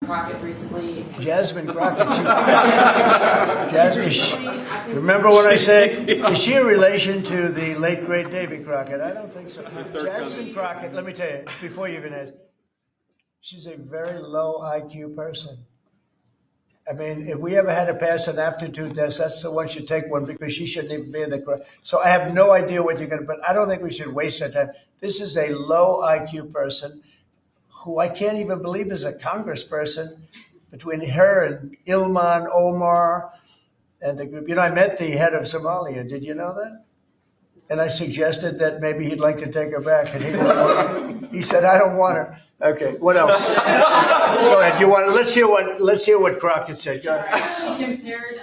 Crockett recently. Jasmine Crockett. Jasmine. Remember when I said, is she a relation to the late great Davy Crockett? I don't think so. Jasmine Crockett. Let me tell you before you even ask. She's a very low IQ person. I mean, if we ever had to pass an aptitude test, that's the one should take one because she shouldn't even be in the crowd. So I have no idea what you're going to, but I don't think we should waste our time. This is a low IQ person who I can't even believe is a congressperson. Between her and Ilman Omar and the group, I met the head of Somalia. Did you know that? And I suggested that maybe he'd like to take her back, and he said, "I don't want her." Okay, what else? Go ahead. Let's hear what Crockett said. Go ahead. She compared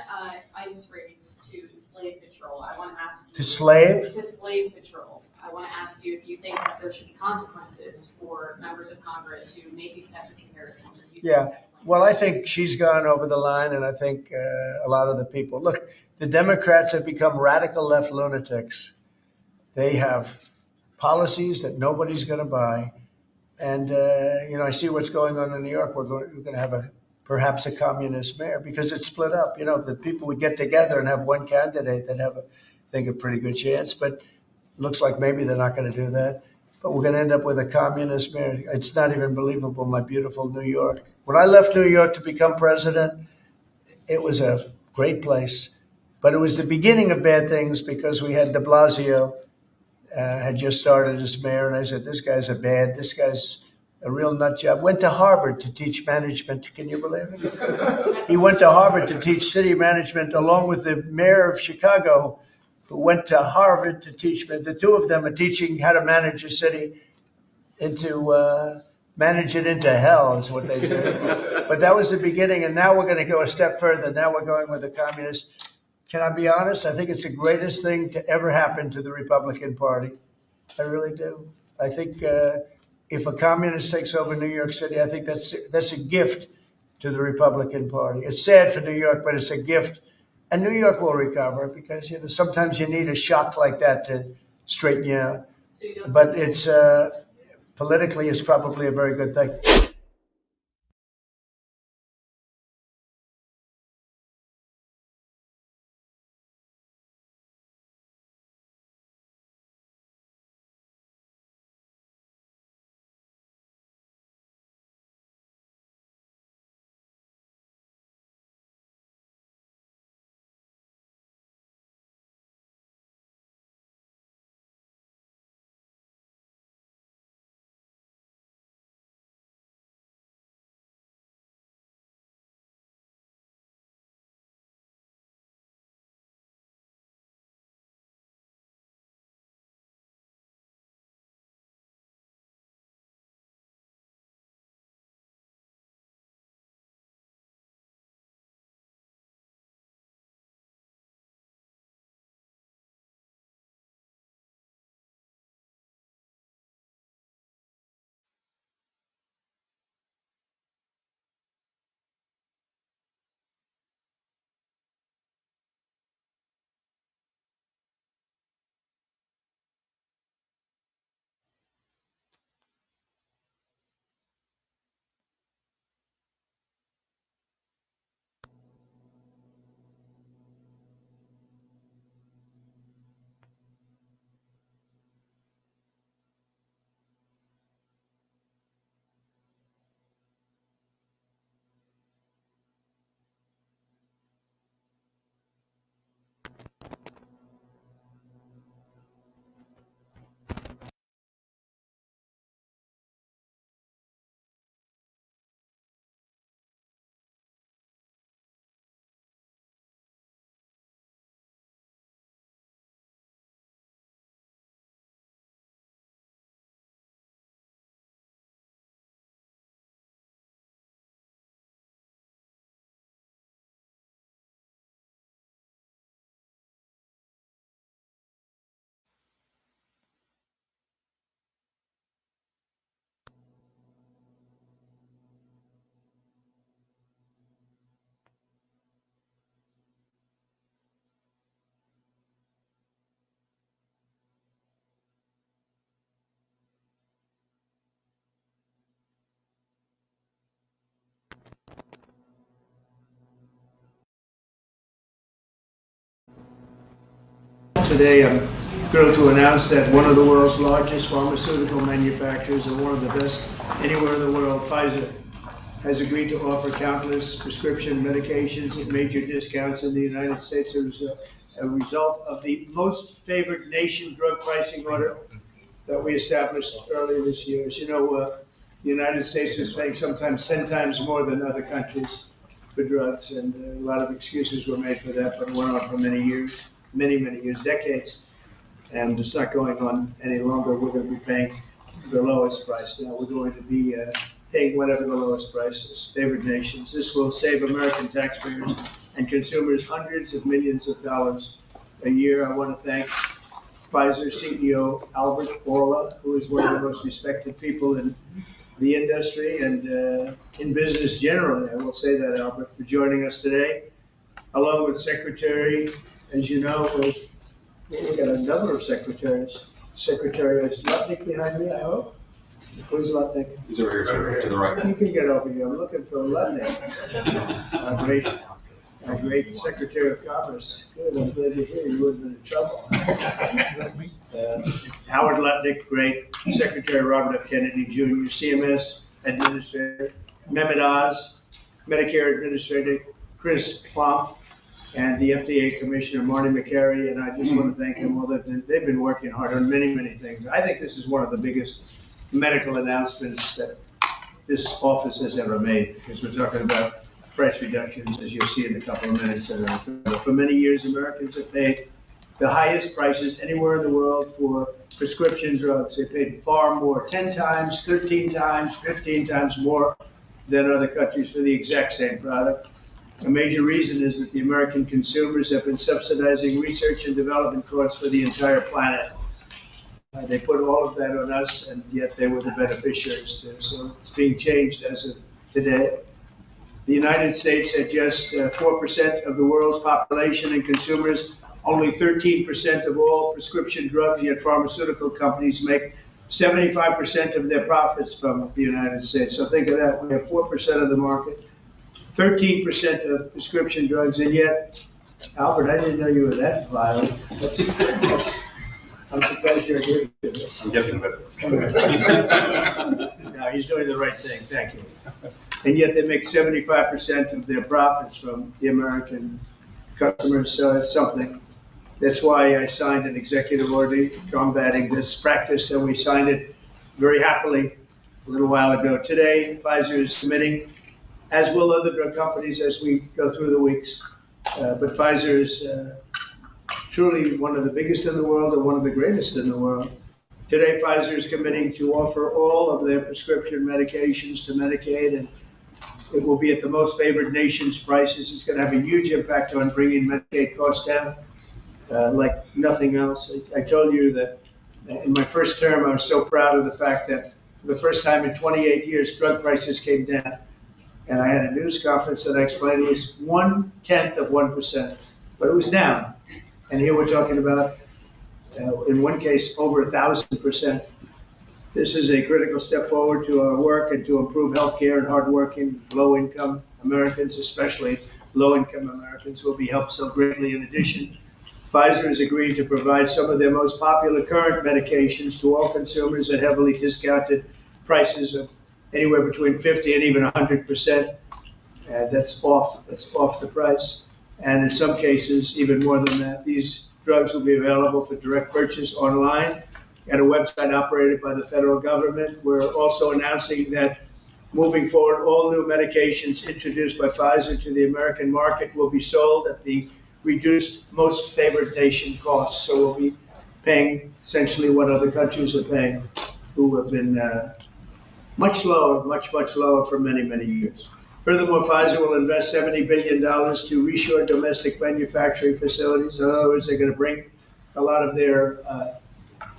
ICE raids to slave patrol. I want to ask you. To slave? To slave patrol. I want to ask you if you think that there should be consequences for members of Congress who make these types of comparisons or use Yeah. Well, I think she's gone over the line, and I think a lot of the people. Look, the Democrats have become radical left lunatics. They have policies that nobody's going to buy. And, I see what's going on in New York. We're going to have perhaps a communist mayor because it's split up. If the people would get together and have one candidate, they'd have, I think, a pretty good chance. But it looks like maybe they're not going to do that. But we're going to end up with a communist mayor. It's not even believable, my beautiful New York. When I left New York to become president, it was a great place. But it was the beginning of bad things because we had de Blasio had just started as mayor. And I said, this guy's a real nut job. Went to Harvard to teach management. Can you believe it? He went to Harvard to teach city management along with the mayor of Chicago, who went to Harvard to teach. The two of them are teaching how to manage a city manage it into hell is what they do. But that was the beginning, and now we're going to go a step further. Now we're going with the communists. Can I be honest? I think it's the greatest thing to ever happen to the Republican Party. I really do. I think if a communist takes over New York City, I think that's a gift to the Republican Party. It's sad for New York, but it's a gift. And New York will recover because sometimes you need a shock like that to straighten you out. But it's politically, it's probably a very good thing. today, I'm thrilled to announce that one of the world's largest pharmaceutical manufacturers and one of the best anywhere in the world, Pfizer, has agreed to offer countless prescription medications at major discounts in the United States as a result of the most favored nation drug pricing order that we established earlier this year. As you know, the United States is paying sometimes 10 times more than other countries for drugs, and a lot of excuses were made for that, but it went on for many years, many years, decades, and it's not going on any longer. We're going to be paying the lowest price now. We're going to be paying whatever the lowest price is, favored nations. This will save American taxpayers and consumers hundreds of millions of dollars a year. I want to thank Pfizer CEO Albert Bourla, who is one of the most respected people in the industry and in business generally. I will say that, Albert, for joining us today, along with Secretary, as you know, we've got a number of secretaries. Secretary is Lutnick behind me, I hope. Who's Lutnick? He's over here, sir, to the right. You can get over here. I'm looking for Lutnick. A great Secretary of Commerce. Good, I'm glad to hear you wouldn't have been in trouble. Howard Lutnick, great. Secretary Robert F. Kennedy Jr., CMS Administrator, Mehmet Oz, Medicare Administrator, Chris Plump, and the FDA Commissioner, Marty McCary, and I just want to thank them all. They've been working hard on many things. I think this is one of the biggest medical announcements that this office has ever made, because we're talking about price reductions, as you'll see in a couple of minutes. For many years, Americans have paid the highest prices anywhere in the world for prescription drugs. They paid far more, 10 times, 13 times, 15 times more than other countries for the exact same product. A major reason is that the American consumers have been subsidizing research and development costs for the entire planet. They put all of that on us, and yet they were the beneficiaries too. So it's being changed as of today. The United States had just 4% of the world's population and consumers, only 13% of all prescription drugs, yet pharmaceutical companies make 75% of their profits from the United States. So think of that. We have 4% of the market, 13% of prescription drugs, and yet, Albert, I didn't know you were that violent. I'm surprised you're here. I'm getting with it. No, he's doing the right thing. Thank you. And yet they make 75% of their profits from the American customers, so it's something. That's why I signed an executive order combating this practice, and we signed it very happily a little while ago. Today, Pfizer is committing, as will other drug companies as we go through the weeks, but Pfizer is truly one of the biggest in the world and one of the greatest in the world. Today, Pfizer is committing to offer all of their prescription medications to Medicaid, and it will be at the most favored nation's prices. It's going to have a huge impact on bringing Medicaid costs down like nothing else. I told you that in my first term, I was so proud of the fact that for the first time in 28 years, drug prices came down. And I had a news conference that I explained it was 1/10 of 1%, but it was down. And here we're talking about, in one case, over 1,000%. This is a critical step forward to our work and to improve healthcare, and hardworking, low-income Americans, especially low-income Americans, will be helped so greatly. In addition, Pfizer has agreed to provide some of their most popular current medications to all consumers at heavily discounted prices of anywhere between 50 and even 100%. That's off the price. And in some cases, even more than that. These drugs will be available for direct purchase online at a website operated by the federal government. We're also announcing that moving forward, all new medications introduced by Pfizer to the American market will be sold at the reduced most favored nation costs. So we'll be paying essentially what other countries are paying, who have been much lower for many years. Furthermore, Pfizer will invest $70 billion to reshore domestic manufacturing facilities. In other words, they're going to bring a lot of their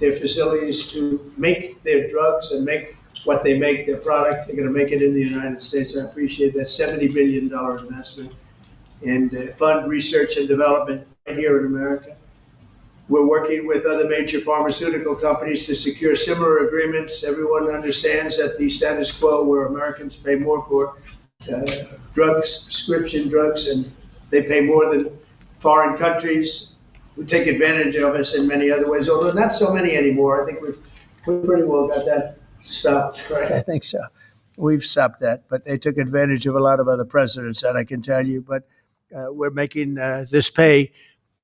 facilities to make their drugs and make what they make, their product. They're going to make it in the United States. I appreciate that $70 billion investment and fund research and development right here in America. We're working with other major pharmaceutical companies to secure similar agreements. Everyone understands that the status quo where Americans pay more for drugs, prescription drugs, and they pay more than foreign countries, who take advantage of us in many other ways, although not so many anymore. I think we've pretty well got that stopped, right? I think so. We've stopped that, but they took advantage of a lot of other presidents, that I can tell you. But we're making this pay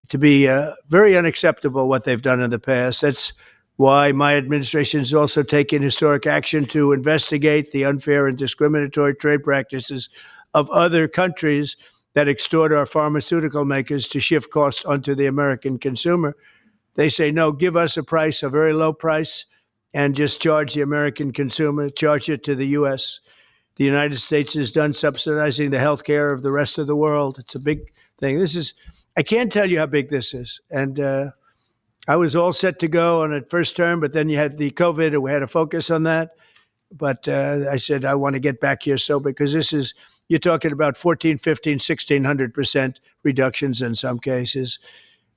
to be very unacceptable, what they've done in the past. That's why my administration is also taking historic action to investigate the unfair and discriminatory trade practices of other countries that extort our pharmaceutical makers to shift costs onto the American consumer. They say, no, give us a price, a very low price, and just charge the American consumer, charge it to the U.S. The United States is done subsidizing the health care of the rest of the world. It's a big thing. I can't tell you how big this is. And I was all set to go on a first term, but then you had the COVID, and we had to focus on that. But I said, I want to get back here because you're talking about 14, 15, 1,600% reductions in some cases.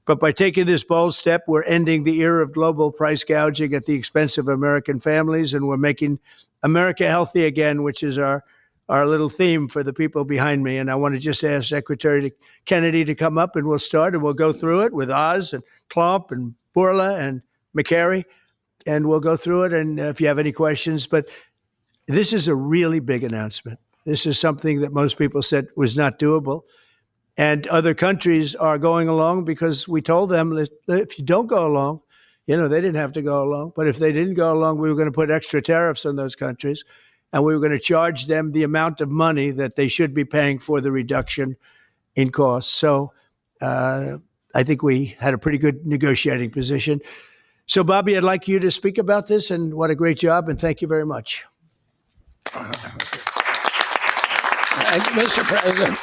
But by taking this bold step, we're ending the era of global price gouging at the expense of American families, and we're making America healthy again, which is our little theme for the people behind me. And I want to just ask Secretary Kennedy to come up, and we'll start, and we'll go through it with Oz and Klomp and Bourla and McCary, and we'll go through it. And if you have any questions, but this is a really big announcement. This is something that most people said was not doable. And other countries are going along because we told them, if you don't go along, they didn't have to go along. But if they didn't go along, we were going to put extra tariffs on those countries, and we were going to charge them the amount of money that they should be paying for the reduction in costs. So I think we had a pretty good negotiating position. So, Bobby, I'd like you to speak about this, and what a great job, and thank you very much. Thank you, Mr. President.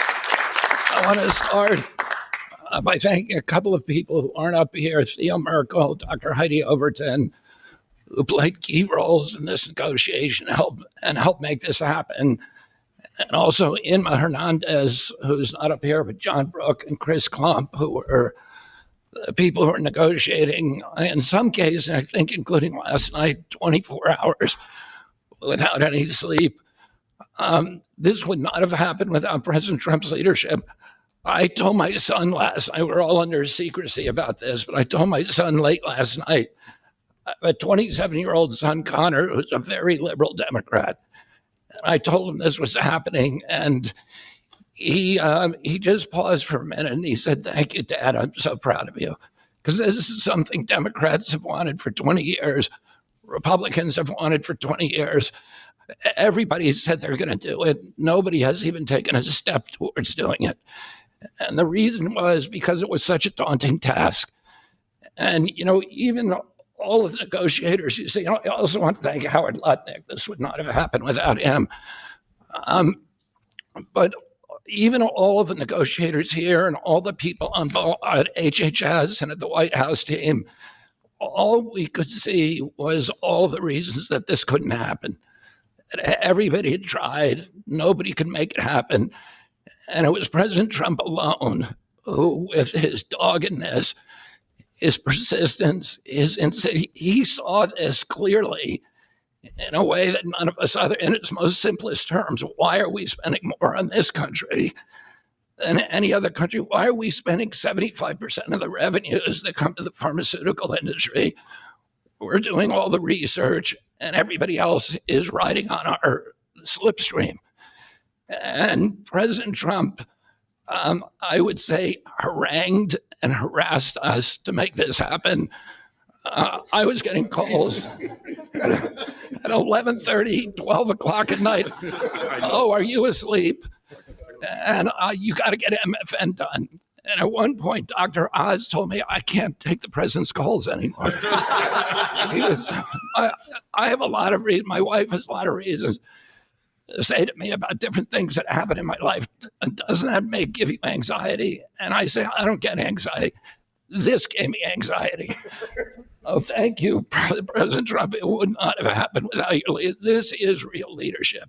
I want to start by thanking a couple of people who aren't up here, Theo Merkel, Dr. Heidi Overton, who played key roles in this negotiation and helped make this happen. And also Inma Hernandez, who's not up here, but John Brook and Chris Klomp, who were the people who were negotiating, in some cases, I think including last night, 24 hours without any sleep. This would not have happened without President Trump's leadership. I told my son last night, we're all under secrecy about this, but I told my son late last night, a 27-year-old son, Connor, who's a very liberal Democrat. And I told him this was happening, and he just paused for a minute, and he said, "Thank you, Dad. I'm so proud of you." Because this is something Democrats have wanted for 20 years. Republicans have wanted for 20 years. Everybody said they're going to do it. Nobody has even taken a step towards doing it. And the reason was because it was such a daunting task. And, even all of the negotiators, you see, I also want to thank Howard Lutnick. This would not have happened without him. But even all of the negotiators here and all the people on at HHS and at the White House team, all we could see was all the reasons that this couldn't happen. Everybody had tried. Nobody could make it happen. And it was President Trump alone who, with his doggedness, his persistence, he saw this clearly in a way that none of us other, in its most simplest terms. Why are we spending more on this country than any other country? Why are we spending 75% of the revenues that come to the pharmaceutical industry? We're doing all the research, and everybody else is riding on our slipstream. And President Trump, I would say, harangued and harassed us to make this happen. I was getting calls at 11:30, 12 o'clock at night. "Oh, are you asleep? And you got to get MFN done." And at one point, Dr. Oz told me, "I can't take the president's calls anymore." I have a lot of reasons. My wife has a lot of reasons to say to me about different things that happen in my life. Doesn't that give you anxiety? And I say, I don't get anxiety. This gave me anxiety. Oh, thank you, President Trump. It would not have happened without your leadership. This is real leadership.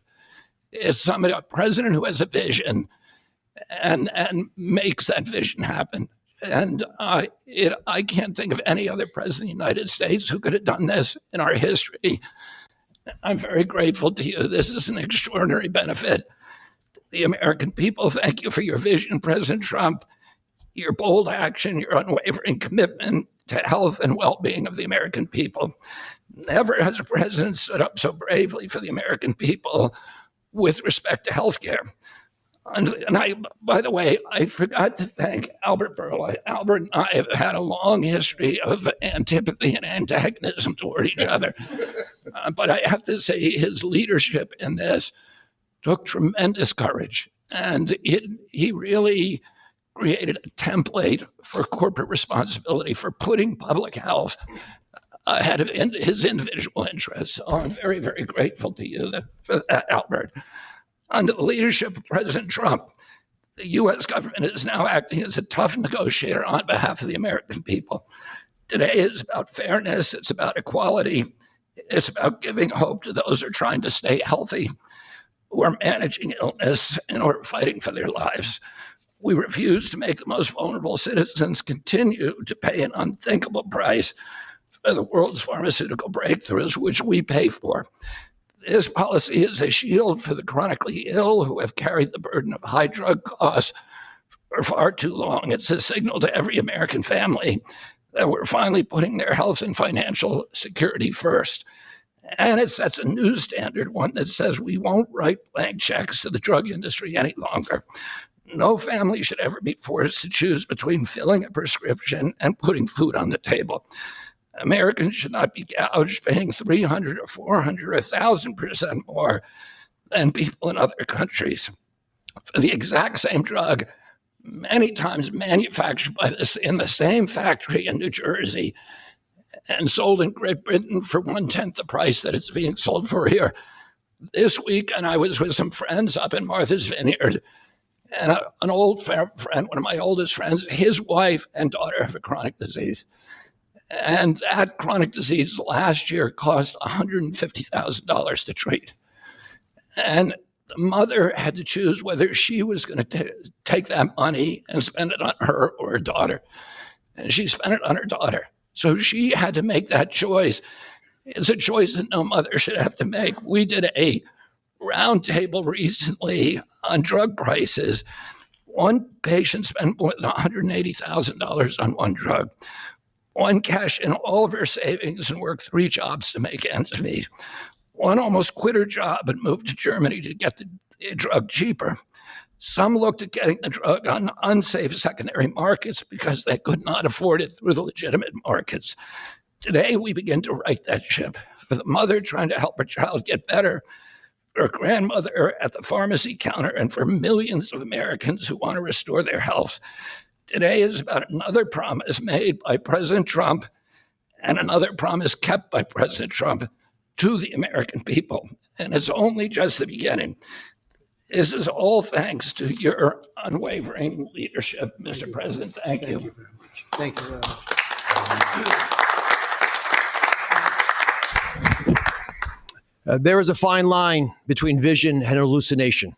It's a president who has a vision and makes that vision happen. And I can't think of any other president of the United States who could have done this in our history. I'm very grateful to you. This is an extraordinary benefit. The American people, thank you for your vision, President Trump. your bold action, your unwavering commitment to health and well-being of the American people. Never has a president stood up so bravely for the American people with respect to health care. And by the way, I forgot to thank Albert Burla. Albert and I have had a long history of antipathy and antagonism toward each other. But I have to say his leadership in this took tremendous courage. And he really created a template for corporate responsibility, for putting public health ahead of his individual interests. So I'm very, very grateful to you for that, Albert. Under the leadership of President Trump, the U.S. government is now acting as a tough negotiator on behalf of the American people. Today is about fairness. It's about equality. It's about giving hope to those who are trying to stay healthy, who are managing illness, and who are fighting for their lives. We refuse to make the most vulnerable citizens continue to pay an unthinkable price for the world's pharmaceutical breakthroughs, which we pay for. This policy is a shield for the chronically ill who have carried the burden of high drug costs for far too long. It's a signal to every American family that we're finally putting their health and financial security first. And it sets a new standard, one that says we won't write blank checks to the drug industry any longer. No family should ever be forced to choose between filling a prescription and putting food on the table. Americans should not be gouged paying 300 or 400 or 1,000% more than people in other countries for the exact same drug, many times manufactured in the same factory in New Jersey and sold in Great Britain for 1/10 the price that it's being sold for here. This week, and I was with some friends up in Martha's Vineyard, and an old friend, one of my oldest friends, his wife and daughter have a chronic disease. And that chronic disease last year cost $150,000 to treat. And the mother had to choose whether she was going to take that money and spend it on her or her daughter. And she spent it on her daughter. So she had to make that choice. It's a choice that no mother should have to make. We did a roundtable recently on drug prices. One patient spent more than $180,000 on one drug. One cashed in all of her savings and worked 3 jobs to make ends meet. One almost quit her job and moved to Germany to get the drug cheaper. Some looked at getting the drug on unsafe secondary markets because they could not afford it through the legitimate markets. Today, we begin to right that ship. For the mother trying to help her child get better, for a grandmother at the pharmacy counter, and for millions of Americans who want to restore their health. Today is about another promise made by President Trump and another promise kept by President Trump to the American people. And it's only just the beginning. This is all thanks to your unwavering leadership, Mr. President. Thank you. Thank you very much. Thank you very much. There is a fine line between vision and hallucination.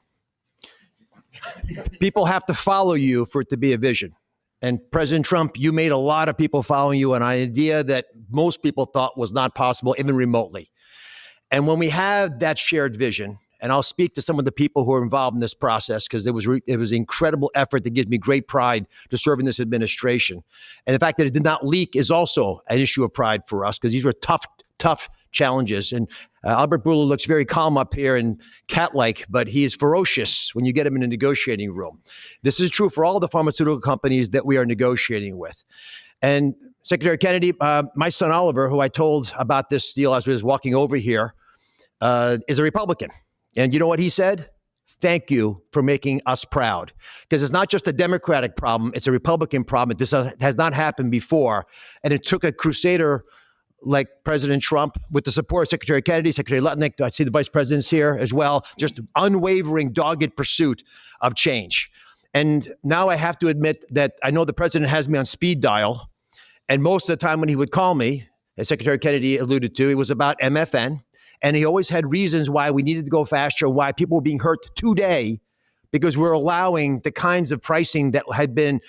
People have to follow you for it to be a vision. And President Trump, you made a lot of people following you on an idea that most people thought was not possible, even remotely. And when we have that shared vision, and I'll speak to some of the people who are involved in this process because it was incredible effort that gives me great pride to serve in this administration. And the fact that it did not leak is also an issue of pride for us because these were tough challenges. And Albert Bourla looks very calm up here and cat-like, but he is ferocious when you get him in a negotiating room. This is true for all the pharmaceutical companies that we are negotiating with. And Secretary Kennedy, my son Oliver, who I told about this deal as I was walking over here, is a Republican. And you know what he said? Thank you for making us proud. Because it's not just a Democratic problem, it's a Republican problem. This has not happened before. And it took a crusader like President Trump, with the support of Secretary Kennedy, Secretary Lutnick, I see the vice presidents here as well, just unwavering, dogged pursuit of change. And now I have to admit that I know the president has me on speed dial. And most of the time when he would call me, as Secretary Kennedy alluded to, it was about MFN. And he always had reasons why we needed to go faster, why people were being hurt today, because we're allowing the kinds of pricing that had been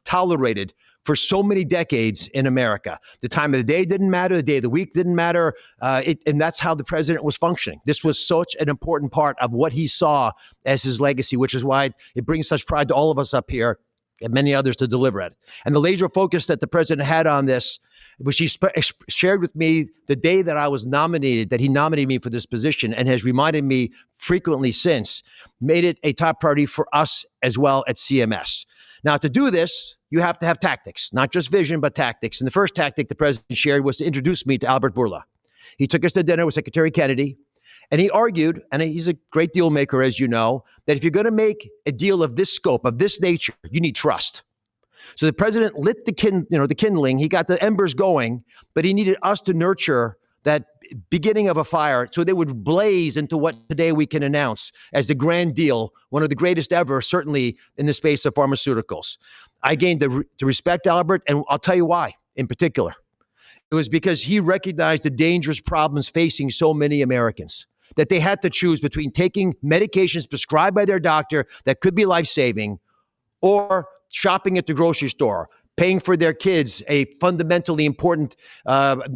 tolerated for so many decades in America. The time of the day didn't matter. The day of the week didn't matter. And that's how the president was functioning. This was such an important part of what he saw as his legacy, which is why it brings such pride to all of us up here and many others to deliver it. And the laser focus that the president had on this, which he shared with me the day that I was nominated, that he nominated me for this position, and has reminded me frequently since, made it a top priority for us as well at CMS. Now, to do this, you have to have tactics, not just vision, but tactics. And the first tactic the president shared was to introduce me to Albert Bourla. He took us to dinner with Secretary Kennedy, and he argued, and he's a great deal maker, as you know, that if you're going to make a deal of this scope, of this nature, you need trust. So the president lit the kindling. He got the embers going, but he needed us to nurture that beginning of a fire so they would blaze into what today we can announce as the grand deal, one of the greatest ever, certainly in the space of pharmaceuticals. I gained to respect Albert, and I'll tell you why in particular. It was because he recognized the dangerous problems facing so many Americans, that they had to choose between taking medications prescribed by their doctor that could be life-saving, or shopping at the grocery store, paying for their kids a fundamentally important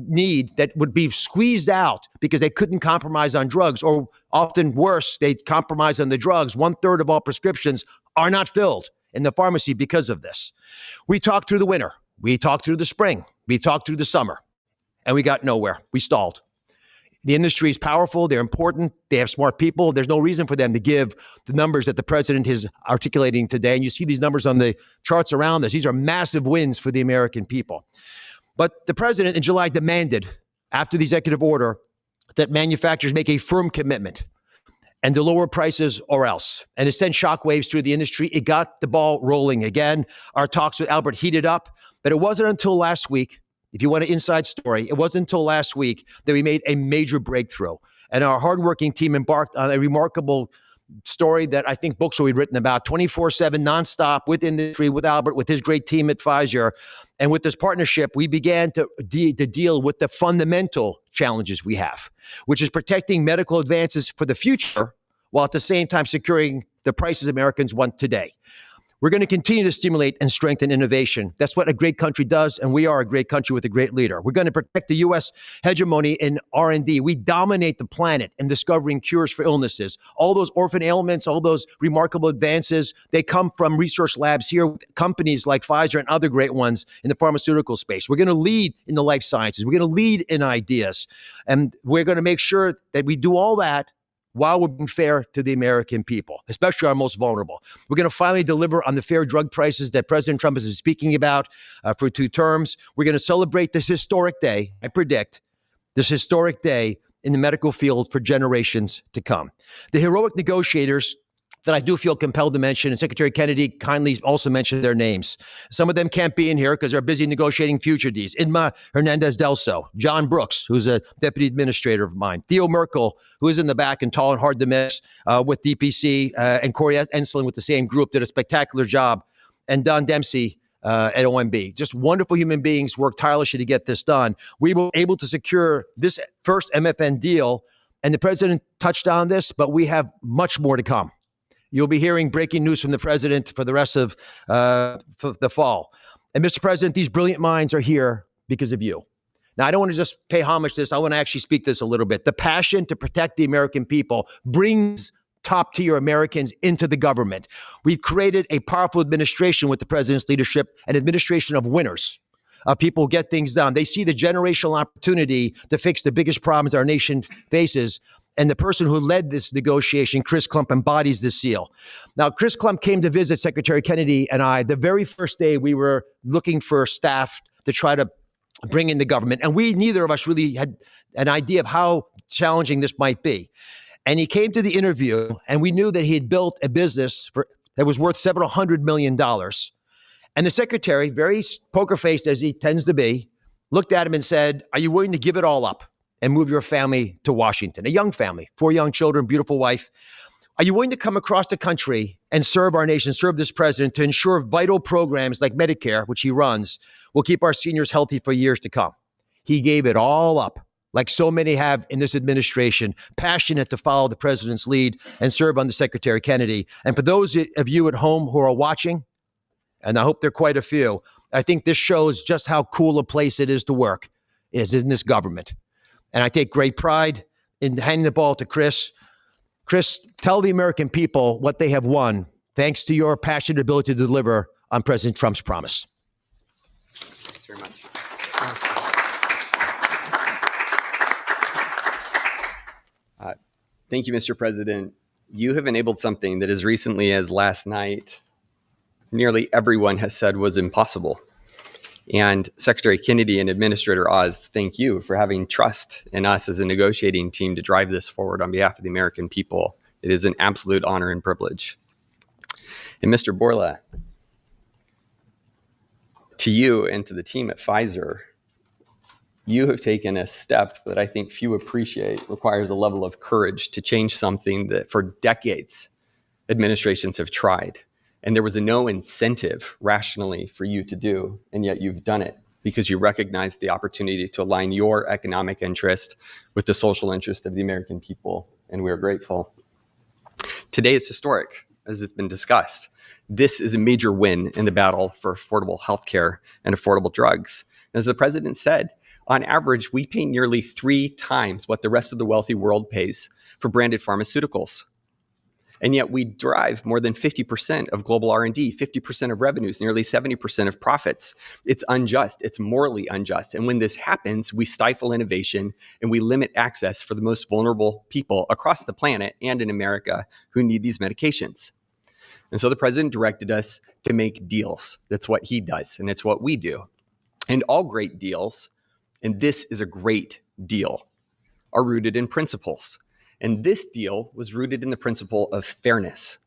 need that would be squeezed out because they couldn't compromise on drugs, or often worse, they compromise on the drugs. 1/3 of all prescriptions are not filled in the pharmacy because of this. We talked through the winter. We talked through the spring. We talked through the summer, and we got nowhere. We stalled. The industry is powerful. They're important. They have smart people. There's no reason for them to give the numbers that the president is articulating today. And you see these numbers on the charts around us. These are massive wins for the American people. But the president in July demanded, after the executive order, that manufacturers make a firm commitment and to lower prices or else. And it sent shockwaves through the industry. It got the ball rolling again. Our talks with Albert heated up, but it wasn't until last week, if you want an inside story, it wasn't until last week that we made a major breakthrough. And our hardworking team embarked on a remarkable story that I think books will be written about, 24/7 nonstop with industry, with Albert, with his great team at Pfizer. And with this partnership, we began to deal with the fundamental challenges we have, which is protecting medical advances for the future while at the same time securing the prices Americans want today. We're going to continue to stimulate and strengthen innovation. That's what a great country does, and we are a great country with a great leader. We're going to protect the U.S. hegemony in R&D. We dominate the planet in discovering cures for illnesses. All those orphan ailments, all those remarkable advances, they come from research labs here with companies like Pfizer and other great ones in the pharmaceutical space. We're going to lead in the life sciences. We're going to lead in ideas, and we're going to make sure that we do all that while we're being fair to the American people, especially our most vulnerable. We're going to finally deliver on the fair drug prices that President Trump has been speaking about for 2 terms. We're going to celebrate this historic day, I predict, this historic day in the medical field for generations to come. The heroic negotiators that I do feel compelled to mention, and Secretary Kennedy kindly also mentioned their names. Some of them can't be in here because they're busy negotiating future deals. Inma Hernandez-Delso, John Brooks, who's a deputy administrator of mine, Theo Merkel, who is in the back and tall and hard to miss with DPC, and Corey Ensslin with the same group, did a spectacular job, and Don Dempsey at OMB. Just wonderful human beings, worked tirelessly to get this done. We were able to secure this first MFN deal, and the president touched on this, but we have much more to come. You'll be hearing breaking news from the president for the rest of the fall. And Mr. President, these brilliant minds are here because of you. Now, I don't want to just pay homage to this. I want to actually speak this a little bit. The passion to protect the American people brings top-tier Americans into the government. We've created a powerful administration with the president's leadership, an administration of winners, of people who get things done. They see the generational opportunity to fix the biggest problems our nation faces. And the person who led this negotiation, Chris Klump, embodies this seal. Now, Chris Klump came to visit Secretary Kennedy and I the very first day we were looking for staff to try to bring in the government. And neither of us really had an idea of how challenging this might be. And he came to the interview, and we knew that he had built a business that was worth several $100 million. And the secretary, very poker-faced as he tends to be, looked at him and said, "Are you willing to give it all up and move your family to Washington?" A young family, 4 young children, beautiful wife. "Are you willing to come across the country and serve our nation, serve this president to ensure vital programs like Medicare, which he runs, will keep our seniors healthy for years to come?" He gave it all up, like so many have in this administration, passionate to follow the president's lead and serve under Secretary Kennedy. And for those of you at home who are watching, and I hope there are quite a few, I think this shows just how cool a place it is to work, is in this government. And I take great pride in handing the ball to Chris. Chris, tell the American people what they have won thanks to your passionate ability to deliver on President Trump's promise. Thanks very much. Thank you, Mr. President. You have enabled something that as recently as last night, nearly everyone has said was impossible. And Secretary Kennedy and Administrator Oz, thank you for having trust in us as a negotiating team to drive this forward on behalf of the American people. It is an absolute honor and privilege. And Mr. Borla, to you and to the team at Pfizer, you have taken a step that I think few appreciate, requires a level of courage to change something that for decades administrations have tried. And there was no incentive rationally for you to do, and yet you've done it because you recognized the opportunity to align your economic interest with the social interest of the American people, and we are grateful. Today is historic, as it's been discussed. This is a major win in the battle for affordable healthcare and affordable drugs. As the president said, on average, we pay nearly 3 times what the rest of the wealthy world pays for branded pharmaceuticals. And yet we drive more than 50% of global R&D, 50% of revenues, nearly 70% of profits. It's unjust. It's morally unjust. And when this happens, we stifle innovation and we limit access for the most vulnerable people across the planet and in America who need these medications. And so the president directed us to make deals. That's what he does, and it's what we do. And all great deals, and this is a great deal, are rooted in principles. And this deal was rooted in the principle of fairness.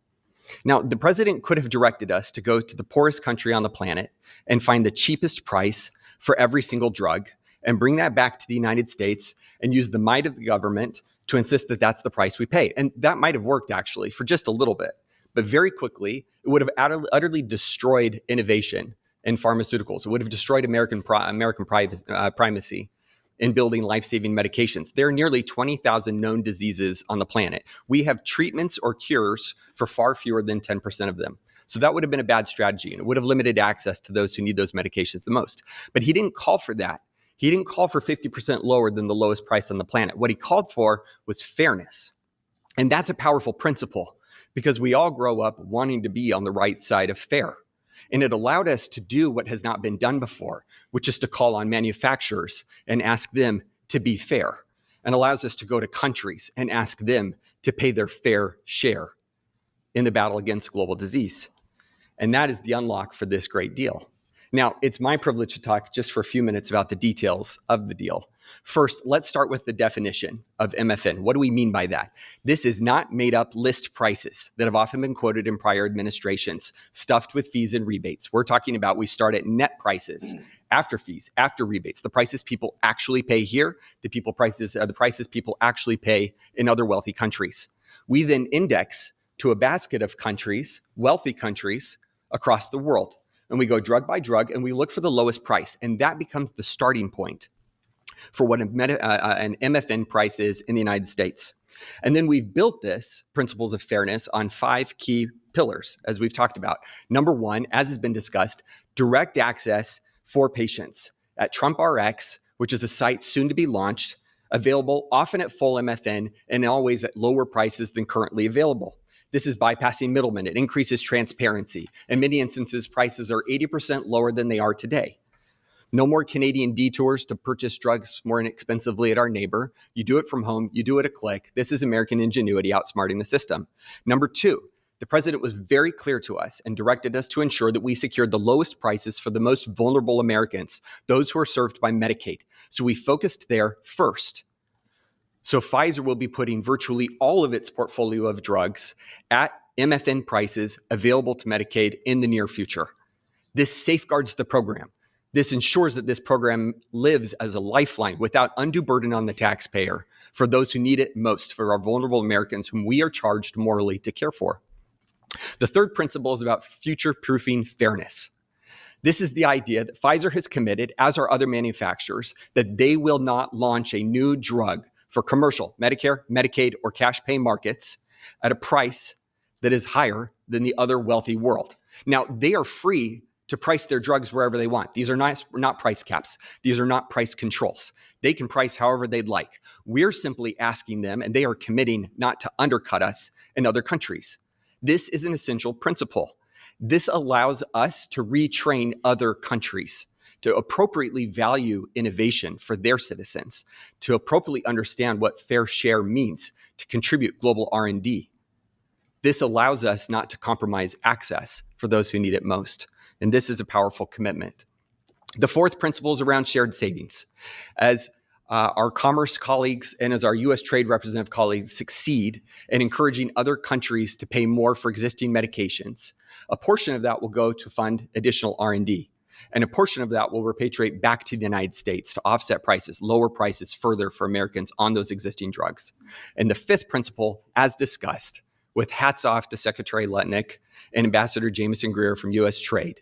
Now, the president could have directed us to go to the poorest country on the planet and find the cheapest price for every single drug and bring that back to the United States and use the might of the government to insist that that's the price we pay. And that might have worked actually for just a little bit, but very quickly, it would have utterly destroyed innovation in pharmaceuticals. It would have destroyed American primacy in building life-saving medications. There are nearly 20,000 known diseases on the planet. We have treatments or cures for far fewer than 10% of them. So that would have been a bad strategy, and it would have limited access to those who need those medications the most. But he didn't call for that. He didn't call for 50% lower than the lowest price on the planet. What he called for was fairness. And that's a powerful principle because we all grow up wanting to be on the right side of fair. And it allowed us to do what has not been done before, which is to call on manufacturers and ask them to be fair, and allows us to go to countries and ask them to pay their fair share in the battle against global disease. And that is the unlock for this great deal. Now, it's my privilege to talk just for a few minutes about the details of the deal. First, let's start with the definition of MFN. What do we mean by that? This is not made up list prices that have often been quoted in prior administrations, stuffed with fees and rebates. We're talking about we start at net prices, after fees, after rebates, the prices people actually pay here, the prices people actually pay in other wealthy countries. We then index to a basket of countries, wealthy countries across the world. And we go drug by drug and we look for the lowest price. And that becomes the starting point for what an MFN price is in the United States. And then we've built this principles of fairness on 5 key pillars, as we've talked about. Number 1, as has been discussed, direct access for patients at TrumpRx, which is a site soon to be launched, available often at full MFN and always at lower prices than currently available. This is bypassing middlemen. It increases transparency. In many instances, prices are 80% lower than they are today. No more Canadian detours to purchase drugs more inexpensively at our neighbor. You do it from home. You do it a click. This is American ingenuity outsmarting the system. Number 2, the president was very clear to us and directed us to ensure that we secured the lowest prices for the most vulnerable Americans, those who are served by Medicaid. So we focused there first. So Pfizer will be putting virtually all of its portfolio of drugs at MFN prices available to Medicaid in the near future. This safeguards the program. This ensures that this program lives as a lifeline without undue burden on the taxpayer for those who need it most, for our vulnerable Americans whom we are charged morally to care for. The third principle is about future-proofing fairness. This is the idea that Pfizer has committed, as are other manufacturers, that they will not launch a new drug for commercial, Medicare, Medicaid, or cash pay markets at a price that is higher than the other wealthy world. Now, they are free to price their drugs wherever they want. These are not price caps. These are not price controls. They can price however they'd like. We're simply asking them, and they are committing not to undercut us in other countries. This is an essential principle. This allows us to retrain other countries to appropriately value innovation for their citizens, to appropriately understand what fair share means to contribute global R&D. This allows us not to compromise access for those who need it most. And this is a powerful commitment. The fourth principle is around shared savings. As our commerce colleagues and as our US trade representative colleagues succeed in encouraging other countries to pay more for existing medications, a portion of that will go to fund additional R&D. And a portion of that will repatriate back to the United States to offset prices, lower prices further for Americans on those existing drugs. And the fifth principle, as discussed, with hats off to Secretary Lutnick and Ambassador Jameson Greer from US Trade,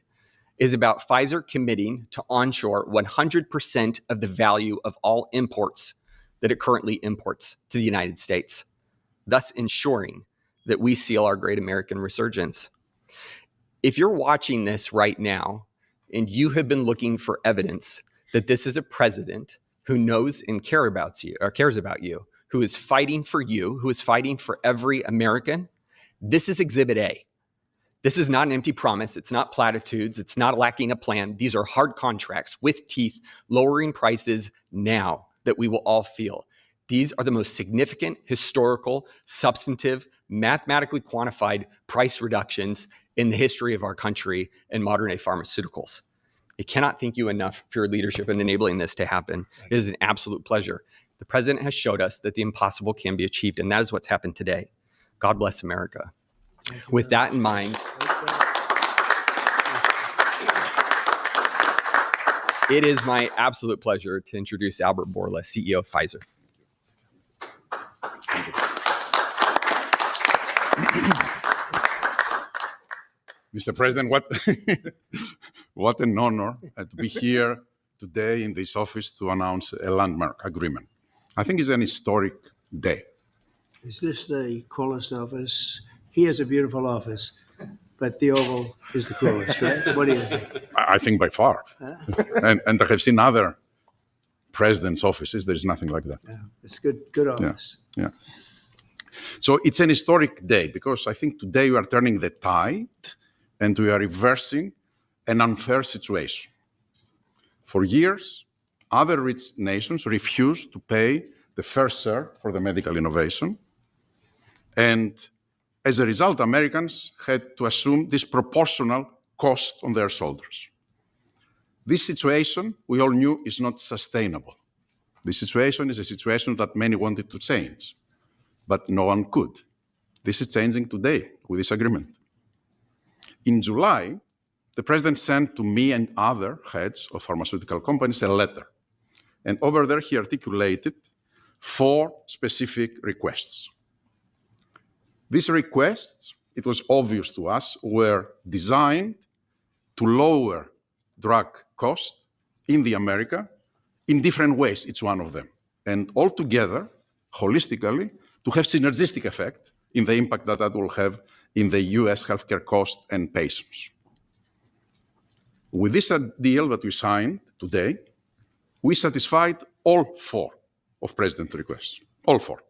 is about Pfizer committing to onshore 100% of the value of all imports that it currently imports to the United States, thus ensuring that we seal our great American resurgence. If you're watching this right now, and you have been looking for evidence that this is a president who knows and cares about you, who is fighting for you, who is fighting for every American, this is Exhibit A. This is not an empty promise. It's not platitudes. It's not lacking a plan. These are hard contracts with teeth, lowering prices now that we will all feel. These are the most significant, historical, substantive, mathematically quantified price reductions in the history of our country and modern-day pharmaceuticals. I cannot thank you enough for your leadership in enabling this to happen. It is an absolute pleasure. The president has showed us that the impossible can be achieved, and that is what's happened today. God bless America. With that in mind, it is my absolute pleasure to introduce Albert Bourla, CEO of Pfizer. Mr. President, what an honor to be here today in this office to announce a landmark agreement. I think it's an historic day. Is this the coolest office? He has a beautiful office, but the Oval is the coolest, right? What do you think? I think by far. And I have seen other presidents' offices. There's nothing like that. Yeah, it's good office. Yeah. So it's an historic day because I think today we are turning the tide and we are reversing an unfair situation. For years, other rich nations refused to pay the fair share for the medical innovation. And as a result, Americans had to assume disproportional cost on their shoulders. This situation, we all knew, is not sustainable. This situation is a situation that many wanted to change, but no one could. This is changing today with this agreement. In July, the president sent to me and other heads of pharmaceutical companies a letter. And over there, he articulated 4 specific requests. These requests, it was obvious to us, were designed to lower drug cost in the America in different ways, each one of them. And altogether, holistically, to have synergistic effect in the impact that that will have in the US healthcare cost and patients. With this deal that we signed today, we satisfied all 4 of President's requests, all 4.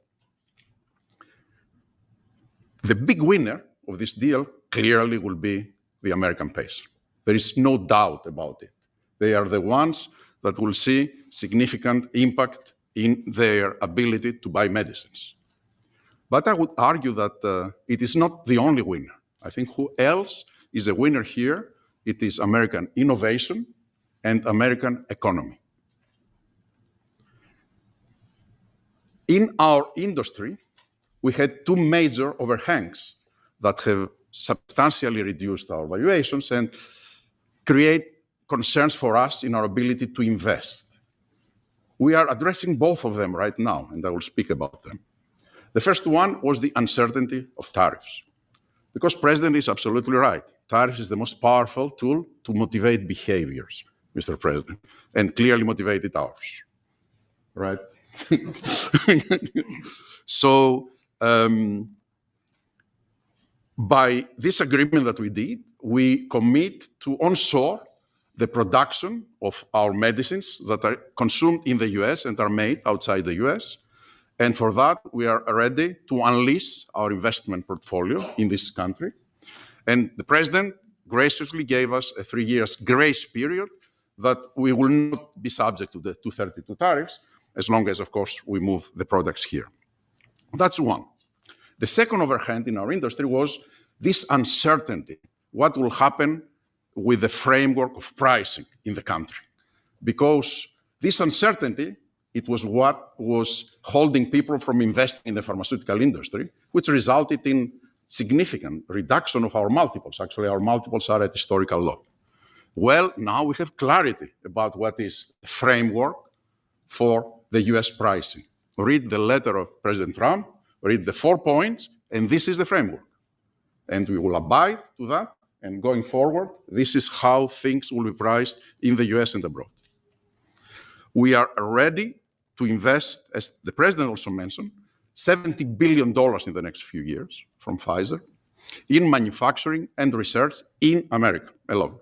The big winner of this deal clearly will be the American patient. There is no doubt about it. They are the ones that will see significant impact in their ability to buy medicines. But I would argue that it is not the only winner. I think who else is a winner here? It is American innovation and American economy. In our industry, we had 2 major overhangs that have substantially reduced our valuations and create concerns for us in our ability to invest. We are addressing both of them right now, and I will speak about them. The first one was the uncertainty of tariffs. Because President is absolutely right. Tariffs is the most powerful tool to motivate behaviors, Mr. President, and clearly motivated ours, right? So by this agreement that we did, we commit to onshore the production of our medicines that are consumed in the US and are made outside the US. And for that, we are ready to unleash our investment portfolio in this country. And the president graciously gave us a 3 years grace period that we will not be subject to the 232 tariffs, as long as, of course, we move the products here. That's one. The second overhang in our industry was this uncertainty. What will happen with the framework of pricing in the country? Because this uncertainty, it was what was holding people from investing in the pharmaceutical industry, which resulted in significant reduction of our multiples. Actually, our multiples are at historical low. Well, now we have clarity about what is the framework for the US pricing. Read the letter of President Trump, read the 4 points, and this is the framework. And we will abide to that, and going forward, this is how things will be priced in the US and abroad. We are ready to invest, as the President also mentioned, $70 billion in the next few years from Pfizer in manufacturing and research in America alone.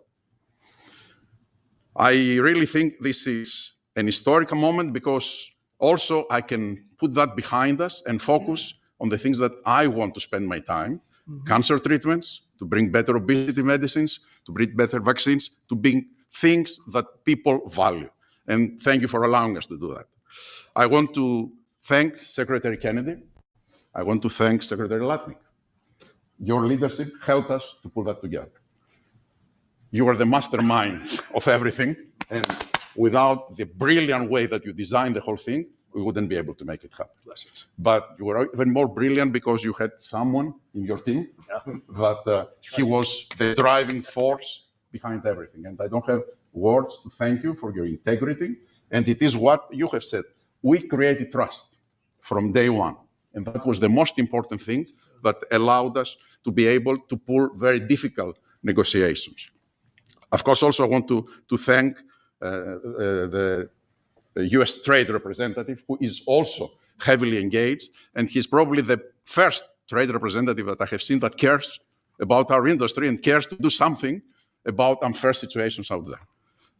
I really think this is an historical moment because also I can put that behind us and focus on the things that I want to spend my time, cancer treatments, to bring better obesity medicines, to bring better vaccines, to bring things that people value. And thank you for allowing us to do that. I want to thank Secretary Kennedy. I want to thank Secretary Latnik. Your leadership helped us to pull that together. You are the mastermind of everything, and without the brilliant way that you designed the whole thing, we wouldn't be able to make it happen. But you were even more brilliant because you had someone in your team that he was the driving force behind everything. And I don't have words to thank you for your integrity. And it is what you have said. We created trust from day one. And that was the most important thing that allowed us to be able to pull very difficult negotiations. Of course, also I want to thank the US trade representative, who is also heavily engaged. And he's probably the first trade representative that I have seen that cares about our industry and cares to do something about unfair situations out there.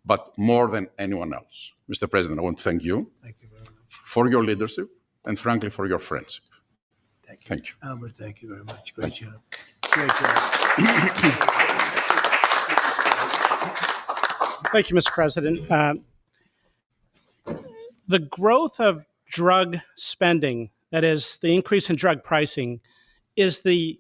But more than anyone else, Mr. President, I want to thank you, for your leadership and, frankly, for your friendship. Thank you. Albert, thank you very much. Great job. Great job. Thank you, Mr. President. The growth of drug spending, that is, the increase in drug pricing, is the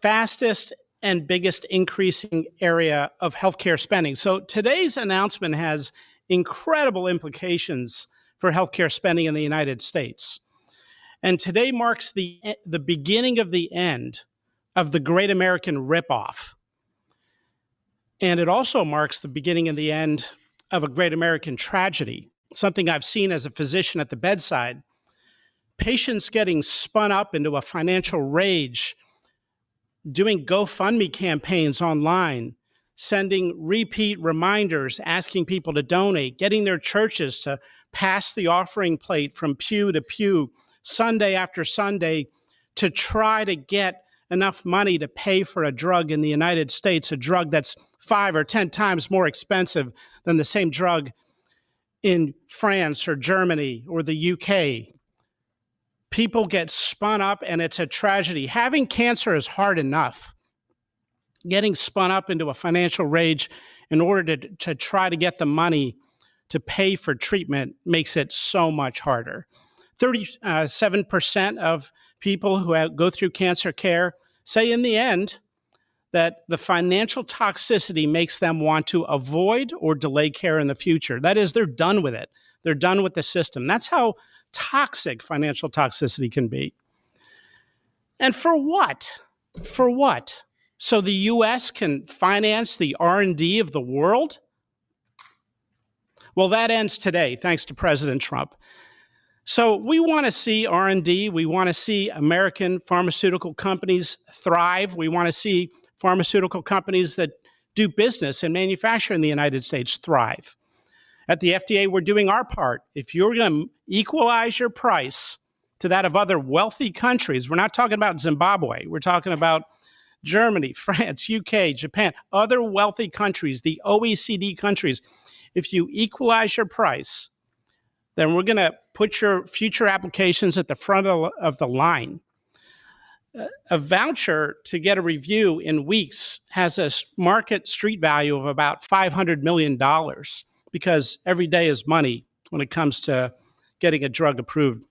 fastest and biggest increasing area of healthcare spending. So today's announcement has incredible implications for healthcare spending in the United States. And today marks the beginning of the end of the Great American Ripoff. And it also marks the beginning and the end of a great American tragedy, something I've seen as a physician at the bedside. Patients getting spun up into a financial rage, doing GoFundMe campaigns online, sending repeat reminders, asking people to donate, getting their churches to pass the offering plate from pew to pew, Sunday after Sunday, to try to get enough money to pay for a drug in the United States, a drug that's 5 or 10 times more expensive than the same drug in France or Germany or the UK. People get spun up and it's a tragedy. Having cancer is hard enough. Getting spun up into a financial rage in order to try to get the money to pay for treatment makes it so much harder. 37% of people who go through cancer care say in the end that the financial toxicity makes them want to avoid or delay care in the future. That is, they're done with it. They're done with the system. That's how toxic financial toxicity can be. And for what? For what? So the US can finance the R&D of the world? Well, that ends today, thanks to President Trump. So we want to see R&D. We want to see American pharmaceutical companies thrive. We want to see pharmaceutical companies that do business and manufacture in the United States thrive. At the FDA, we're doing our part. If you're going to equalize your price to that of other wealthy countries, we're not talking about Zimbabwe. We're talking about Germany, France, UK, Japan, other wealthy countries, the OECD countries. If you equalize your price, then we're going to put your future applications at the front of the line. A voucher to get a review in weeks has a market street value of about $500 million because every day is money when it comes to getting a drug approved.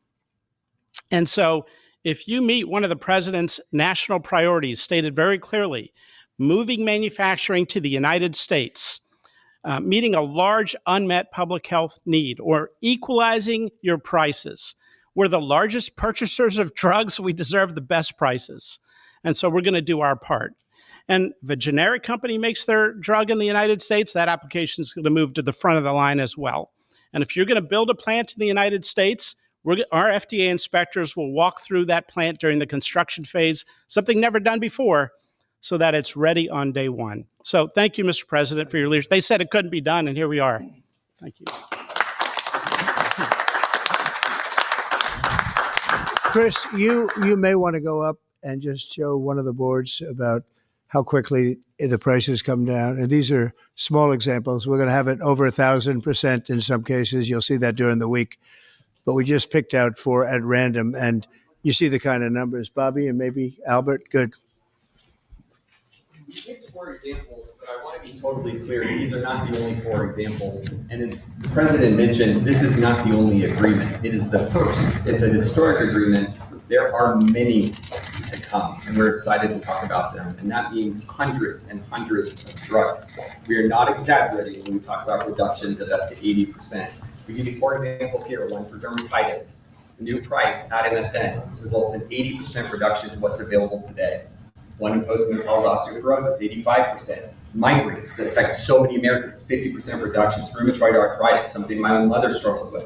And so if you meet one of the president's national priorities stated very clearly, moving manufacturing to the United States, meeting a large unmet public health need, or equalizing your prices. We're the largest purchasers of drugs. We deserve the best prices. And so we're going to do our part. And if a generic company makes their drug in the United States, that application is going to move to the front of the line as well. And if you're going to build a plant in the United States, our FDA inspectors will walk through that plant during the construction phase, something never done before, so that it's ready on day one. So thank you, Mr. President, for your leadership. They said it couldn't be done, and here we are. Thank you. Chris, you may want to go up and just show one of the boards about how quickly the prices come down. And these are small examples. We're going to have it over 1,000% in some cases. You'll see that during the week. But we just picked out 4 at random, and you see the kind of numbers. Bobby and maybe Albert, good. We picked 4 examples, but I want to be totally clear. These are not the only 4 examples. And as the president mentioned, this is not the only agreement. It is the first. It's a historic agreement. There are many to come, and we're excited to talk about them. And that means hundreds and hundreds of drugs. We are not exaggerating when we talk about reductions of up to 80%. We give you 4 examples here. One for dermatitis. The new price, adenosine, results in 80% reduction to what's available today. One in postmenopausal osteoporosis, 85%. Migraines that affect so many Americans, 50% reductions. Rheumatoid arthritis, something my own mother struggled with,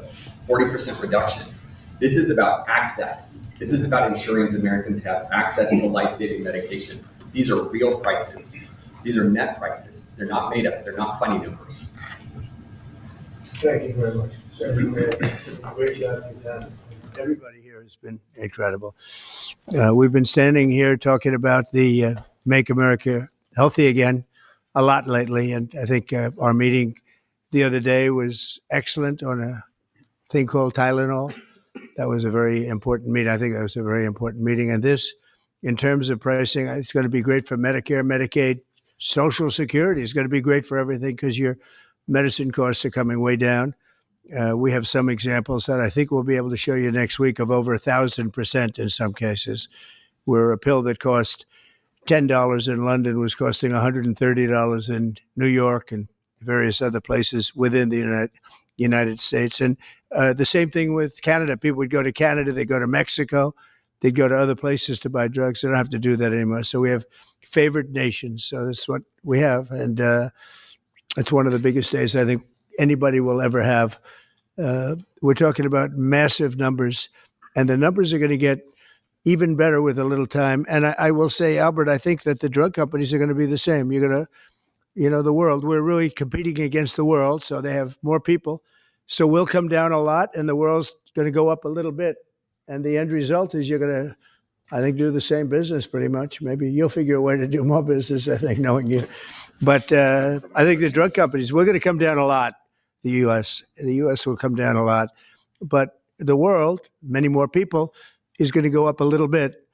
40% reductions. This is about access. This is about ensuring that Americans have access to life-saving medications. These are real prices. These are net prices. They're not made up. They're not funny numbers. Thank you very much. Great job you've done. Everybody here has been incredible. We've been standing here talking about the Make America Healthy Again a lot lately, and I think our meeting the other day was excellent on a thing called Tylenol. That was a very important meeting. I think that was a very important meeting. And this, in terms of pricing, it's going to be great for Medicare, Medicaid, Social Security. It's going to be great for everything because your medicine costs are coming way down. We have some examples that I think we'll be able to show you next week of over 1,000% in some cases, where a pill that cost $10 in London was costing $130 in New York and various other places within the United States. And the same thing with Canada. People would go to Canada, they'd go to Mexico, they'd go to other places to buy drugs. They don't have to do that anymore. So we have favored nations. So that's what we have. And it's one of the biggest days I think anybody will ever have. We're talking about massive numbers, and the numbers are going to get even better with a little time. And I will say, Albert, I think that the drug companies are going to be the same. You're going to, the world, we're really competing against the world, so they have more people. So we'll come down a lot, and the world's going to go up a little bit. And the end result is you're going to, I think, do the same business pretty much. Maybe you'll figure a way to do more business, I think, knowing you. But I think the drug companies, we're going to come down a lot. The U.S. will come down a lot. But the world, many more people, is going to go up a little bit.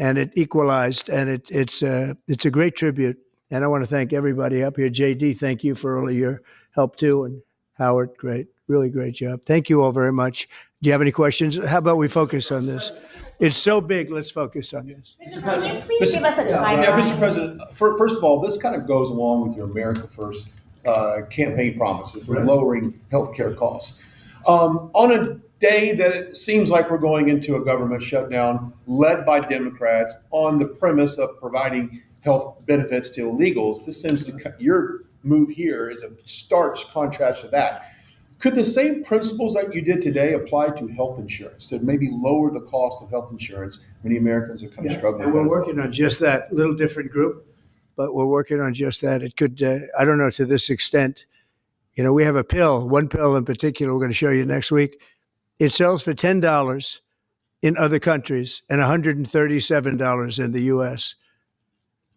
And it equalized, and it's a great tribute. And I want to thank everybody up here. JD, thank you for all of your help too. And Howard, great, really great job. Thank you all very much. Do you have any questions? How about we focus on this? It's so big, let's focus on this. Mr. President, please give us a timeline. Yeah, Mr. President, first of all, this kind of goes along with your America First campaign promises for lowering healthcare costs. On a day that it seems like we're going into a government shutdown led by Democrats on the premise of providing health benefits to illegals, this seems to, your move here is a stark contrast to that. Could the same principles that you did today apply to health insurance to maybe lower the cost of health insurance? Many Americans are kind of struggling. And we're working on just that, little different group, but we're working on just that. It could, I don't know, to this extent. We have a pill, one pill in particular we're going to show you next week. It sells for $10 in other countries and $137 in the U.S.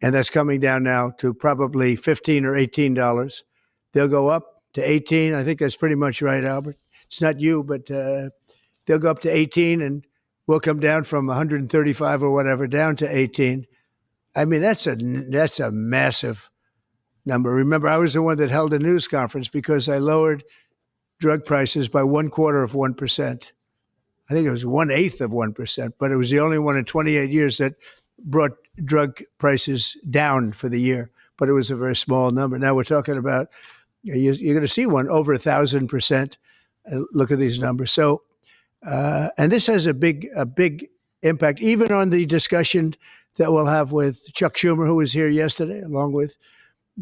And that's coming down now to probably $15 or $18. They'll go up to 18. I think that's pretty much right, Albert. It's not you, but they'll go up to 18, and will come down from 135 or whatever down to 18. I mean, that's a massive number. Remember, I was the one that held a news conference because I lowered drug prices by 1/4%. I think it was 1/8 of 1%, but it was the only one in 28 years that brought drug prices down for the year. But it was a very small number. Now we're talking about, you're going to see one over 1,000%. Look at these numbers. So, and this has a big impact, even on the discussion that we'll have with Chuck Schumer, who was here yesterday, along with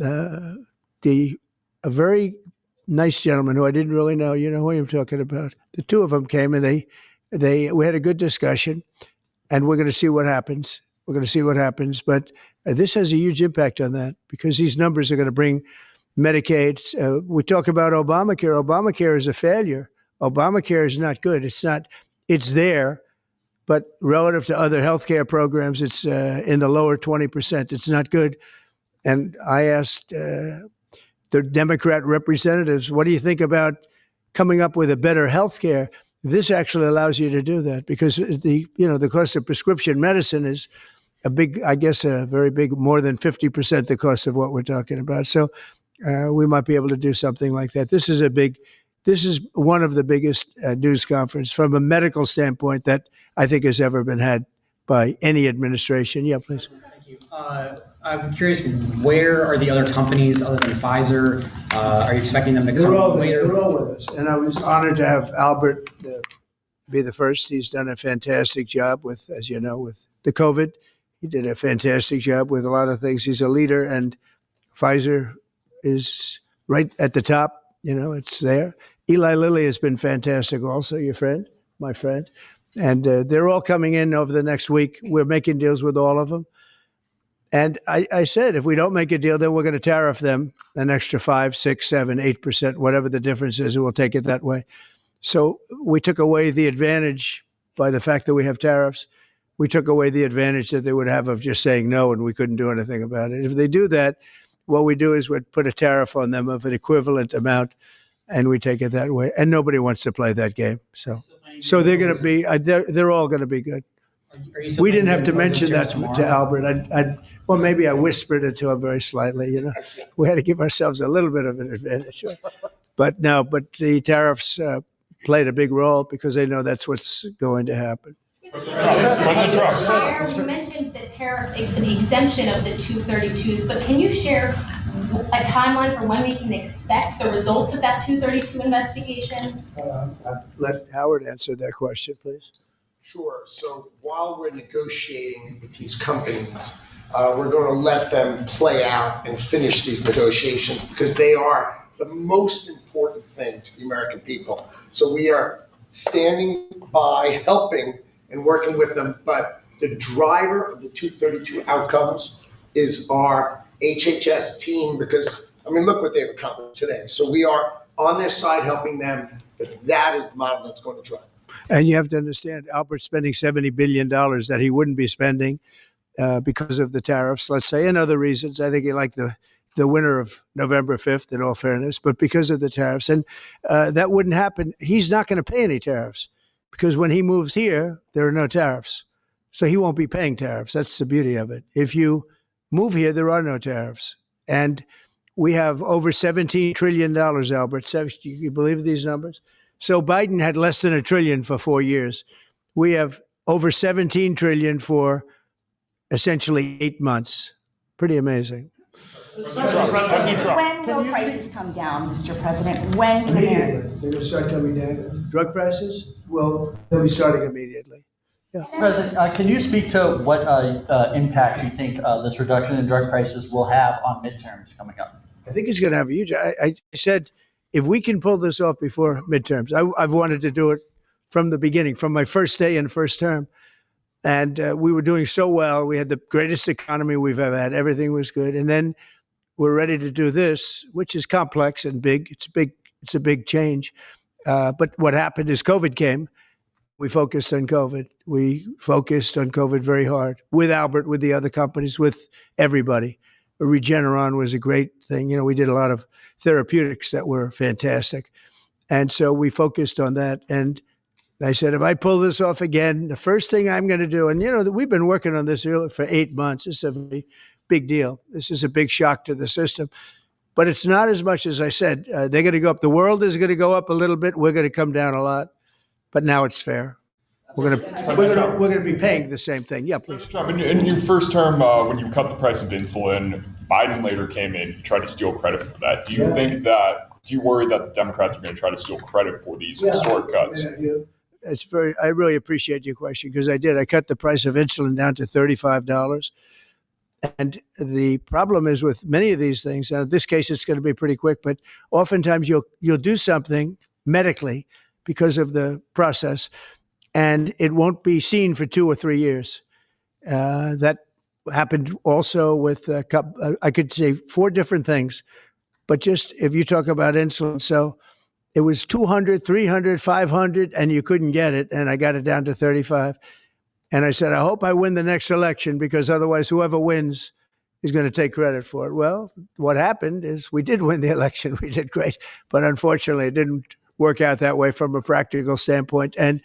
a very nice gentleman who I didn't really know. You know who I'm talking about. The two of them came and we had a good discussion, and we're going to see what happens. We're going to see what happens. But this has a huge impact on that because these numbers are going to bring Medicaid. We talk about Obamacare. Obamacare is a failure. Obamacare is not good. It's there, but relative to other healthcare programs, it's in the lower 20%. It's not good. And I asked the Democrat representatives, what do you think about coming up with a better healthcare? This actually allows you to do that because the cost of prescription medicine is a very big, more than 50% the cost of what we're talking about. So we might be able to do something like that. This is one of the biggest news conference from a medical standpoint that I think has ever been had by any administration. Yeah, please. Thank you. I'm curious, where are the other companies other than Pfizer? Are you expecting them to come later? They're all with us. And I was honored to have Albert be the first. He's done a fantastic job with, as you know, with the COVID. He did a fantastic job with a lot of things. He's a leader, and Pfizer is right at the top. You know, it's there. Eli Lilly has been fantastic also, my friend. And they're all coming in over the next week. We're making deals with all of them. And I said, if we don't make a deal, then we're going to tariff them an extra 5, 6, 7, 8%, whatever the difference is, and we'll take it that way. So we took away the advantage by the fact that we have tariffs. We took away the advantage that they would have of just saying no, and we couldn't do anything about it. If they do that, what we do is we'd put a tariff on them of an equivalent amount, and we take it that way. And nobody wants to play that game. So they're going to be, they're all going to be good. We didn't have to mention that to Albert. Well, maybe I whispered it to him very slightly. You know, we had to give ourselves a little bit of an advantage. But the tariffs played a big role because they know that's what's going to happen. President Trump. You mentioned the exemption of the 232s, but can you share a timeline for when we can expect the results of that 232 investigation? Let Howard answer that question, please. Sure. So while we're negotiating with these companies, we're going to let them play out and finish these negotiations because they are the most important thing to the American people. So we are standing by, helping and working with them. But the driver of the 232 outcomes is our HHS team because, I mean, look what they've accomplished today. So we are on their side helping them, but that is the model that's going to drive. And you have to understand, Albert's spending $70 billion that he wouldn't be spending because of the tariffs, let's say, and other reasons. I think he liked the winner of November 5th, in all fairness, but because of the tariffs. And that wouldn't happen. He's not going to pay any tariffs because when he moves here, there are no tariffs. So he won't be paying tariffs. That's the beauty of it. If you move here, there are no tariffs. And we have over $17 trillion, Albert. Do you believe these numbers? So Biden had less than $1 trillion for 4 years. We have over 17 trillion for essentially 8 months. Pretty amazing. When will prices come down, Mr. President? When can Immediately. They're going to start coming down. Drug prices? Well, they'll be starting immediately. Yeah. President, can you speak to what impact you think this reduction in drug prices will have on midterms coming up? I think it's going to have a huge. I said, if we can pull this off before midterms, I've wanted to do it from the beginning, from my first day in first term. And we were doing so well. We had the greatest economy we've ever had. Everything was good. And then we're ready to do this, which is complex and big. It's a big change. But what happened is COVID came. We focused on COVID. We focused on COVID very hard with Albert, with the other companies, with everybody. Regeneron was a great thing. You know, we did a lot of therapeutics that were fantastic. And so we focused on that. And I said, if I pull this off again, the first thing I'm going to do, and we've been working on this for 8 months. This is a very big deal. This is a big shock to the system. But it's not as much as I said. They're going to go up. The world is going to go up a little bit. We're going to come down a lot. But now it's fair. We're going to be paying the same thing. Yeah, please. Trump, in your first term, when you cut the price of insulin, Biden later came in and tried to steal credit for that. Do you worry that the Democrats are going to try to steal credit for these historic cuts? I really appreciate your question, because I did. I cut the price of insulin down to $35. And the problem is with many of these things, and in this case, it's going to be pretty quick, but oftentimes you'll do something medically because of the process, and it won't be seen for 2 or 3 years. That happened also with I could say 4 different things, but just if you talk about insulin, so it was 200, 300, 500, and you couldn't get it, and I got it down to 35. And I said, I hope I win the next election, because otherwise whoever wins is going to take credit for it. Well, what happened is we did win the election. We did great. But unfortunately, it didn't work out that way from a practical standpoint. And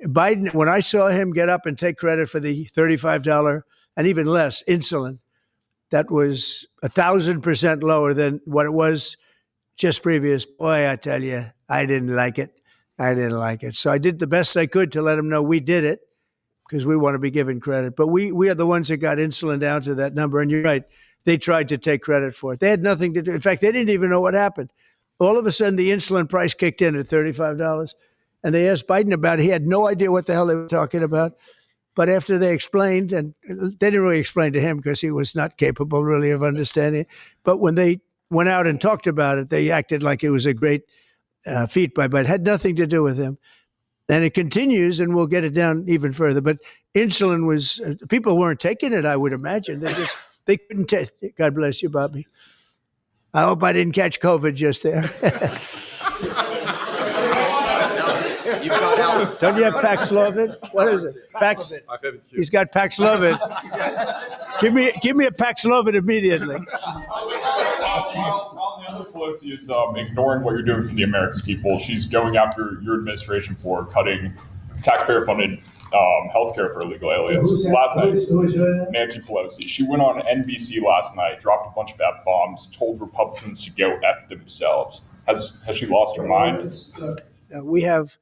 Biden, when I saw him get up and take credit for the $35 and even less insulin, that was 1,000% lower than what it was just previous. Boy, I tell you, I didn't like it. So I did the best I could to let him know we did it, because we want to be given credit. But we are the ones that got insulin down to that number. And you're right, they tried to take credit for it. They had nothing to do. In fact, they didn't even know what happened. All of a sudden, the insulin price kicked in at $35. And they asked Biden about it. He had no idea what the hell they were talking about. But after they explained, and they didn't really explain to him because he was not capable really of understanding it. But when they went out and talked about it, they acted like it was a great feat by Biden. It had nothing to do with him. And it continues, and we'll get it down even further. But insulin was, people weren't taking it, I would imagine. They couldn't take it. God bless you, Bobby. I hope I didn't catch COVID just there. Don't you have Paxlovid? What is it? He's got Paxlovid. Give me a Paxlovid immediately. Nancy Pelosi is ignoring what you're doing for the American people. She's going after your administration for cutting taxpayer-funded healthcare for illegal aliens. Last night, Nancy Pelosi, she went on NBC last night, dropped a bunch of F-bombs, told Republicans to go F themselves. Has she lost her mind? We have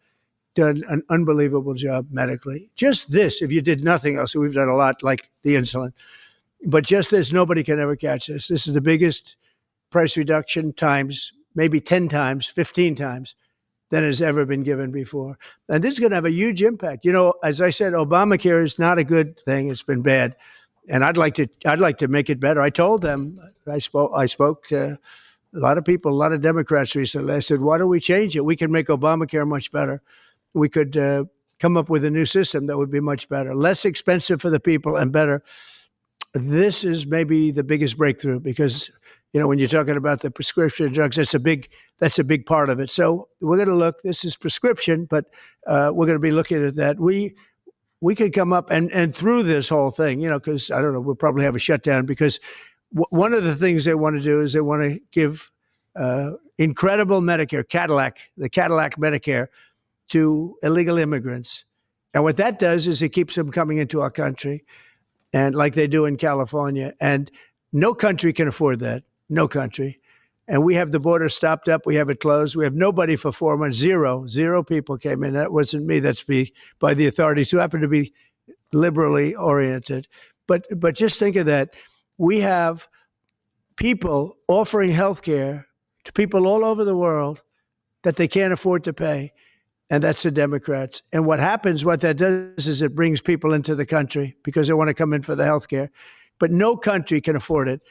done an unbelievable job medically. Just this, if you did nothing else, we've done a lot like the insulin. But just this, nobody can ever catch this. This is the biggest price reduction times, maybe 10 times, 15 times than has ever been given before. And this is going to have a huge impact. As I said, Obamacare is not a good thing. It's been bad. And I'd like to make it better. I told them, I spoke to a lot of people, a lot of Democrats recently. I said, why don't we change it? We can make Obamacare much better. We could come up with a new system that would be much better, less expensive for the people and better. This is maybe the biggest breakthrough, because when you're talking about the prescription drugs, that's a big part of it. So we're going to look. This is prescription, but we're going to be looking at that. We could come up and through this whole thing, because I don't know, we'll probably have a shutdown, because one of the things they want to do is they want to give incredible Medicare, the Cadillac Medicare, to illegal immigrants. And what that does is it keeps them coming into our country, and like they do in California. And no country can afford that. No country. And we have the border stopped up. We have it closed. We have nobody for 4 months. Zero people came in. That wasn't me. That's by the authorities, who happen to be liberally oriented. But just think of that. We have people offering health care to people all over the world that they can't afford to pay. And that's the Democrats. And what that does is it brings people into the country because they want to come in for the health care. But no country can afford it,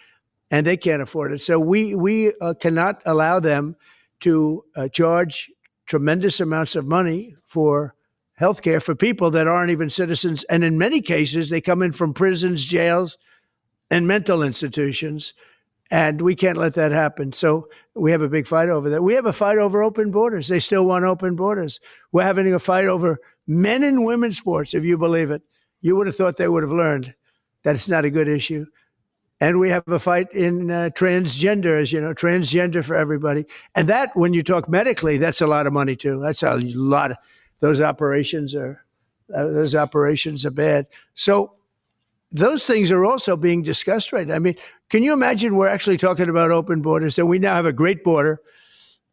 and they can't afford it. So we cannot allow them to charge tremendous amounts of money for health care for people that aren't even citizens. And in many cases, they come in from prisons, jails, and mental institutions. And we can't let that happen. So we have a big fight over that. We have a fight over open borders. They still want open borders. We're having a fight over men and women's sports, if you believe it. You would have thought they would have learned that it's not a good issue. And we have a fight in transgender, as you know, transgender for everybody. And that, when you talk medically, that's a lot of money too. That's a lot. those operations are bad. So those things are also being discussed right now. I mean, can you imagine we're actually talking about open borders, and we now have a great border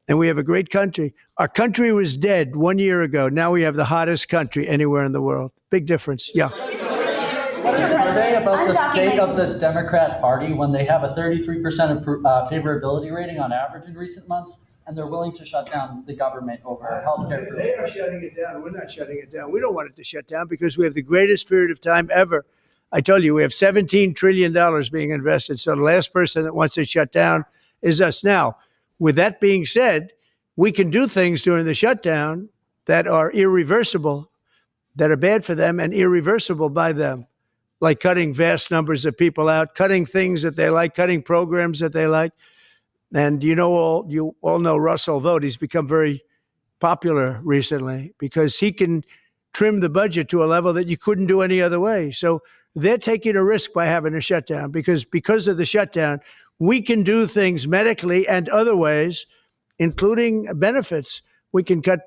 and we have a great country. Our country was dead 1 year ago. Now we have the hottest country anywhere in the world. Big difference. Yeah. What does it say about the state of the Democrat Party when they have a 33% favorability rating on average in recent months, and they're willing to shut down the government over healthcare? They are shutting it down. We're not shutting it down. We don't want it to shut down because we have the greatest period of time ever. I told you, we have $17 trillion being invested. So the last person that wants it shut down is us. Now, with that being said, we can do things during the shutdown that are irreversible, that are bad for them and irreversible by them, like cutting vast numbers of people out, cutting things that they like, cutting programs that they like. And you all know Russell Vought. He's become very popular recently because he can trim the budget to a level that you couldn't do any other way. So they're taking a risk by having a shutdown because of the shutdown, we can do things medically and other ways, including benefits. We can cut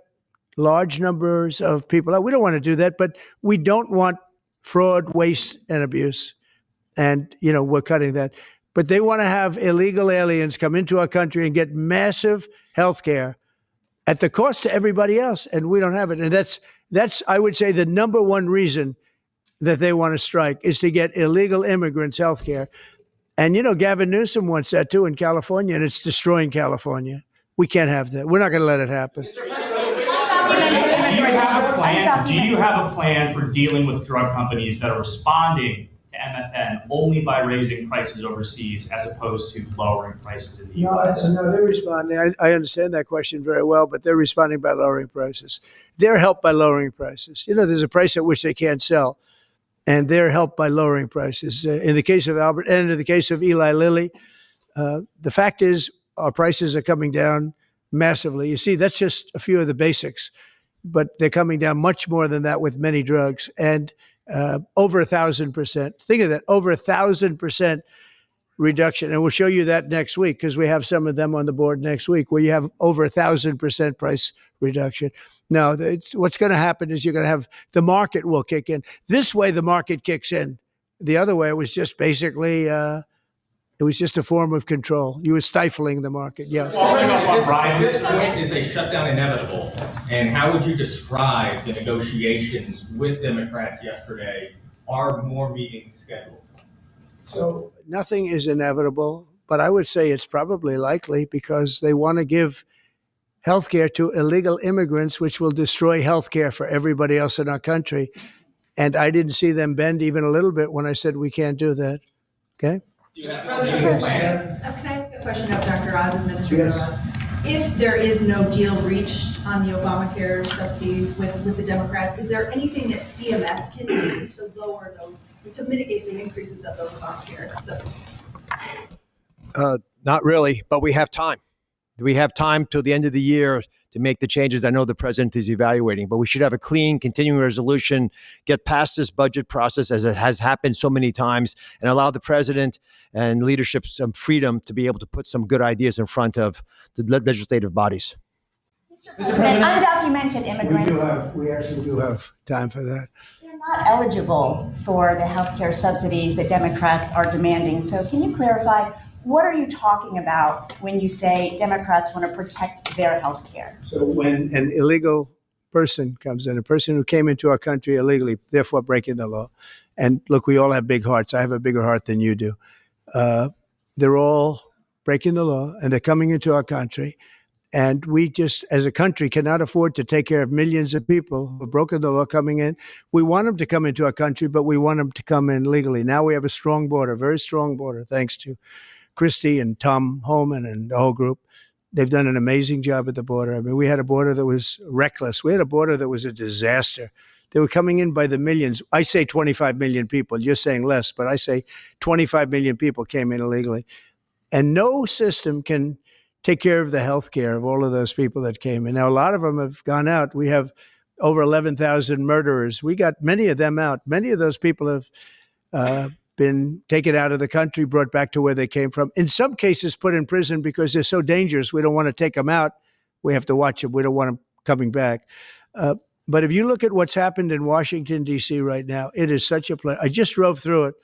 large numbers of people out. We don't want to do that, but we don't want fraud, waste, and abuse. And, we're cutting that. But they want to have illegal aliens come into our country and get massive health care at the cost to everybody else, and we don't have it. And that's I would say, the number one reason that they want to strike is to get illegal immigrants health care. And, Gavin Newsom wants that too in California, and it's destroying California. We can't have that. We're not going to let it happen. Do you have a plan for dealing with drug companies that are responding to MFN only by raising prices overseas as opposed to lowering prices in the U.S.? No, they're responding. I understand that question very well, but they're responding by lowering prices. They're helped by lowering prices. There's a price at which they can't sell, and they're helped by lowering prices. In the case of Albert and in the case of Eli Lilly, the fact is our prices are coming down massively. You see, that's just a few of the basics, but they're coming down much more than that with many drugs, and over 1,000%. Think of that, over 1,000% reduction. And we'll show you that next week because we have some of them on the board next week where you have over 1,000% price reduction. Now, what's going to happen is you're going to have the market will kick in. This way, the market kicks in. The other way, it was just basically it was just a form of control. You were stifling the market. Yeah. Following up on Brian, At this point, is a shutdown inevitable? And how would you describe the negotiations with Democrats yesterday? Are more meetings scheduled? So nothing is inevitable, but I would say it's probably likely because they want to give health care to illegal immigrants, which will destroy health care for everybody else in our country. And I didn't see them bend even a little bit when I said we can't do that. Okay? Can I ask a question of Dr. Oz, Administrator Oz? If there is no deal reached on the Obamacare subsidies with the Democrats, is there anything that CMS can do to lower those, to mitigate the increases of those Obamacare subsidies? Not really, but we have time. We have time till the end of the year to make the changes I know the president is evaluating, but we should have a clean continuing resolution, get past this budget process as it has happened so many times, and allow the president and leadership some freedom to be able to put some good ideas in front of the legislative bodies. Mr. President, undocumented immigrants. We actually do have time for that. They're not eligible for the health care subsidies that Democrats are demanding. So can you clarify, what are you talking about when you say Democrats want to protect their health care? So when an illegal person comes in, a person who came into our country illegally, therefore breaking the law, and look, we all have big hearts. I have a bigger heart than you do. They're all breaking the law, and they're coming into our country. And we just, as a country, cannot afford to take care of millions of people who have broken the law coming in. We want them to come into our country, but we want them to come in legally. Now we have a strong border, very strong border, thanks to Christie and Tom Homan and the whole group. They've done an amazing job at the border. I mean, we had a border that was reckless. We had a border that was a disaster. They were coming in by the millions. I say 25 million people. You're saying less, but I say 25 million people came in illegally. And no system can take care of the health care of all of those people that came in. Now, a lot of them have gone out. We have over 11,000 murderers. We got many of them out. Many of those people have been taken out of the country, brought back to where they came from. In some cases, put in prison because they're so dangerous. We don't want to take them out. We have to watch them. We don't want them coming back. But if you look at what's happened in Washington, D.C. right now, it is such a place. I just drove through it,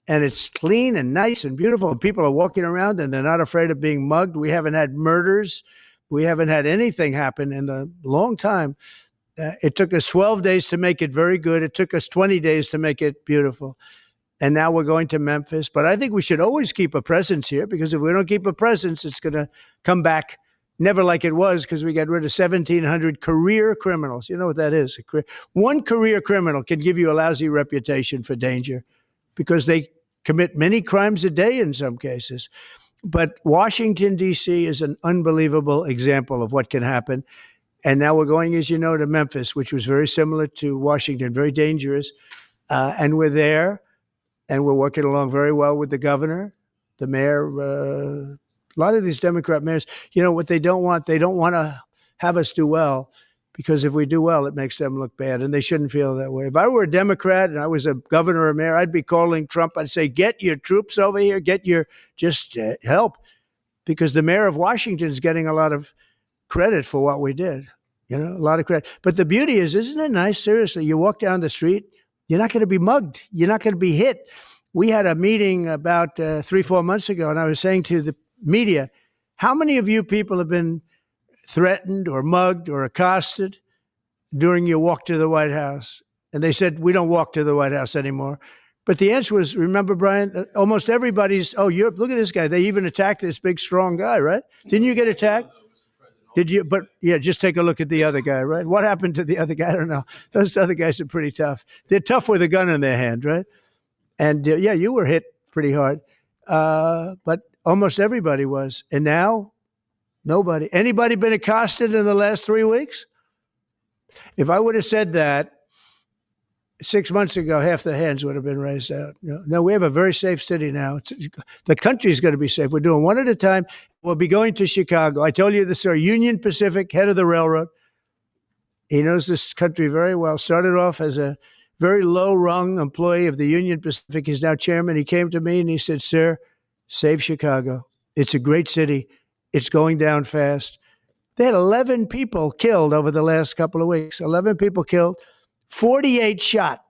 and it's clean and nice and beautiful. And people are walking around, and they're not afraid of being mugged. We haven't had murders. We haven't had anything happen in a long time. It took us 12 days to make it very good. It took us 20 days to make it beautiful. And now we're going to Memphis. But I think we should always keep a presence here, because if we don't keep a presence, it's going to come back never like it was, because we got rid of 1,700 career criminals. You know what that is? One career criminal can give you a lousy reputation for danger, because they commit many crimes a day in some cases. But Washington, D.C. is an unbelievable example of what can happen. And now we're going, as you know, to Memphis, which was very similar to Washington, very dangerous. And we're there, and we're working along very well with the governor, the mayor. A lot of these Democrat mayors, you know what they don't want? They don't want to have us do well, because if we do well, it makes them look bad, and they shouldn't feel that way. If I were a Democrat and I was a governor or mayor, I'd be calling Trump. I'd say, get your troops over here, just help, because the mayor of Washington is getting a lot of credit for what we did, a lot of credit. But the beauty is, isn't it nice? Seriously, you walk down the street, you're not going to be mugged. You're not going to be hit. We had a meeting about 3-4 months ago, and I was saying to the media, how many of you people have been threatened or mugged or accosted during your walk to the White House? And they said, we don't walk to the White House anymore. But the answer was, remember, Brian, almost everybody's, look at this guy. They even attacked this big, strong guy, right? Didn't you get attacked? Did you? But yeah, just take a look at the other guy, right? What happened to the other guy? I don't know. Those other guys are pretty tough. They're tough with a gun in their hand, right? And yeah, you were hit pretty hard. But almost everybody was. And now, nobody. Anybody been accosted in the last 3 weeks? If I would have said that 6 months ago, half the hands would have been raised out. No, we have a very safe city now. The country's going to be safe. We're doing one at a time. We'll be going to Chicago. I told you this, our Union Pacific, head of the railroad. He knows this country very well. Started off as a very low-rung employee of the Union Pacific. He's now chairman. He came to me and he said, sir, save Chicago. It's a great city. It's going down fast. They had 11 people killed over the last couple of weeks. 11 people killed. 48 shot.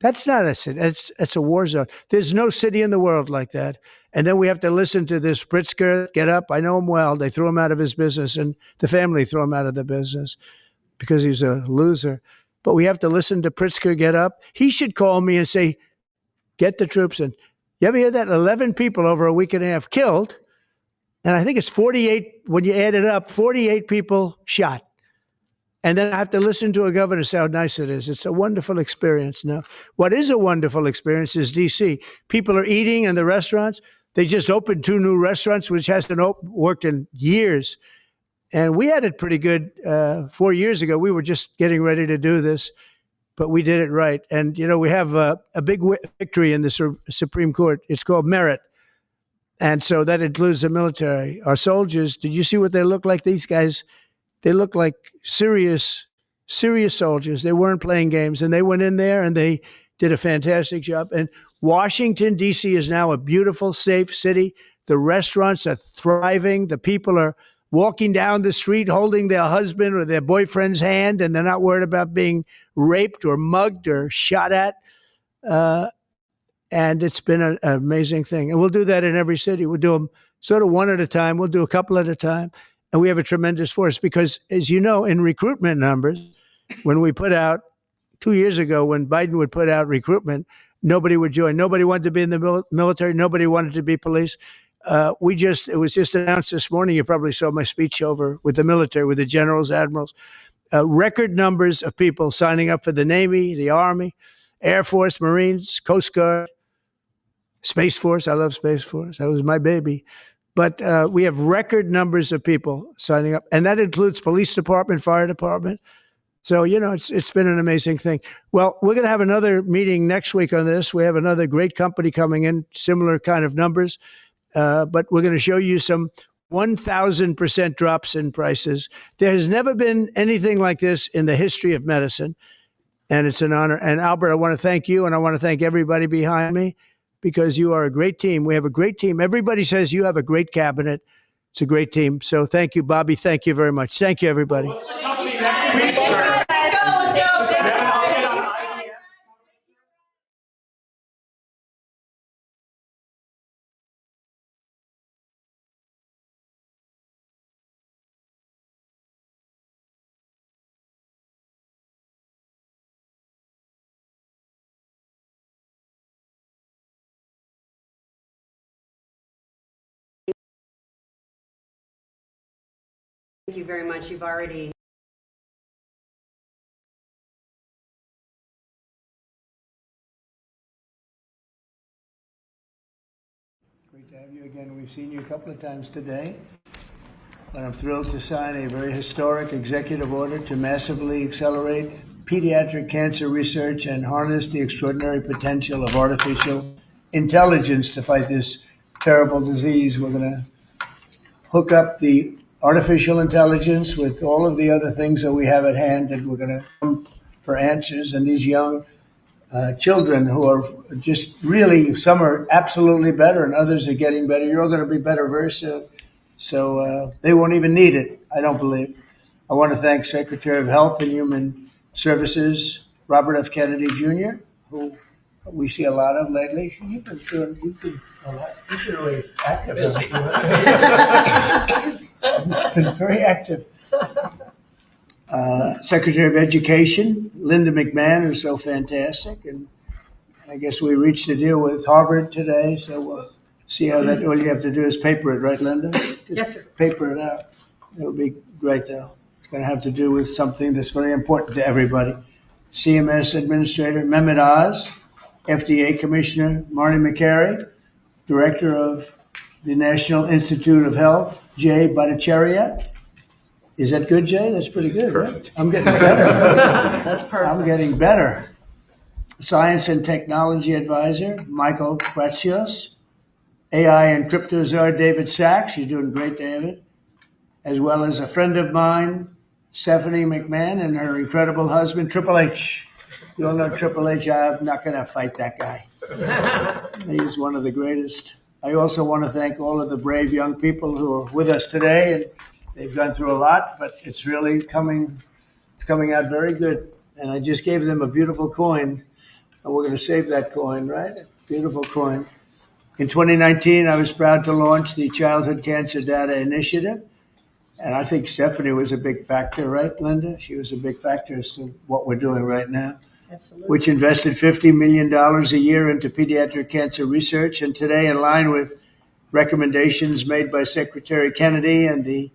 That's not a city. It's a war zone. There's no city in the world like that. And then we have to listen to this Pritzker get up. I know him well. They threw him out of his business, and the family threw him out of the business because he's a loser. But we have to listen to Pritzker get up. He should call me and say, get the troops in. You ever hear that? 11 people over a week and a half killed. And I think it's 48, when you add it up, 48 people shot. And then I have to listen to a governor say how nice it is. It's a wonderful experience. Now, what is a wonderful experience is D.C. People are eating in the restaurants. They just opened 2 new restaurants, which hasn't worked in years. And we had it pretty good 4 years ago. We were just getting ready to do this, but we did it right. And, we have a big victory in the Supreme Court. It's called merit. And so that includes the military. Our soldiers, did you see what they look like? These guys, they look like serious soldiers. They weren't playing games, and they went in there and they did a fantastic job. And Washington, D.C. is now a beautiful, safe city. The restaurants are thriving. The people are walking down the street holding their husband or their boyfriend's hand, and they're not worried about being raped or mugged or shot at. And it's been an amazing thing. And we'll do that in every city. We'll do them sort of one at a time. We'll do a couple at a time. And we have a tremendous force because, as you know, in recruitment numbers, when we put out 2 years ago, when Biden would put out recruitment, nobody would join. Nobody wanted to be in the military. Nobody wanted to be police. It was just announced this morning. You probably saw my speech over with the military, with the generals, admirals, record numbers of people signing up for the Navy, the Army, Air Force, Marines, Coast Guard, Space Force. I love Space Force. That was my baby. But we have record numbers of people signing up, and that includes police department, fire department. So, it's been an amazing thing. Well, we're going to have another meeting next week on this. We have another great company coming in, similar kind of numbers. But we're going to show you some 1,000% drops in prices. There has never been anything like this in the history of medicine, and it's an honor. And Albert, I want to thank you, and I want to thank everybody behind me, because you are a great team. We have a great team. Everybody says you have a great cabinet. It's a great team. So thank you, Bobby. Thank you very much. Thank you, everybody. next week, sir. Let's go. We have an update on IVF. Thank you very much. You've already Great to have you again. We've seen you a couple of times today, but I'm thrilled to sign a very historic executive order to massively accelerate pediatric cancer research and harness the extraordinary potential of artificial intelligence to fight this terrible disease. We're going to hook up the artificial intelligence with all of the other things that we have at hand, and we're going to come for answers. And these young children who are just really, some are absolutely better and others are getting better. You're all going to be better very soon. So they won't even need it, I don't believe. I want to thank Secretary of Health and Human Services, Robert F. Kennedy Jr., who we see a lot of lately. You've been really active. It's been very active. Secretary of Education, Linda McMahon, who's so fantastic. And I guess we reached a deal with Harvard today, so we'll see how that, all you have to do is paper it, right, Linda? Just Yes, sir. Paper it out. It'll be great, though. It's going to have to do with something that's very important to everybody. CMS Administrator Mehmet Oz, FDA Commissioner Marty McCary, Director of the National Institute of Health, Jay Bhattacharya. Is that good, Jay? That's pretty good. Right? I'm getting better. That's perfect. I'm getting better. Science and Technology Advisor, Michael Kratsios. AI and Crypto Czar, David Sachs. You're doing great, David. As well as a friend of mine, Stephanie McMahon, and her incredible husband, Triple H. You all know Triple H. I'm not going to fight that guy. He's one of the greatest. I also want to thank all of the brave young people who are with us today. And they've gone through a lot, but it's really coming out very good. And I just gave them a beautiful coin. And we're going to save that coin, right? Beautiful coin. In 2019, I was proud to launch the Childhood Cancer Data Initiative. And I think Stephanie was a big factor, right, Linda? She was a big factor as to what we're doing right now. Absolutely. Which invested $50 million a year into pediatric cancer research. And today, in line with recommendations made by Secretary Kennedy and the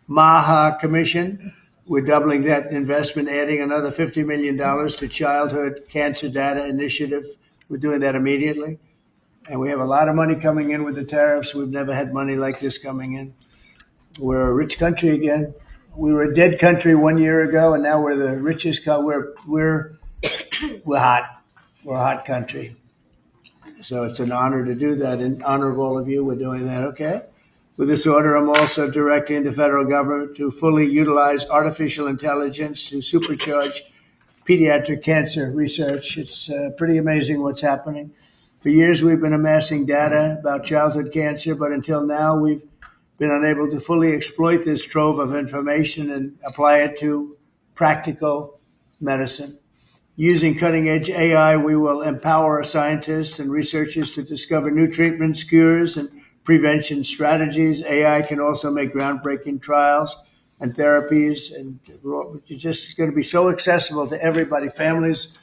MAHA Commission, we're doubling that investment, adding another $50 million to Childhood Cancer Data Initiative. We're doing that immediately. And we have a lot of money coming in with the tariffs. We've never had money like this coming in. We're a rich country again. We were a dead country 1 year ago, and now we're the richest country. We're hot. We're a hot country. So it's an honor to do that. In honor of all of you, we're doing that, okay? With this order, I'm also directing the federal government to fully utilize artificial intelligence to supercharge pediatric cancer research. It's pretty amazing what's happening. For years, we've been amassing data about childhood cancer, but until now, we've been unable to fully exploit this trove of information and apply it to practical medicine. Using cutting-edge AI, we will empower scientists and researchers to discover new treatments, cures, and prevention strategies. AI can also make groundbreaking trials and therapies, and it's just going to be so accessible to everybody, families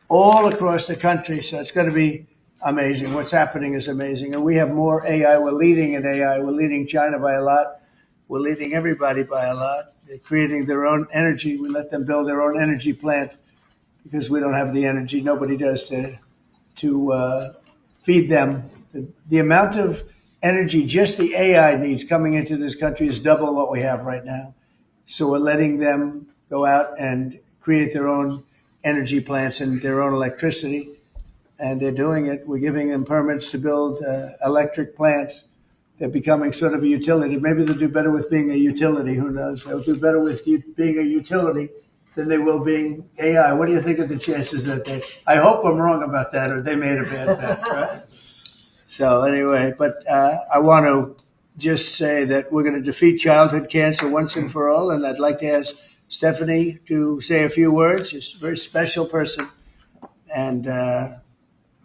all across the country. So it's going to be amazing. What's happening is amazing. And we have more AI. We're leading in AI. We're leading China by a lot. We're leading everybody by a lot. They're creating their own energy. We let them build their own energy plant because we don't have the energy. Nobody does to feed them. The amount of energy just the AI needs coming into this country is double what we have right now. So we're letting them go out and create their own energy plants and their own electricity. And they're doing it. We're giving them permits to build electric plants. They're becoming sort of a utility. Maybe they'll do better with being a utility. Who knows? They'll do better with being a utility than they will being AI. What do you think of the chances that they? I hope I'm wrong about that, or they made a bad bet, right? So anyway, but I want to just say that we're going to defeat childhood cancer once and for all. And I'd like to ask Stephanie to say a few words. She's a very special person and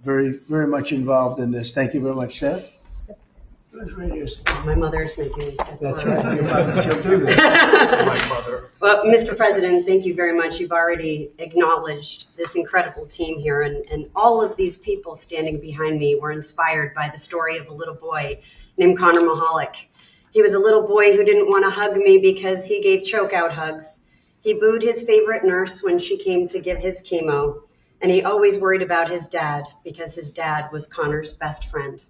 very, very much involved in this. Thank you very much, Steph. Who's right here? My mother's making me step That's forward. right. Your mother, she'll do that. My mother. Well, Mr. President, thank you very much. You've already acknowledged this incredible team here, and all of these people standing behind me were inspired by the story of a little boy named Connor Mahalik. He was a little boy who didn't want to hug me because he gave choke-out hugs. He booed his favorite nurse when she came to give his chemo, and he always worried about his dad because his dad was Connor's best friend.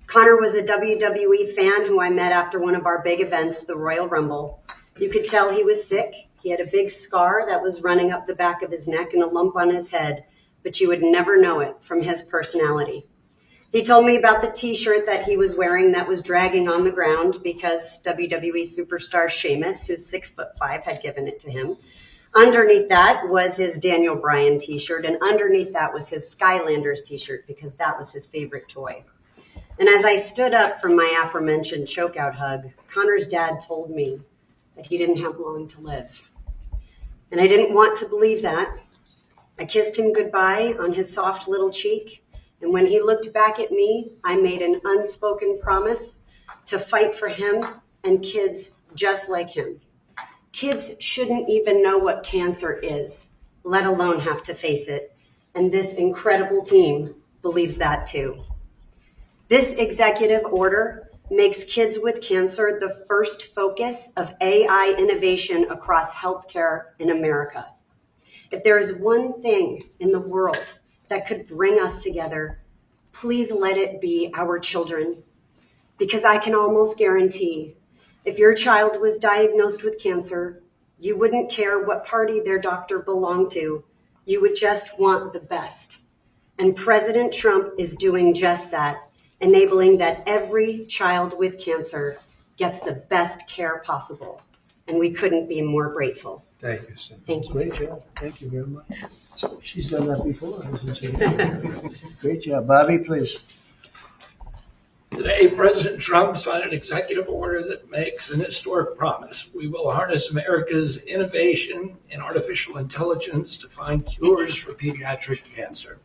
Connor was a WWE fan who I met after one of our big events, the Royal Rumble. You could tell he was sick. He had a big scar that was running up the back of his neck and a lump on his head, but you would never know it from his personality. He told me about the t-shirt that he was wearing that was dragging on the ground because WWE superstar Sheamus, who's 6'5", had given it to him. Underneath that was his Daniel Bryan t-shirt, and underneath that was his Skylanders t-shirt because that was his favorite toy. And as I stood up from my aforementioned chokeout hug, Connor's dad told me that he didn't have long to live. And I didn't want to believe that. I kissed him goodbye on his soft little cheek. And when he looked back at me, I made an unspoken promise to fight for him and kids just like him. Kids shouldn't even know what cancer is, let alone have to face it. And this incredible team believes that too. This executive order makes kids with cancer the first focus of AI innovation across healthcare in America. If there is one thing in the world that could bring us together, please let it be our children. Because I can almost guarantee if your child was diagnosed with cancer, you wouldn't care what party their doctor belonged to. You would just want the best. And President Trump is doing just that, enabling that every child with cancer gets the best care possible. And we couldn't be more grateful. Thank you, Steph. Thank you, Great sir. job. Thank you very much. She's done that before, hasn't she? Great job. Bobby, please. Today, President Trump signed an executive order that makes an historic promise. We will harness America's innovation in artificial intelligence to find cures for pediatric cancer.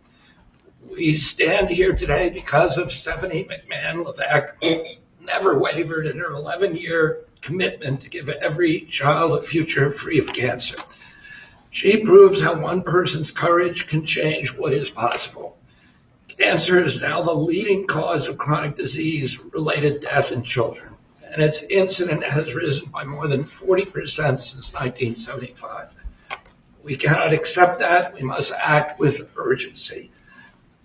We stand here today because of Stephanie McMahon Levesque, who never wavered in her 11-year commitment to give every child a future free of cancer. She proves how one person's courage can change what is possible. Cancer is now the leading cause of chronic disease-related death in children, and its incidence has risen by more than 40% since 1975. We cannot accept that. We must act with urgency.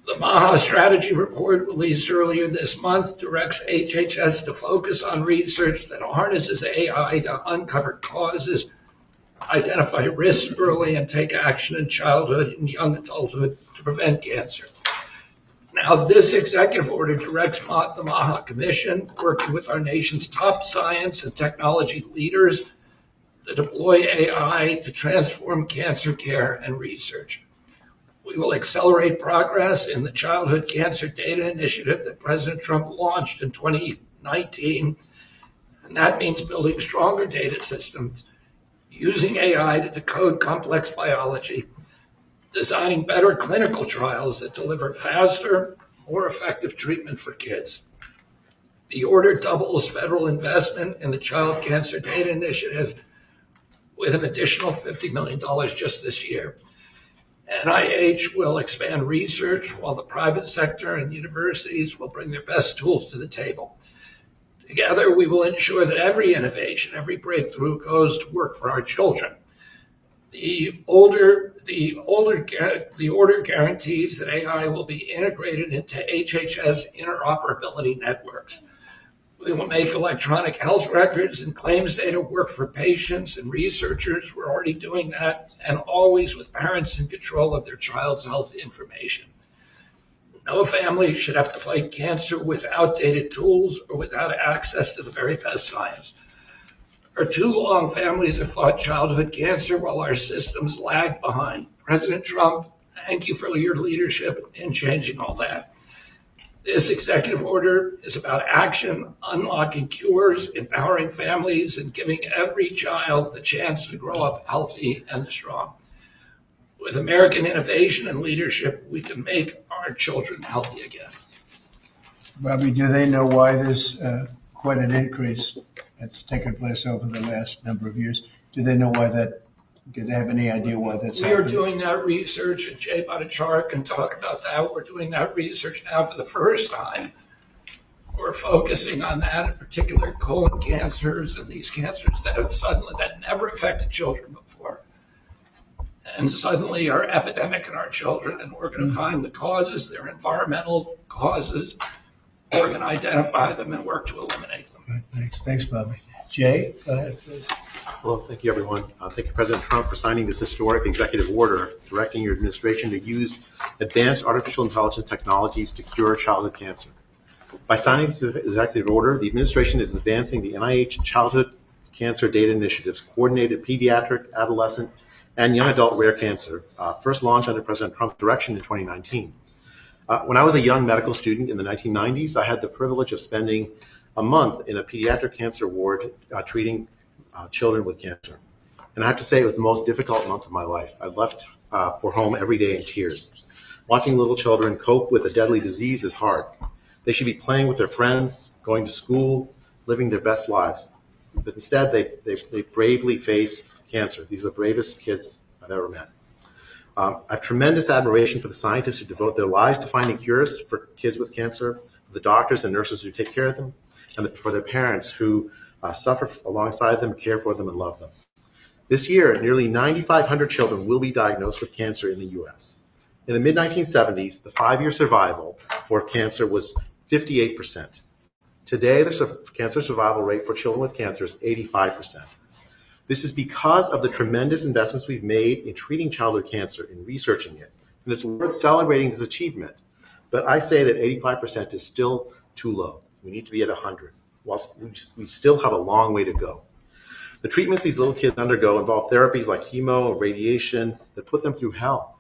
The MAHA strategy report released earlier this month directs HHS to focus on research that harnesses AI to uncover causes, identify risks early, and take action in childhood and young adulthood to prevent cancer. Now, this executive order directs the MAHA Commission, working with our nation's top science and technology leaders, to deploy AI to transform cancer care and research. We will accelerate progress in the Childhood Cancer Data Initiative that President Trump launched in 2019, and that means building stronger data systems, using AI to decode complex biology, designing better clinical trials that deliver faster, more effective treatment for kids. The order doubles federal investment in the Child Cancer Data Initiative with an additional $50 million just this year. NIH will expand research while the private sector and universities will bring their best tools to the table. Together, we will ensure that every innovation, every breakthrough goes to work for our children. The order guarantees that AI will be integrated into HHS interoperability networks. We will make electronic health records and claims data work for patients and researchers. We're already doing that, and always with parents in control of their child's health information. No family should have to fight cancer with outdated tools or without access to the very best science. For too long, families have fought childhood cancer while our systems lag behind. President Trump, thank you for your leadership in changing all that. This executive order is about action, unlocking cures, empowering families, and giving every child the chance to grow up healthy and strong. With American innovation and leadership, we can make our children healthy again. Bobby, do they know why there's quite an increase that's taken place over the last number of years? Do they know why that? Do they have any idea why that's We are happening? doing that research, and Jay Bhattacharya can talk about that. We're doing that research now for the first time. We're focusing on that, in particular colon cancers and these cancers that never affected children before. And suddenly are epidemic in our children, and we're going to find the causes. They're environmental causes. We're going to identify them and work to eliminate them. Good, thanks, Bobby. Jay, go ahead, please. Hello, thank you, everyone. Thank you, President Trump, for signing this historic executive order directing your administration to use advanced artificial intelligence technologies to cure childhood cancer. By signing this executive order, the administration is advancing the NIH Childhood Cancer Data Initiative's coordinated pediatric, adolescent, and young adult rare cancer, first launched under President Trump's direction in 2019. When I was a young medical student in the 1990s, I had the privilege of spending a month in a pediatric cancer ward treating children with cancer. And I have to say it was the most difficult month of my life. I left for home every day in tears. Watching little children cope with a deadly disease is hard. They should be playing with their friends, going to school, living their best lives. But instead, they bravely face cancer. These are the bravest kids I've ever met. I have tremendous admiration for the scientists who devote their lives to finding cures for kids with cancer, for the doctors and nurses who take care of them, and for their parents who suffer alongside them, care for them, and love them. This year, nearly 9,500 children will be diagnosed with cancer in the U.S. In the mid-1970s, the 5-year survival for cancer was 58%. Today, the cancer survival rate for children with cancer is 85%. This is because of the tremendous investments we've made in treating childhood cancer, in researching it, and it's worth celebrating this achievement. But I say that 85% is still too low. We need to be at 100. Whilst we still have a long way to go. The treatments these little kids undergo involve therapies like chemo or radiation that put them through hell.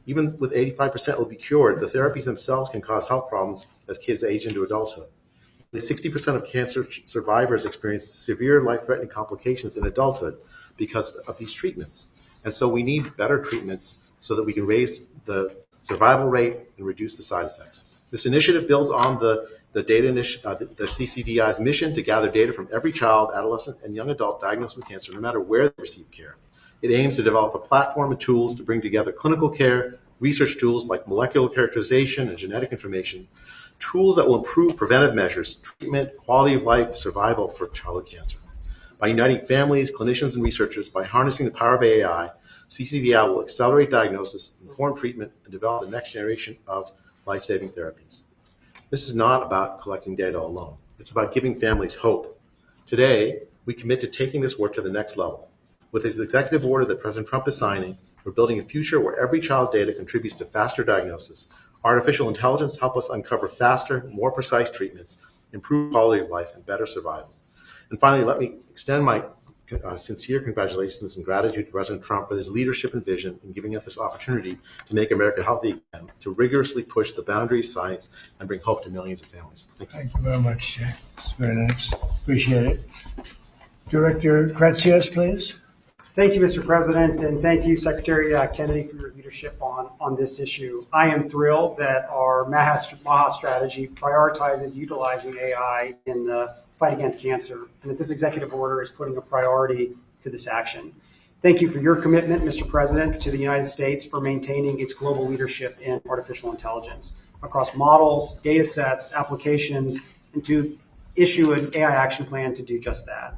Even with 85% will be cured, the therapies themselves can cause health problems as kids age into adulthood. 60% of cancer survivors experience severe life-threatening complications in adulthood because of these treatments. And so we need better treatments so that we can raise the survival rate and reduce the side effects. This initiative builds on the CCDI's mission to gather data from every child, adolescent, and young adult diagnosed with cancer, no matter where they receive care. It aims to develop a platform and tools to bring together clinical care, research tools like molecular characterization and genetic information, tools that will improve preventive measures, treatment, quality of life, survival for childhood cancer. By uniting families, clinicians, and researchers, by harnessing the power of AI, CCDI will accelerate diagnosis, inform treatment, and develop the next generation of life-saving therapies. This is not about collecting data alone. It's about giving families hope. Today, we commit to taking this work to the next level. With this executive order that President Trump is signing, we're building a future where every child's data contributes to faster diagnosis. Artificial intelligence helps us uncover faster, more precise treatments, improve quality of life, and better survival. And finally, let me extend my sincere congratulations and gratitude to President Trump for his leadership and vision in giving us this opportunity to make America healthy again, to rigorously push the boundaries of science and bring hope to millions of families. Thank you. Thank you very much, Jay. It's very nice. Appreciate it. Director Gracias, please. Thank you, Mr. President, and thank you, Secretary Kennedy, for your leadership on this issue. I am thrilled that our MAHA strategy prioritizes utilizing AI in the fight against cancer, and that this executive order is putting a priority to this action. Thank you for your commitment, Mr. President, to the United States for maintaining its global leadership in artificial intelligence across models, data sets, applications, and to issue an AI action plan to do just that.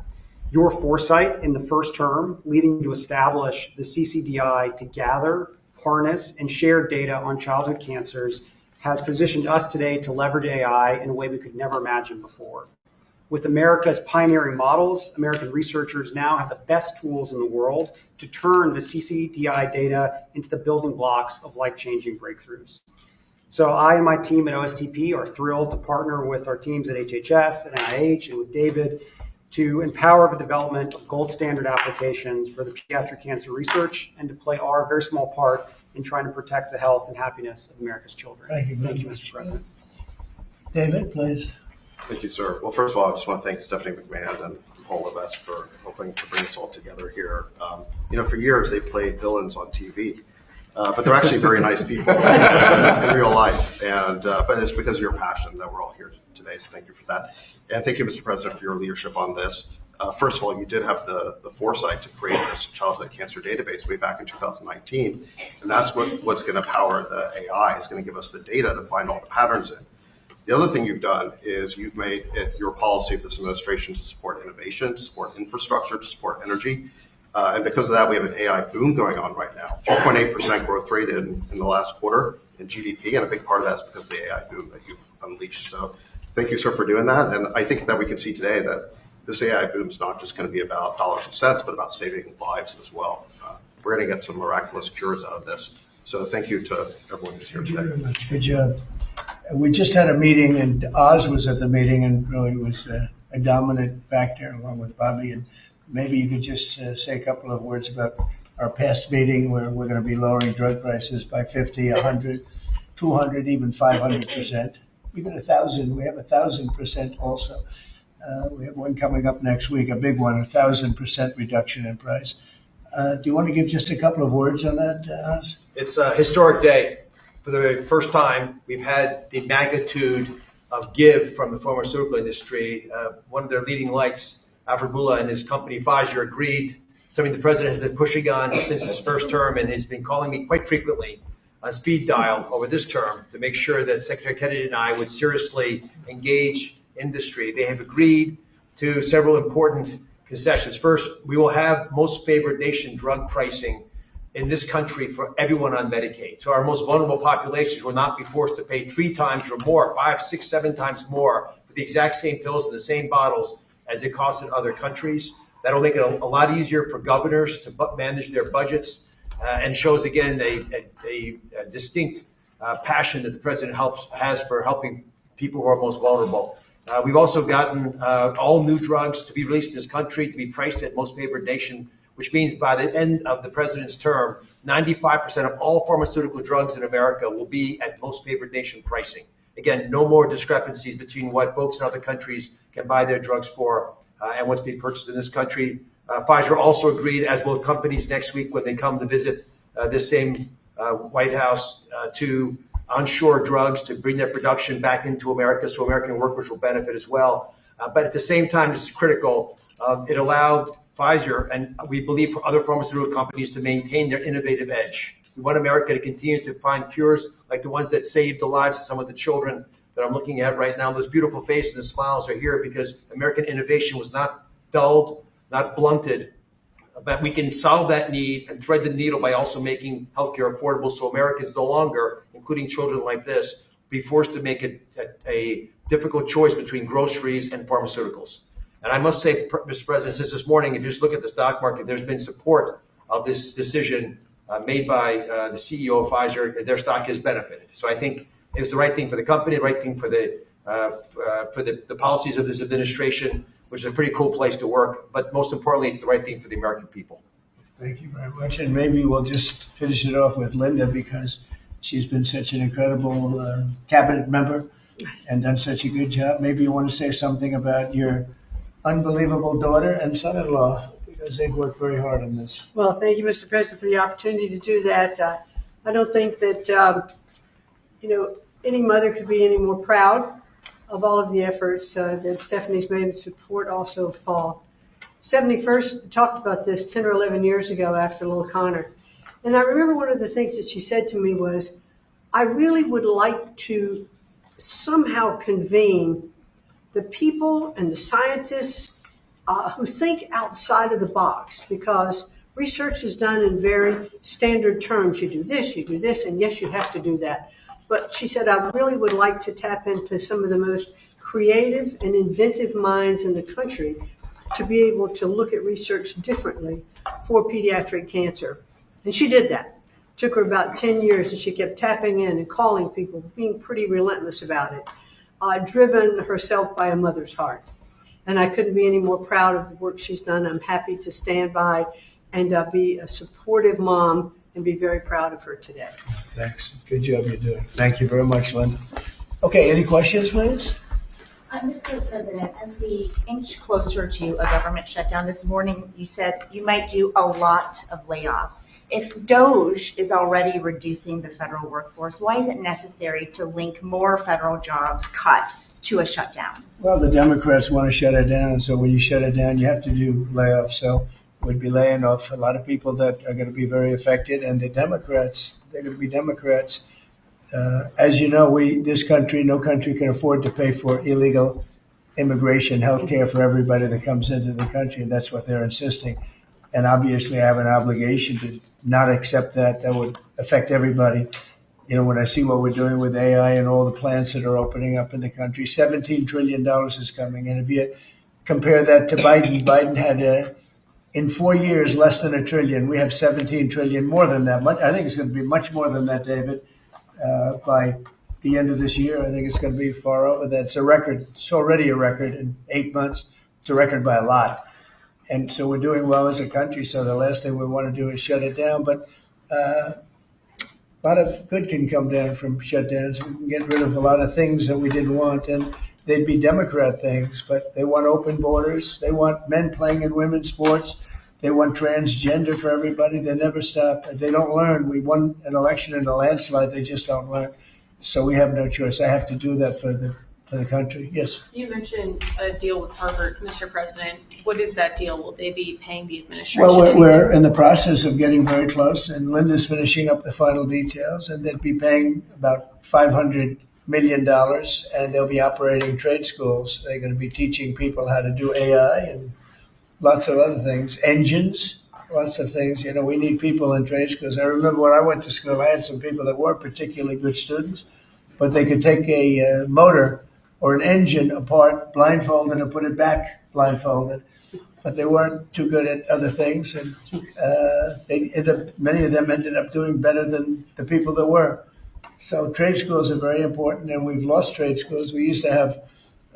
Your foresight in the first term, leading to establish the CCDI to gather, harness, and share data on childhood cancers has positioned us today to leverage AI in a way we could never imagine before. With America's pioneering models, American researchers now have the best tools in the world to turn the CCDI data into the building blocks of life-changing breakthroughs. So I and my team at OSTP are thrilled to partner with our teams at HHS and NIH and with David to empower the development of gold standard applications for the pediatric cancer research and to play our very small part in trying to protect the health and happiness of America's children. Thank you very Thank you, much. Mr. President. David, please. Thank you, sir. Well, first of all, I just want to thank Stephanie McMahon and all of us for helping to bring us all together here. For years they played villains on TV, but they're actually very nice people in real life. But it's because of your passion that we're all here today. So thank you for that. And thank you, Mr. President, for your leadership on this. First of all, you did have the foresight to create this childhood cancer database way back in 2019. And that's what's going to power the AI. It's going to give us the data to find all the patterns in. The other thing you've done is you've made it your policy of this administration to support innovation, to support infrastructure, to support energy. And because of that, we have an AI boom going on right now. 3.8% growth rate in the last quarter in GDP. And a big part of that is because of the AI boom that you've unleashed. So thank you, sir, for doing that. And I think that we can see today that this AI boom is not just going to be about dollars and cents, but about saving lives as well. We're going to get some miraculous cures out of this. So thank you to everyone who's here today. Thank you very much. Good job. We just had a meeting, and Oz was at the meeting, and really was a dominant factor along with Bobby. And maybe you could just say a couple of words about our past meeting where we're going to be lowering drug prices by 50, 100, 200, even 500%, even 1,000. We have 1,000% also. We have one coming up next week, a big one, 1,000% reduction in price. Do you want to give just a couple of words on that, Oz? It's a historic day. For the first time, we've had the magnitude of give from the pharmaceutical industry. One of their leading lights, Alfred Bula and his company Pfizer, agreed, something the president has been pushing on since his first term and has been calling me quite frequently on speed dial over this term to make sure that Secretary Kennedy and I would seriously engage industry. They have agreed to several important concessions. First, we will have most favored nation drug pricing in this country for everyone on Medicaid. So our most vulnerable populations will not be forced to pay 3 times or more, 5, 6, 7 times more for the exact same pills in the same bottles as it costs in other countries. That'll make it a lot easier for governors to manage their budgets and shows, again, a distinct passion that the president has for helping people who are most vulnerable. We've also gotten all new drugs to be released in this country to be priced at most favored nation, which means by the end of the president's term, 95% of all pharmaceutical drugs in America will be at most favored nation pricing. Again, no more discrepancies between what folks in other countries can buy their drugs for and what's being purchased in this country. Pfizer also agreed, as will companies next week when they come to visit this same White House, to onshore drugs, to bring their production back into America so American workers will benefit as well. But at the same time, this is critical. It allowed Pfizer, and we believe for other pharmaceutical companies, to maintain their innovative edge. We want America to continue to find cures like the ones that saved the lives of some of the children that I'm looking at right now. Those beautiful faces and smiles are here because American innovation was not dulled, not blunted, but we can solve that need and thread the needle by also making healthcare affordable so Americans no longer, including children like this, be forced to make a difficult choice between groceries and pharmaceuticals. And I must say, Mr. President, since this morning, if you just look at the stock market, there's been support of this decision made by the CEO of Pfizer. Their stock has benefited. So I think it was the right thing for the company, the right thing for the policies of this administration, which is a pretty cool place to work. But most importantly, it's the right thing for the American people. Thank you very much. And maybe we'll just finish it off with Linda because she's been such an incredible cabinet member and done such a good job. Maybe you want to say something about your unbelievable daughter and son-in-law, because they've worked very hard on this. Well, thank you, Mr. President, for the opportunity to do that. I don't think that, any mother could be any more proud of all of the efforts that Stephanie's made in support also of Paul. Stephanie first talked about this 10 or 11 years ago after Lil Connor. And I remember one of the things that she said to me was, I really would like to somehow convene the people and the scientists who think outside of the box, because research is done in very standard terms. You do this, and yes, you have to do that. But she said, I really would like to tap into some of the most creative and inventive minds in the country to be able to look at research differently for pediatric cancer. And she did that. It took her about 10 years, and she kept tapping in and calling people, being pretty relentless about it. Driven herself by a mother's heart. And I couldn't be any more proud of the work she's done. I'm happy to stand by and be a supportive mom and be very proud of her today. Thanks. Good job you're doing. Thank you very much, Linda. Okay, any questions, please? Mr. President, as we inch closer to a government shutdown, this morning you said you might do a lot of layoffs. If DOGE is already reducing the federal workforce, why is it necessary to link more federal jobs cut to a shutdown? Well, the Democrats want to shut it down. So when you shut it down, you have to do layoffs. So we'd be laying off a lot of people that are going to be very affected. And the Democrats, they're going to be Democrats. As you know, no country can afford to pay for illegal immigration, health care for everybody that comes into the country. And that's what they're insisting. And obviously, I have an obligation to not accept that. That would affect everybody. You know, when I see what we're doing with AI and all the plants that are opening up in the country, $17 trillion is coming. And if you compare that to Biden had in 4 years less than $1 trillion. We have 17 trillion, more than that. I think it's going to be much more than that, David. By the end of this year, I think it's going to be far over that. It's a record. It's already a record in 8 months. It's a record by a lot. And so we're doing well as a country. So the last thing we want to do is shut it down. But a lot of good can come down from shutdowns. We can get rid of a lot of things that we didn't want. And they'd be Democrat things. But they want open borders. They want men playing in women's sports. They want transgender for everybody. They never stop. They don't learn. We won an election in a landslide. They just don't learn. So we have no choice. I have to do that for the country. Yes. You mentioned a deal with Harvard, Mr. President. What is that deal? Will they be paying the administration? Well, we're in the process of getting very close, and Linda's finishing up the final details, and they'd be paying about $500 million, and they'll be operating trade schools. They're going to be teaching people how to do AI and lots of other things, engines, lots of things. You know, we need people in trade schools. I remember when I went to school, I had some people that weren't particularly good students, but they could take a motor or an engine apart blindfolded and put it back blindfolded. But they weren't too good at other things, and many of them ended up doing better than the people that were. So trade schools are very important, and we've lost trade schools. We used to have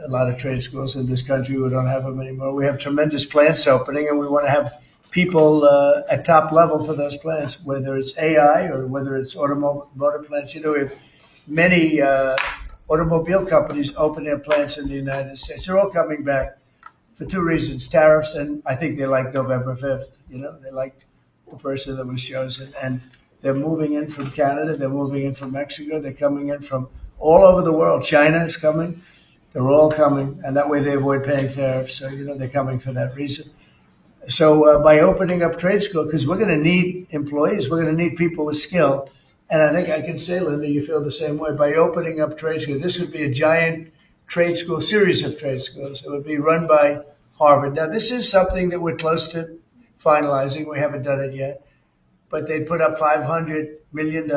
a lot of trade schools in this country. We don't have them anymore. We have tremendous plants opening, and we want to have people at top level for those plants, whether it's AI or whether it's automotive plants. You know, we have many automobile companies open their plants in the United States. They're all coming back for two reasons: tariffs, and I think they liked November 5th. You know, they liked the person that was chosen, and they're moving in from Canada. They're moving in from Mexico. They're coming in from all over the world. China is coming. They're all coming, and that way they avoid paying tariffs. So, you know, they're coming for that reason. So by opening up trade school, because we're going to need employees, we're going to need people with skill. And I think I can say, Linda, you feel the same way. By opening up trade school, this would be a giant trade school, series of trade schools. It would be run by Harvard. Now, this is something that we're close to finalizing. We haven't done it yet. But they'd put up $500 million.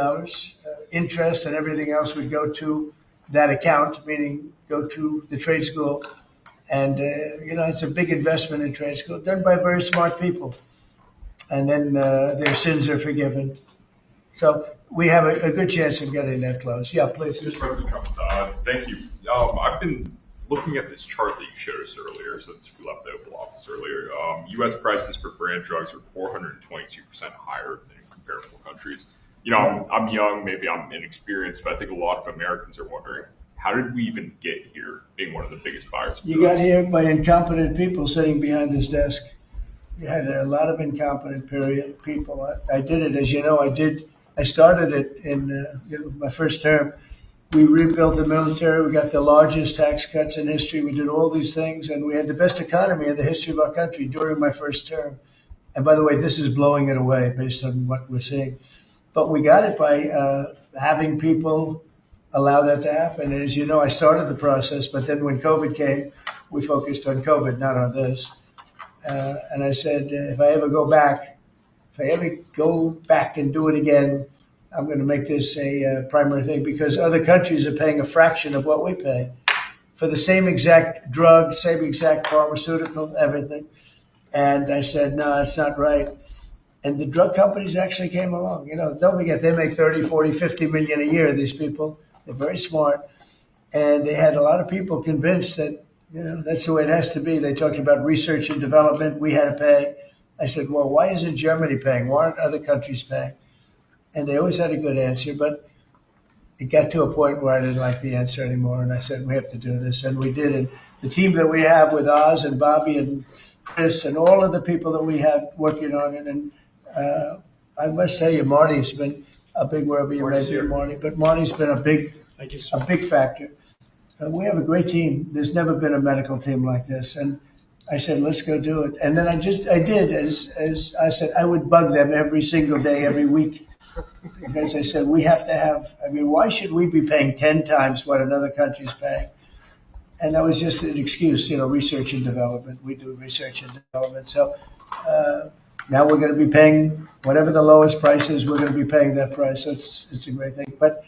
Interest and everything else would go to that account, meaning go to the trade school. And, you know, it's a big investment in trade school done by very smart people. And then their sins are forgiven. So we have a good chance of getting that close. Yeah, please. Mr. President Trump, thank you. I've been looking at this chart that you showed us earlier, since we left the Oval Office earlier. U.S. prices for brand drugs are 422% higher than in comparable countries. You know, I'm young, maybe I'm inexperienced, but I think a lot of Americans are wondering, how did we even get here, being one of the biggest buyers? You got here by incompetent people sitting behind this desk. You had a lot of incompetent people. I did it, as you know. I started it in my first term. We rebuilt the military. We got the largest tax cuts in history. We did all these things, and we had the best economy in the history of our country during my first term. And by the way, this is blowing it away based on what we're seeing. But we got it by having people allow that to happen. And as you know, I started the process, but then when COVID came, we focused on COVID, not on this. And I said, if I ever go back and do it again, I'm going to make this a primary thing, because other countries are paying a fraction of what we pay for the same exact drug, same exact pharmaceutical, everything. And I said, no, it's not right. And the drug companies actually came along. You know, don't forget, they make 30, 40, 50 million a year, these people. They're very smart. And they had a lot of people convinced that, you know, that's the way it has to be. They talked about research and development. We had to pay. I said, well, why isn't Germany paying? Why aren't other countries paying? And they always had a good answer. But it got to a point where I didn't like the answer anymore, and I said, we have to do this, and we did. And the team that we have with Oz and Bobby and Chris and all of the people that we have working on it, and I must tell you, Marty's been a big, wherever you may be, Marty, but Marty's been a big factor. We have a great team. There's never been a medical team like this, and I said, let's go do it. And then I did, as I said, I would bug them every single day, every week. Because I said, we have to have, why should we be paying 10 times what another country's paying? And that was just an excuse, research and development. We do research and development. So now we're going to be paying whatever the lowest price is, we're going to be paying that price. So it's a great thing. But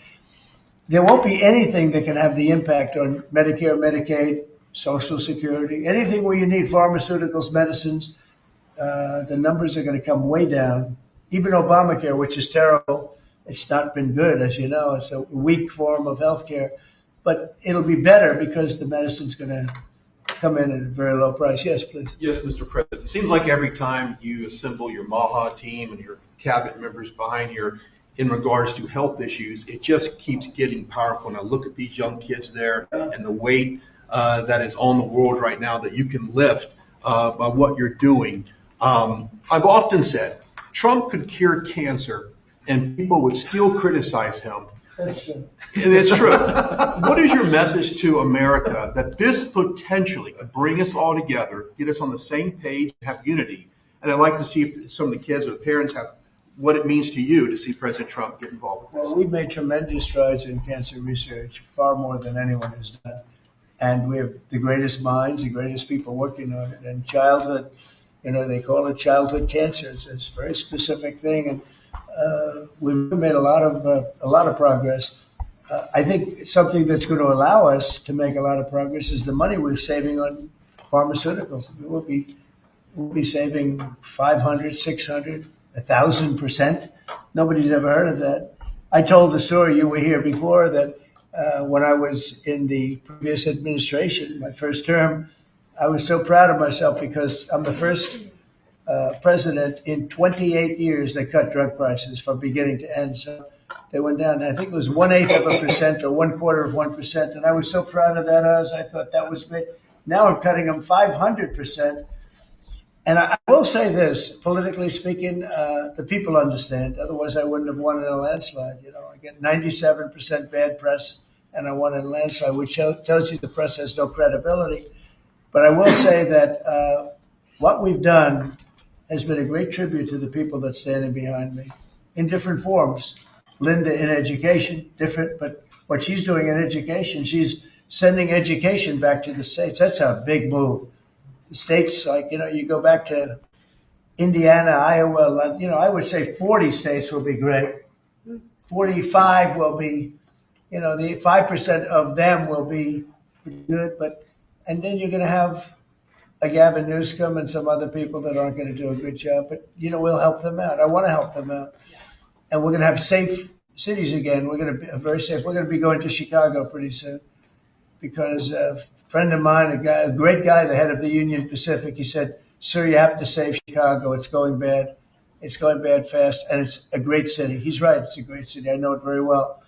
there won't be anything that can have the impact on Medicare, Medicaid, Social Security, anything where you need pharmaceuticals, medicines. The numbers are going to come way down. Even Obamacare, which is terrible, it's not been good, as you know. It's a weak form of healthcare, but it'll be better because the medicine's going to come in at a very low price. Yes, please. Yes, Mr. President. It seems like every time you assemble your MAHA team and your cabinet members behind here in regards to health issues, it just keeps getting powerful. And I look at these young kids there and the weight that is on the world right now that you can lift by what you're doing. I've often said, Trump could cure cancer and people would still criticize him. That's true. And it's true. What is your message to America that this potentially could bring us all together, get us on the same page, have unity? And I'd like to see if some of the kids or the parents have what it means to you to see President Trump get involved with this. Well, we've made tremendous strides in cancer research, far more than anyone has done. And we have the greatest minds, the greatest people working on it. And childhood, they call it childhood cancer. It's a very specific thing, and we've made a lot of progress. I think something that's going to allow us to make a lot of progress is the money we're saving on pharmaceuticals. We'll be saving 500, 600, 1,000%. Nobody's ever heard of that. I told the story, you were here before, that when I was in the previous administration, my first term, I was so proud of myself because I'm the first president in 28 years that cut drug prices from beginning to end. So they went down. I think it was 1/8% or 1/4%. And I was so proud of that, I thought that was great. Now I'm cutting them 500%. And I will say this, politically speaking, the people understand. Otherwise, I wouldn't have won in a landslide. I get 97% bad press, and I won in a landslide, which tells you the press has no credibility. But I will say that what we've done has been a great tribute to the people that's standing behind me in different forms. Linda in education, different, but what she's doing in education, she's sending education back to the states. That's a big move. The states, you go back to Indiana, Iowa, I would say 40 states will be great. 45 will be, the 5% of them will be pretty good, and then you're going to have a Gavin Newsom and some other people that aren't going to do a good job, but we'll help them out. I want to help them out. And we're going to have safe cities again. We're going to be very safe. We're going to be going to Chicago pretty soon because a friend of mine, a great guy, the head of the Union Pacific, he said, sir, you have to save Chicago. It's going bad. It's going bad fast, and it's a great city. He's right. It's a great city. I know it very well.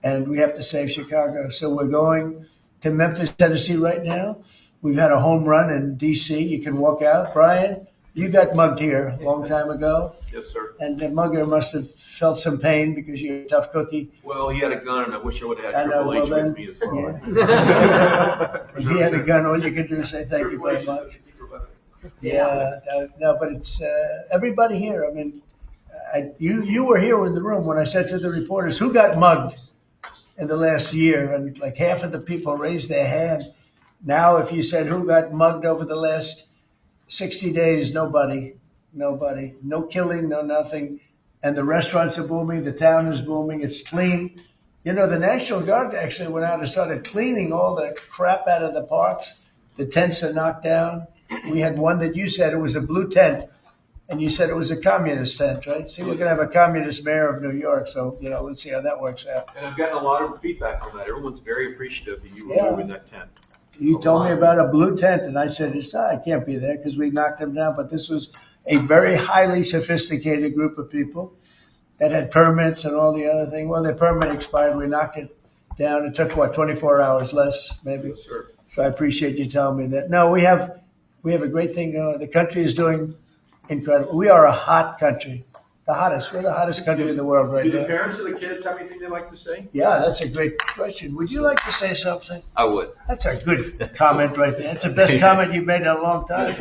And we have to save Chicago. So we're going to Memphis, Tennessee right now. We've had a home run in D.C. You can walk out. Brian, you got mugged here a long time ago. Yes, sir. And the mugger must have felt some pain because you're a tough cookie. Well, he had a gun, and I wish I would have had Triple H with me as well. Yeah. If he had a gun, all you could do is say thank you very much. No, but it's everybody here. You were here in the room when I said to the reporters, who got mugged in the last year? And like half of the people raised their hand. Now, if you said who got mugged over the last 60 days, nobody. No killing, no nothing. And the restaurants are booming. The town is booming. It's clean. The National Guard actually went out and started cleaning all the crap out of the parks. The tents are knocked down. We had one that you said it was a blue tent, and you said it was a communist tent, right? See, we're going to have a communist mayor of New York, so, let's see how that works out. And I've gotten a lot of feedback on that. Everyone's very appreciative that you were moving that tent. You told me about a blue tent, and I said, I can't be there because we knocked them down. But this was a very highly sophisticated group of people. that had permits and all the other thing. Well, the permit expired. We knocked it down. It took, 24 hours less, maybe? Yes, sir. So I appreciate you telling me that. No, we have a great thing going. The country is doing incredible. We are a hot country. The hottest. We're the hottest country in the world right Do the now. parents of the kids have anything they'd like to say? Yeah, that's a great question. Would you like to say something? I would. That's a good comment right there. That's the best comment you've made in a long time.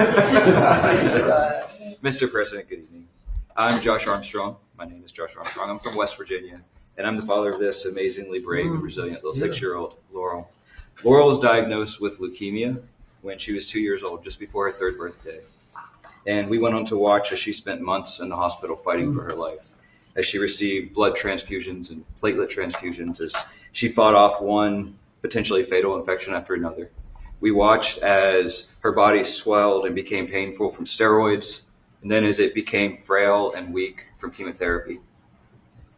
Mr. President, good evening. I'm Josh Armstrong. My name is Josh Armstrong. I'm from West Virginia, and I'm the father of this amazingly brave and resilient little 6-year-old, Laurel. Laurel was diagnosed with leukemia when she was 2 years old, just before her 3rd birthday. And we went on to watch as she spent months in the hospital fighting for her life, as she received blood transfusions and platelet transfusions, as she fought off one potentially fatal infection after another. We watched as her body swelled and became painful from steroids, and then as it became frail and weak from chemotherapy.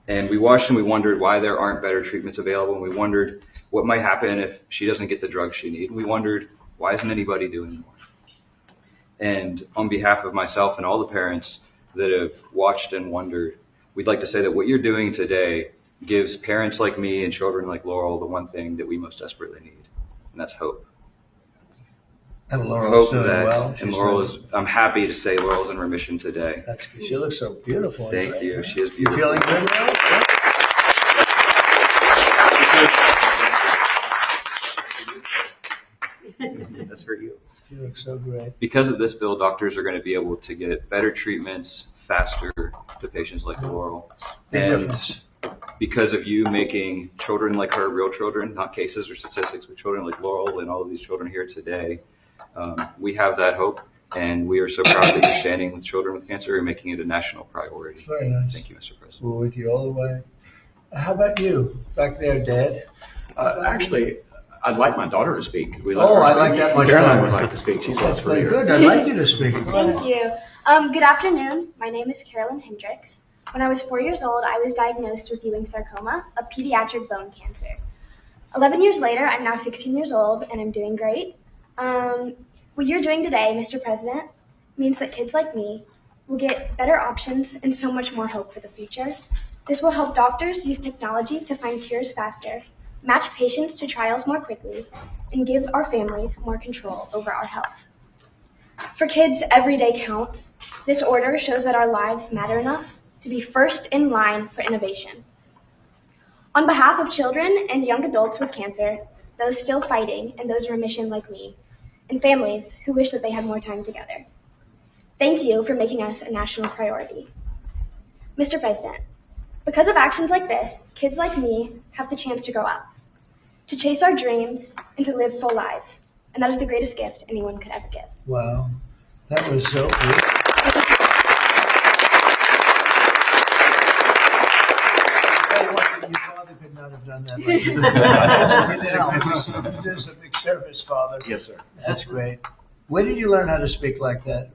And we watched and we wondered why there aren't better treatments available, and we wondered what might happen if she doesn't get the drugs she needs. We wondered, why isn't anybody doing more? And on behalf of myself and all the parents that have watched and wondered, we'd like to say that what you're doing today gives parents like me and children like Laurel the one thing that we most desperately need, and that's hope. And Laurel's doing that, well. and Laurel is, I'm happy to say Laurel's in remission today. That's good. She looks so beautiful. Thank you. She is You beautiful. feeling good now? That's for you. You look so great. Because of this bill, doctors are going to be able to get better treatments faster to patients like Laurel. Big And difference. because of you making children like her real children, not cases or statistics, but children like Laurel and all of these children here today, we have that hope. And we are so proud that you're standing with children with cancer and making it a national priority. It's very nice. Thank you, Mr. President. We're with you all the way. How about you back there, Dad? Actually, I'd like my daughter to speak. I like that much Caroline better. would like to speak. She's That's lost very her good. I'd like you to speak. Thank you. Good afternoon. My name is Carolyn Hendricks. When I was 4 years old, I was diagnosed with Ewing sarcoma, a pediatric bone cancer. 11 years later, I'm now 16 years old, and I'm doing great. What you're doing today, Mr. President, means that kids like me will get better options and so much more hope for the future. This will help doctors use technology to find cures faster, match patients to trials more quickly, and give our families more control over our health. For kids, every day counts. This order shows that our lives matter enough to be first in line for innovation. On behalf of children and young adults with cancer, those still fighting and those in remission like me, and families who wish that they had more time together, thank you for making us a national priority. Mr. President, because of actions like this, kids like me have the chance to grow up, to chase our dreams, and to live full lives. And that is the greatest gift anyone could ever give. Wow. That was so good. Your father could not have done that. Like you did. You did a big service, Father. Yes, sir. That's great. Where did you learn how to speak like that?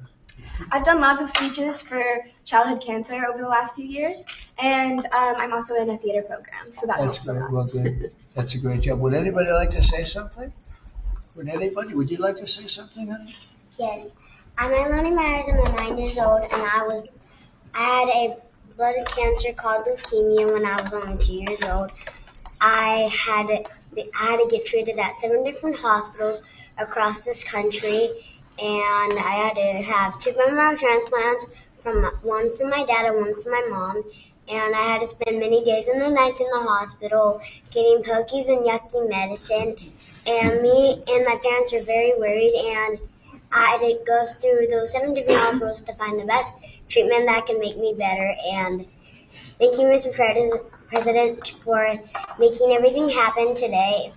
I've done lots of speeches for childhood cancer over the last few years, and I'm also in a theater program, so that That's helps a great. lot. Well, good. That's a great job. Would anybody like to say something? Would you like to say something, honey? Yes. I'm Eleni Myers. I'm 9 years old, and I had a blood cancer called leukemia when I was only 2 years old. I had to get treated at 7 different hospitals across this country, and I had to have 2 bone marrow transplants, one for my dad and one for my mom. And I had to spend many days and nights in the hospital getting pokies and yucky medicine. And me and my parents were very worried, and I had to go through those 7 different hospitals to find the best treatment that can make me better. And thank you, Mr. President, for making everything happen today.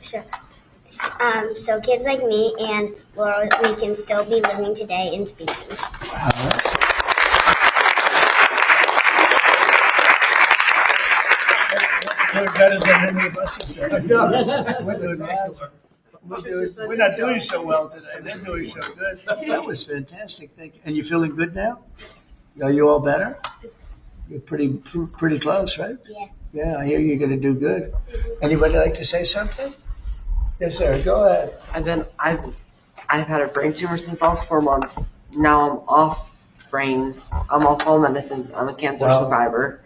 So kids like me and Laura, we can still be living today and speaking. They're better than any of us. We're doing well. We're not doing so well today. They're doing so good. That was fantastic. Thank you. And you feeling good now? Yes. Are you all better? You're pretty close, right? Yeah. Yeah, I hear you're going to do good. Anybody like to say something? Yes, sir. Go ahead. I've had a brain tumor since I was 4 months. Now I'm off all medicines. I'm a cancer survivor.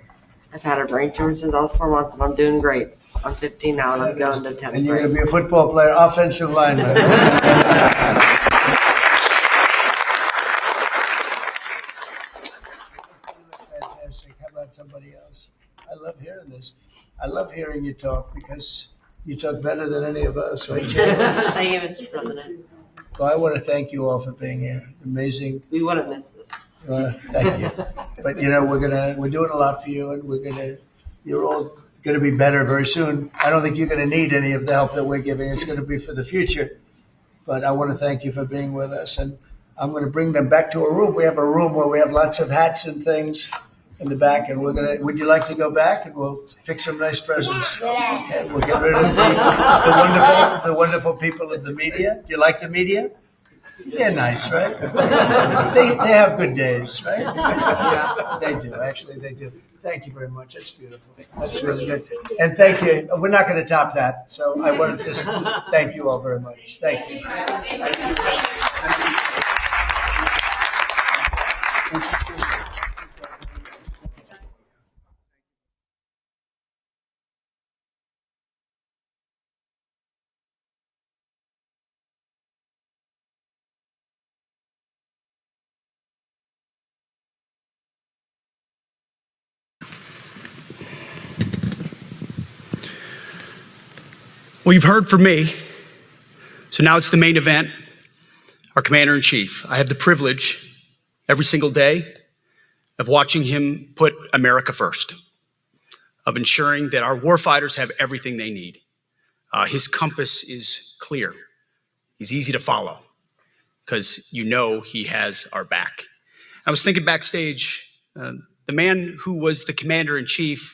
I've had a brain tumor since I was 4 months, and I'm doing great. I'm 15 now, and I'm going to 10th And you're grade. going to be a football player, offensive lineman. Fantastic. How about somebody else? I love hearing this. I love hearing you talk because you talk better than any of us, right, Jay? Thank you, Mr. President. Well, I want to thank you all for being here. Amazing. We wouldn't miss this. Thank you. But we're doing a lot for you, and you're all gonna be better very soon. I don't think you're gonna need any of the help that we're giving. It's gonna be for the future. But I want to thank you for being with us, and I'm going to bring them back to a room. We have a room where we have lots of hats and things in the back, and would you like to go back, and we'll pick some nice presents? Yes. And we'll get rid of the wonderful people of the media. Do you like the media? They're nice, right? They have good days, right? Yeah. They do, actually, they do. Thank you very much. That's beautiful. That's really good. And thank you. We're not going to top that. So I wanted to just thank you all very much. Thank you. Well, you've heard from me, so now it's the main event, our Commander-in-Chief. I have the privilege every single day of watching him put America first, of ensuring that our warfighters have everything they need. His compass is clear. He's easy to follow because you know he has our back. I was thinking backstage, the man who was the Commander-in-Chief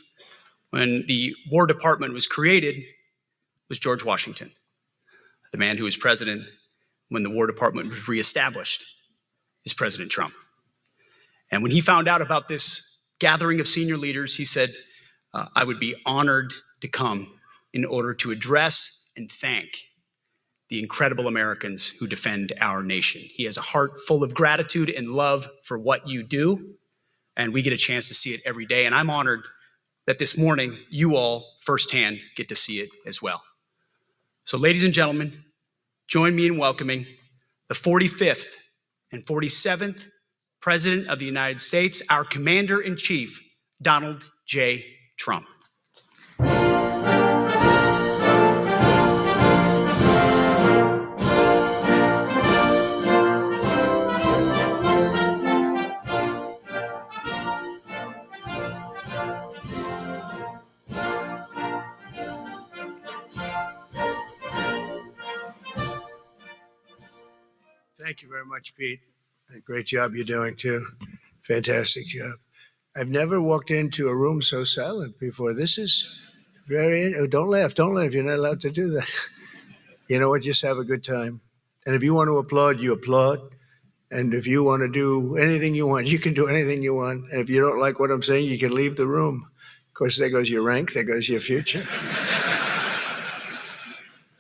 when the War Department was created was George Washington. The man who was president when the War Department was reestablished is President Trump. And when he found out about this gathering of senior leaders, he said, I would be honored to come in order to address and thank the incredible Americans who defend our nation. He has a heart full of gratitude and love for what you do, and we get a chance to see it every day. And I'm honored that this morning you all firsthand get to see it as well. So ladies and gentlemen, join me in welcoming the 45th and 47th President of the United States, our Commander-in-Chief, Donald J. Trump. Thank you very much, Pete. Great job you're doing, too. Fantastic job. I've never walked into a room so silent before. This is very, don't laugh. You're not allowed to do that. You know what? Just have a good time. And if you want to applaud, you applaud. And if you want to do anything you want, you can do anything you want. And if you don't like what I'm saying, you can leave the room. Of course, there goes your rank, there goes your future.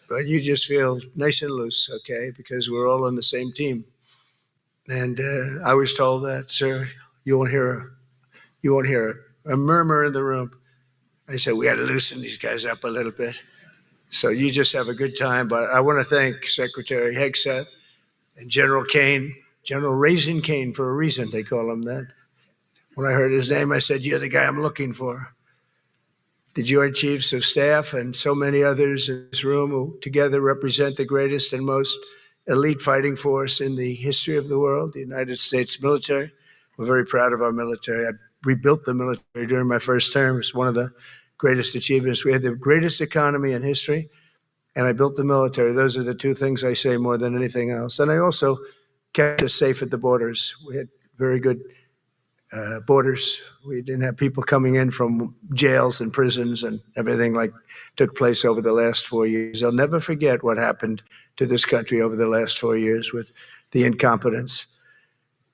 But you just feel nice and loose, okay? Because we're all on the same team. And I was told that, sir, you won't hear a murmur in the room. I said, we got to loosen these guys up a little bit. So you just have a good time. But I want to thank Secretary Hegseth and General Kane, General Raisin Kane for a reason, they call him that. When I heard his name, I said, you're the guy I'm looking for. The Joint Chiefs of Staff and so many others in this room who together represent the greatest and most elite fighting force in the history of the world, the United States military. We're very proud of our military. I rebuilt the military during my first term. It's one of the greatest achievements. We had the greatest economy in history, and I built the military. Those are the two things I say more than anything else. And I also kept us safe at the borders. We had very good borders. We didn't have people coming in from jails and prisons and everything like took place over the last 4 years. I'll never forget what happened to this country over the last 4 years with the incompetence.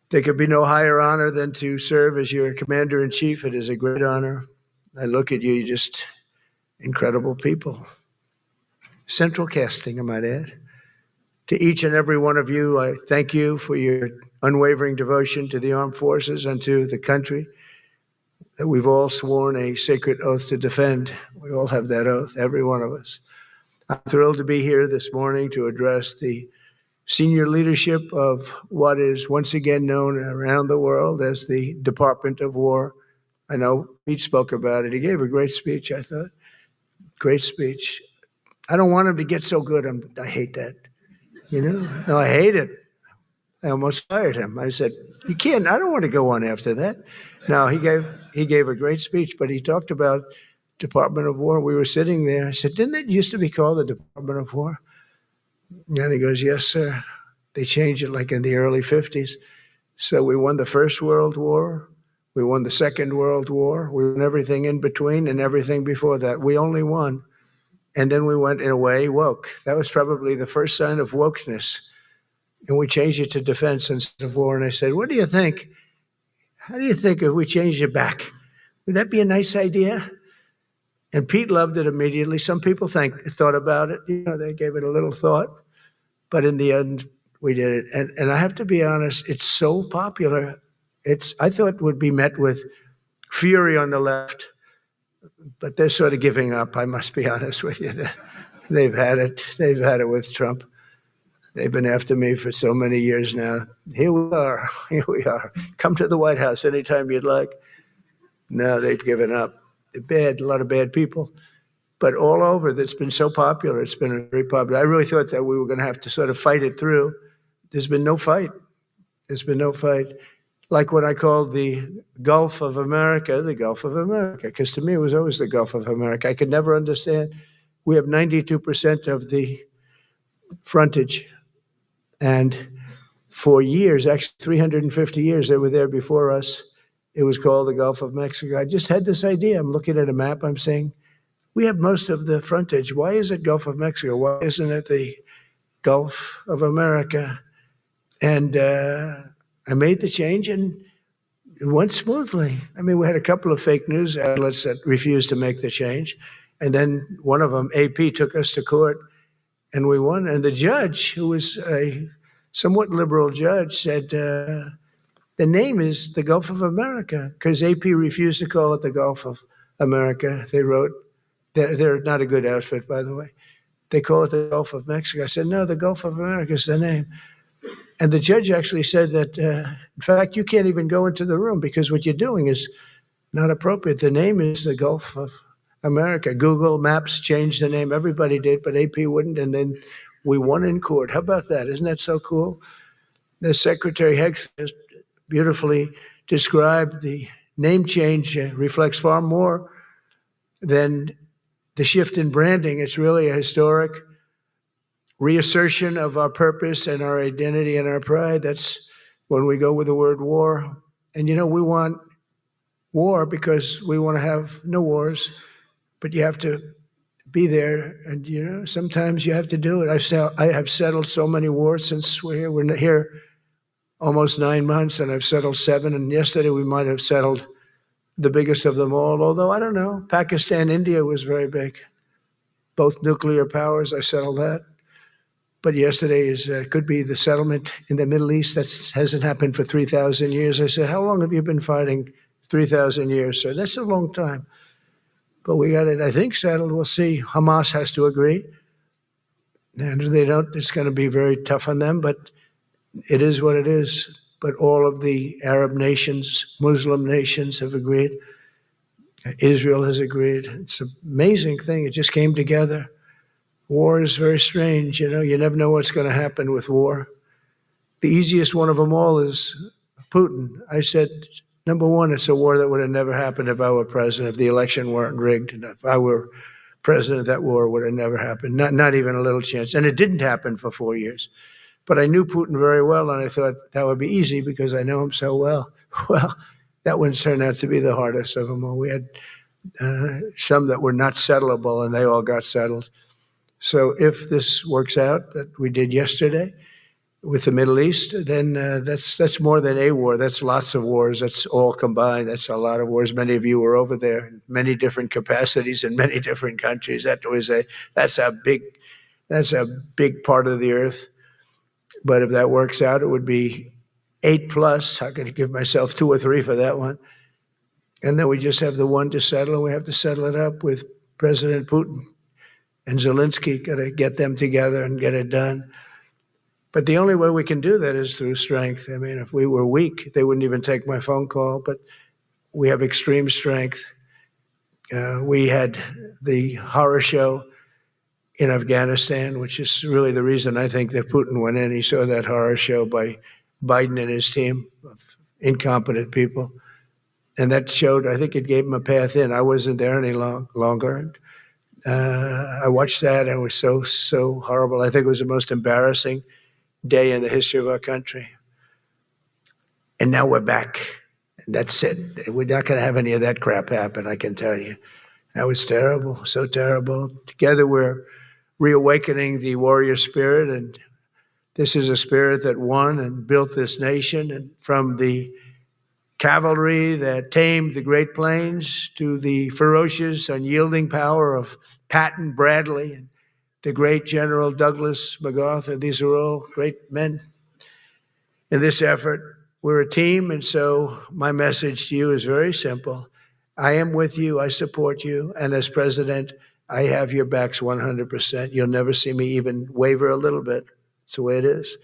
There could be no higher honor than to serve as your Commander-in-Chief. It is a great honor. I look at you, you're just incredible people. Central casting, I might add. To each and every one of you, I thank you for your unwavering devotion to the armed forces and to the country. that we've all sworn a sacred oath to defend. We all have that oath, every one of us. I'm thrilled to be here this morning to address the senior leadership of what is once again known around the world as the Department of War. I know Pete spoke about it. He gave a great speech, I thought. Great speech. I don't want him to get so good. I hate that. You know? No, I hate it. I almost fired him. I said, "You can't. I don't want to go on after that." No, he gave a great speech, but he talked about Department of War. We were sitting there. I said, "Didn't it used to be called the Department of War?" And he goes, "Yes, sir. They changed it like in the early 50s. So we won the First World War. We won the Second World War. We won everything in between and everything before that. We only won. And then we went, in a way, woke. That was probably the first sign of wokeness. And we changed it to defense instead of war." And I said, "What do you think? How do you think if we changed it back? Would that be a nice idea?" And Pete loved it immediately. Some people thought about it. You know, they gave it a little thought. But in the end, we did it. And I have to be honest, it's so popular. I thought it would be met with fury on the left, but they're sort of giving up, I must be honest with you. They've had it. They've had it with Trump. They've been after me for so many years now. Here we are. Here we are. Come to the White House anytime you'd like. No, they've given up. They're bad, a lot of bad people. But all over, it's been so popular. It's been very popular. I really thought that we were going to have to sort of fight it through. There's been no fight. There's been no fight. Like what I called the Gulf of America, the Gulf of America, because to me it was always the Gulf of America. I could never understand. We have 92% of the frontage. And for years, actually 350 years, they were there before us. It was called the Gulf of Mexico. I just had this idea. I'm looking at a map. I'm saying, we have most of the frontage. Why is it Gulf of Mexico? Why isn't it the Gulf of America? And I made the change, and it went smoothly. I mean, we had a couple of fake news outlets that refused to make the change. And then one of them, AP, took us to court, and we won. And the judge, who was a somewhat liberal judge, said, the name is the Gulf of America, because AP refused to call it the Gulf of America. They wrote, they're not a good outfit, by the way. They call it the Gulf of Mexico. I said, no, the Gulf of America is the name. And the judge actually said that, in fact, you can't even go into the room because what you're doing is not appropriate. The name is the Gulf of America. Google Maps changed the name. Everybody did, but AP wouldn't. And then we won in court. How about that? Isn't that so cool? The Secretary Hegseth beautifully described the name change reflects far more than the shift in branding. It's really a historic reassertion of our purpose and our identity and our pride. That's when we go with the word war. And you know, we want war because we want to have no wars, but you have to be there. And you know, sometimes you have to do it. I have settled so many wars since we're here. We're here almost 9 months, and I've settled 7. And yesterday we might have settled the biggest of them all. Although I don't know, Pakistan, India was very big. Both nuclear powers, I settled that. But yesterday could be the settlement in the Middle East. That hasn't happened for 3,000 years. I said, how long have you been fighting? 3,000 years. So that's a long time. But we got it, I think, settled. We'll see. Hamas has to agree. And if they don't, it's going to be very tough on them. But it is what it is. But all of the Arab nations, Muslim nations have agreed. Israel has agreed. It's an amazing thing. It just came together. War is very strange. You know, you never know what's going to happen with war. The easiest one of them all is Putin. I said, number one, it's a war that would have never happened if I were president, if the election weren't rigged. And if I were president, that war would have never happened. Not even a little chance. And it didn't happen for 4 years. But I knew Putin very well, and I thought that would be easy because I know him so well. Well, that one turned out to be the hardest of them all. We had some that were not settleable, and they all got settled. So if this works out that we did yesterday with the Middle East, then that's more than a war. That's lots of wars. That's all combined. That's a lot of wars. Many of you were over there in many different capacities in many different countries. That's a big part of the earth. But if that works out, it would be 8+. I'm going to give myself 2 or 3 for that one. And then we just have the one to settle, and we have to settle it up with President Putin and Zelensky. Got to get them together and get it done. But the only way we can do that is through strength. I mean, if we were weak, they wouldn't even take my phone call, but we have extreme strength. We had the horror show in Afghanistan, which is really the reason I think that Putin went in. He saw that horror show by Biden and his team of incompetent people. And that showed, I think it gave him a path in. I wasn't there any longer. I watched that, and it was so horrible. I think it was the most embarrassing day in the history of our country. And now we're back. And that's it. We're not going to have any of that crap happen, I can tell you. That was terrible, so terrible. Together we're reawakening the warrior spirit, and this is a spirit that won and built this nation. And from the cavalry that tamed the Great Plains to the ferocious, unyielding power of Patton Bradley and the great General Douglas MacArthur, these are all great men in this effort. We're a team, and so my message to you is very simple. I am with you, I support you, and as president, I have your backs 100%. You'll never see me even waver a little bit. It's the way it is.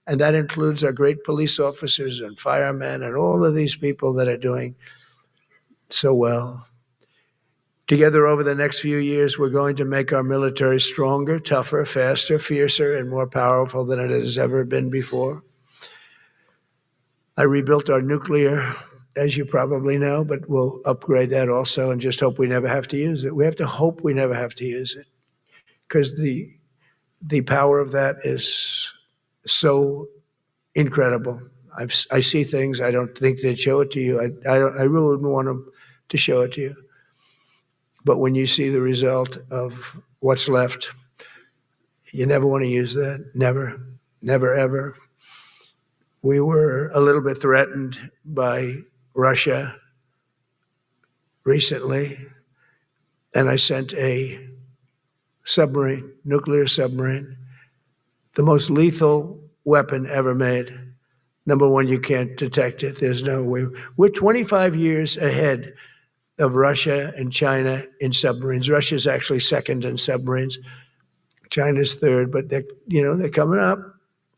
And that includes our great police officers and firemen and all of these people that are doing so well. Together over the next few years, we're going to make our military stronger, tougher, faster, fiercer, and more powerful than it has ever been before. I rebuilt our nuclear, as you probably know, but we'll upgrade that also and just hope we never have to use it. We have to hope we never have to use it, because the power of that is so incredible. I see things, I don't think they'd show it to you. I really wouldn't want them to show it to you. But when you see the result of what's left, you never want to use that. Never, never, ever. We were a little bit threatened by Russia recently, and I sent a submarine, nuclear submarine, the most lethal weapon ever made. Number one, you can't detect it. There's no way. We're 25 years ahead of Russia and China in submarines. Russia's actually second in submarines. China's third, but they're coming up.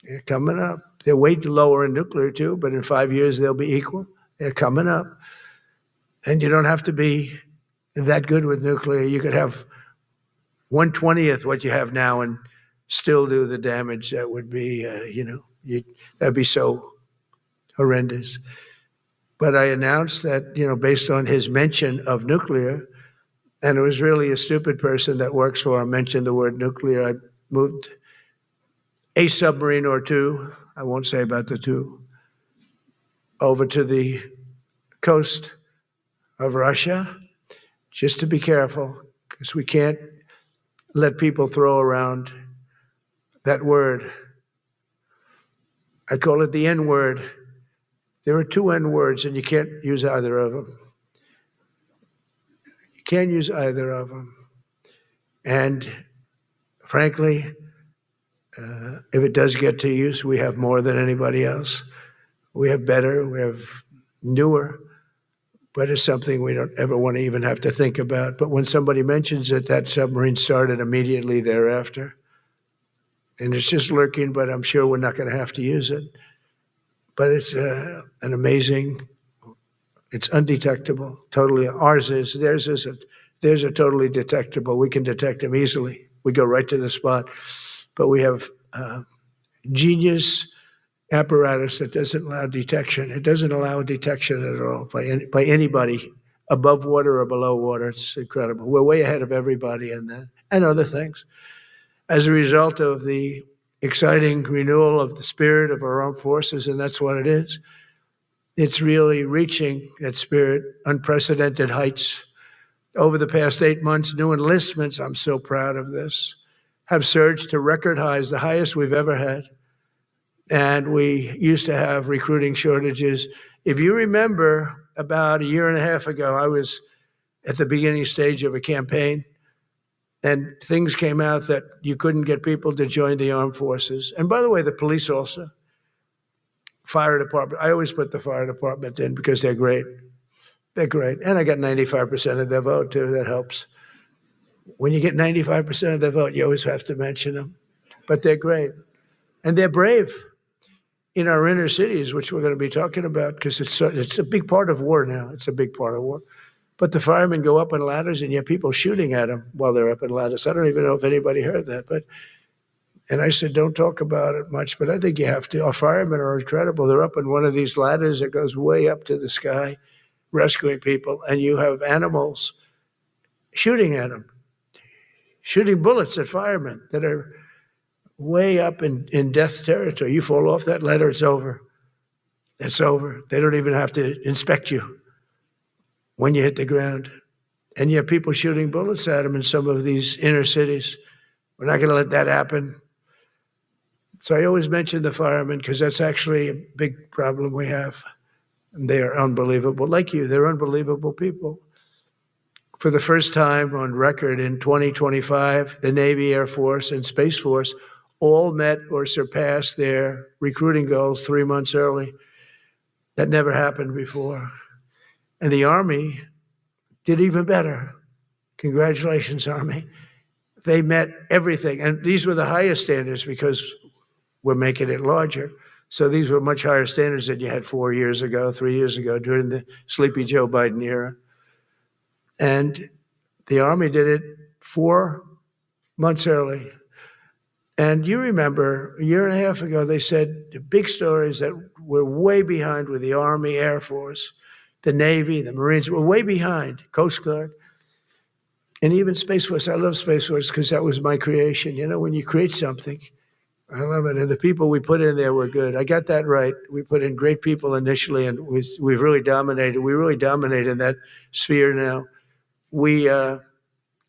They're coming up. They're way lower in nuclear too, but in 5 years they'll be equal. They're coming up. And you don't have to be that good with nuclear. You could have 1/20th what you have now and still do the damage that would be, that'd be so horrendous. But I announced that, based on his mention of nuclear, and it was really a stupid person that works for him mentioned the word nuclear, I moved a submarine or two, I won't say about the two, over to the coast of Russia, just to be careful, because we can't let people throw around that word. I call it the N word. There are two N words, and you can't use either of them. You can't use either of them. And frankly, if it does get to use, we have more than anybody else. We have better, we have newer, but it's something we don't ever want to even have to think about. But when somebody mentions it, that submarine started immediately thereafter. And it's just lurking, but I'm sure we're not going to have to use it. But it's an amazing, it's undetectable, totally. Ours is, theirs isn't. Theirs are totally detectable. We can detect them easily. We go right to the spot. But we have genius apparatus that doesn't allow detection. It doesn't allow detection at all by anybody above water or below water. It's incredible. We're way ahead of everybody in that and other things. As a result of the exciting renewal of the spirit of our armed forces, and that's what it is. It's really reaching that spirit, unprecedented heights. Over the past 8 months, new enlistments, I'm so proud of this, have surged to record highs, the highest we've ever had. And we used to have recruiting shortages. If you remember, about a year and a half ago, I was at the beginning stage of a campaign, and things came out that you couldn't get people to join the armed forces. And by the way, the police also, fire department. I always put the fire department in because they're great. They're great. And I got 95% of their vote, too. That helps. When you get 95% of their vote, you always have to mention them. But they're great. And they're brave in our inner cities, which we're going to be talking about, because it's a big part of war now. It's a big part of war. But the firemen go up on ladders, and you have people shooting at them while they're up on ladders. I don't even know if anybody heard that. And I said, don't talk about it much, but I think you have to. Our firemen are incredible. They're up on one of these ladders that goes way up to the sky, rescuing people, and you have animals shooting at them, shooting bullets at firemen that are way up in death territory. You fall off that ladder, it's over. It's over. They don't even have to inspect you when you hit the ground. And you have people shooting bullets at them in some of these inner cities. We're not going to let that happen. So I always mention the firemen because that's actually a big problem we have. And they are unbelievable. Like you, they're unbelievable people. For the first time on record in 2025, the Navy, Air Force, and Space Force all met or surpassed their recruiting goals 3 months early. That never happened before. And the Army did even better. Congratulations, Army. They met everything. And these were the highest standards because we're making it larger. So these were much higher standards than you had 4 years ago, 3 years ago, during the Sleepy Joe Biden era. And the Army did it 4 months early. And you remember a year and a half ago, they said the big stories that we're way behind with the Army, Air Force, the Navy, the Marines, we're way behind, Coast Guard, and even Space Force. I love Space Force because that was my creation. You know, when you create something, I love it. And the people we put in there were good. I got that right. We put in great people initially, and we've really dominated. We really dominate in that sphere now. We're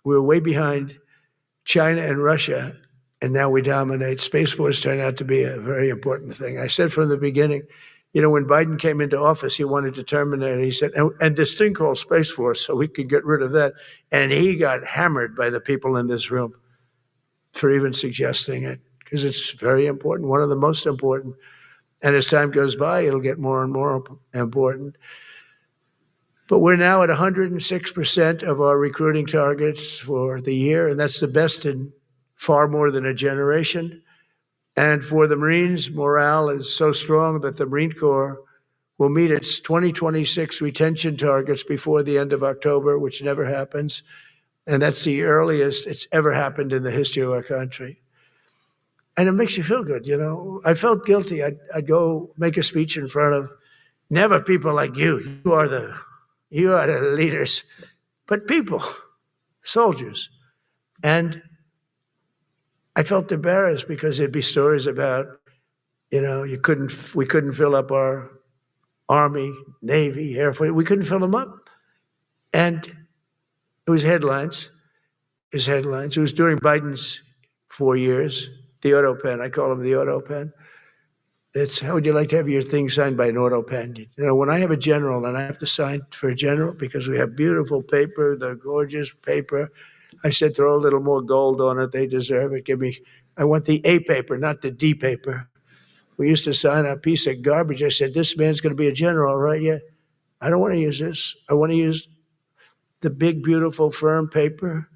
way behind China and Russia, and now we dominate. Space Force turned out to be a very important thing. I said from the beginning, you know, when Biden came into office, he wanted to terminate it. He said, and this thing called Space Force, so we could get rid of that. And he got hammered by the people in this room for even suggesting it, because it's very important, one of the most important. And as time goes by, it'll get more and more important. But we're now at 106% of our recruiting targets for the year, and that's the best in far more than a generation. And for the Marines, morale is so strong that the Marine Corps will meet its 2026 retention targets before the end of October, which never happens. And that's the earliest it's ever happened in the history of our country. And it makes you feel good, you know. I felt guilty. I'd go make a speech in front of never people like you. You are the leaders, but people, soldiers. And I felt embarrassed because there'd be stories about, you know, we couldn't fill up our Army, Navy, Air Force. We couldn't fill them up. And it was headlines. It was during Biden's 4 years, the auto pen. I call him the auto pen. It's how would you like to have your thing signed by an auto pen? You know, when I have a general and I have to sign for a general because we have beautiful paper, the gorgeous paper, I said, throw a little more gold on it. They deserve it. I want the A paper, not the D paper. We used to sign a piece of garbage. I said, this man's going to be a general, right? Yeah. I don't want to use this. I want to use the big, beautiful, firm paper.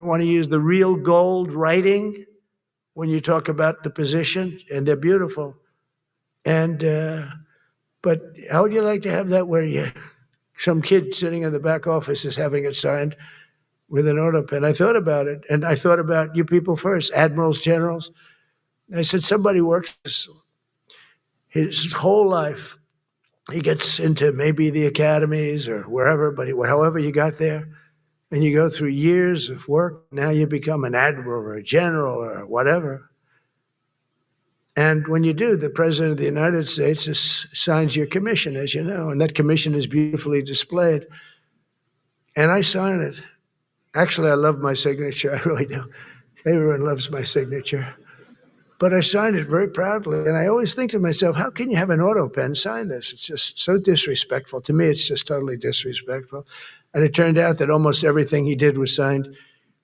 I want to use the real gold writing when you talk about the position, and they're beautiful. And, but how would you like to have that where some kid sitting in the back office is having it signed with an auto pen? I thought about it, and I thought about you people first, admirals, generals. I said, somebody works his whole life. He gets into maybe the academies or wherever, but however you got there, and you go through years of work, now you become an admiral or a general or whatever. And when you do, the President of the United States signs your commission, as you know, and that commission is beautifully displayed. And I sign it. Actually, I love my signature. I really do. Everyone loves my signature. But I signed it very proudly. And I always think to myself, how can you have an auto pen sign this? It's just so disrespectful. To me, it's just totally disrespectful. And it turned out that almost everything he did was signed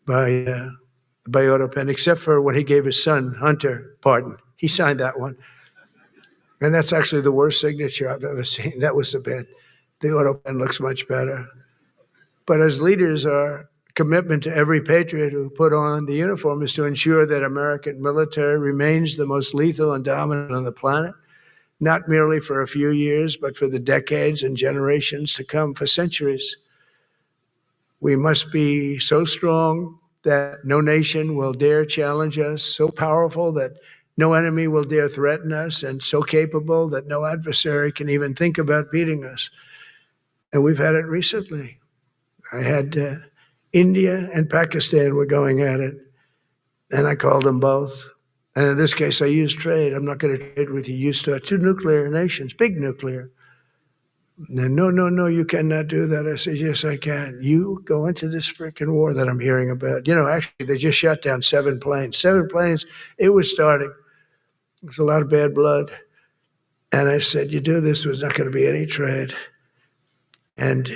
by auto pen, except for when he gave his son, Hunter, pardon. He signed that one. And that's actually the worst signature I've ever seen. That was the the autoplane looks much better. But as leaders, our commitment to every patriot who put on the uniform is to ensure that American military remains the most lethal and dominant on the planet, not merely for a few years, but for the decades and generations to come, for centuries. We must be so strong that no nation will dare challenge us, so powerful that no enemy will dare threaten us, and so capable that no adversary can even think about beating us. And we've had it recently. I had India and Pakistan were going at it, and I called them both. And in this case, I used trade. I'm not going to trade with you. Used to two nuclear nations, big nuclear. And no, you cannot do that. I said, yes, I can. You go into this freaking war that I'm hearing about. You know, actually, they just shot down 7 planes. 7 planes, it was starting. There's a lot of bad blood. And I said, you do this, there's not going to be any trade. And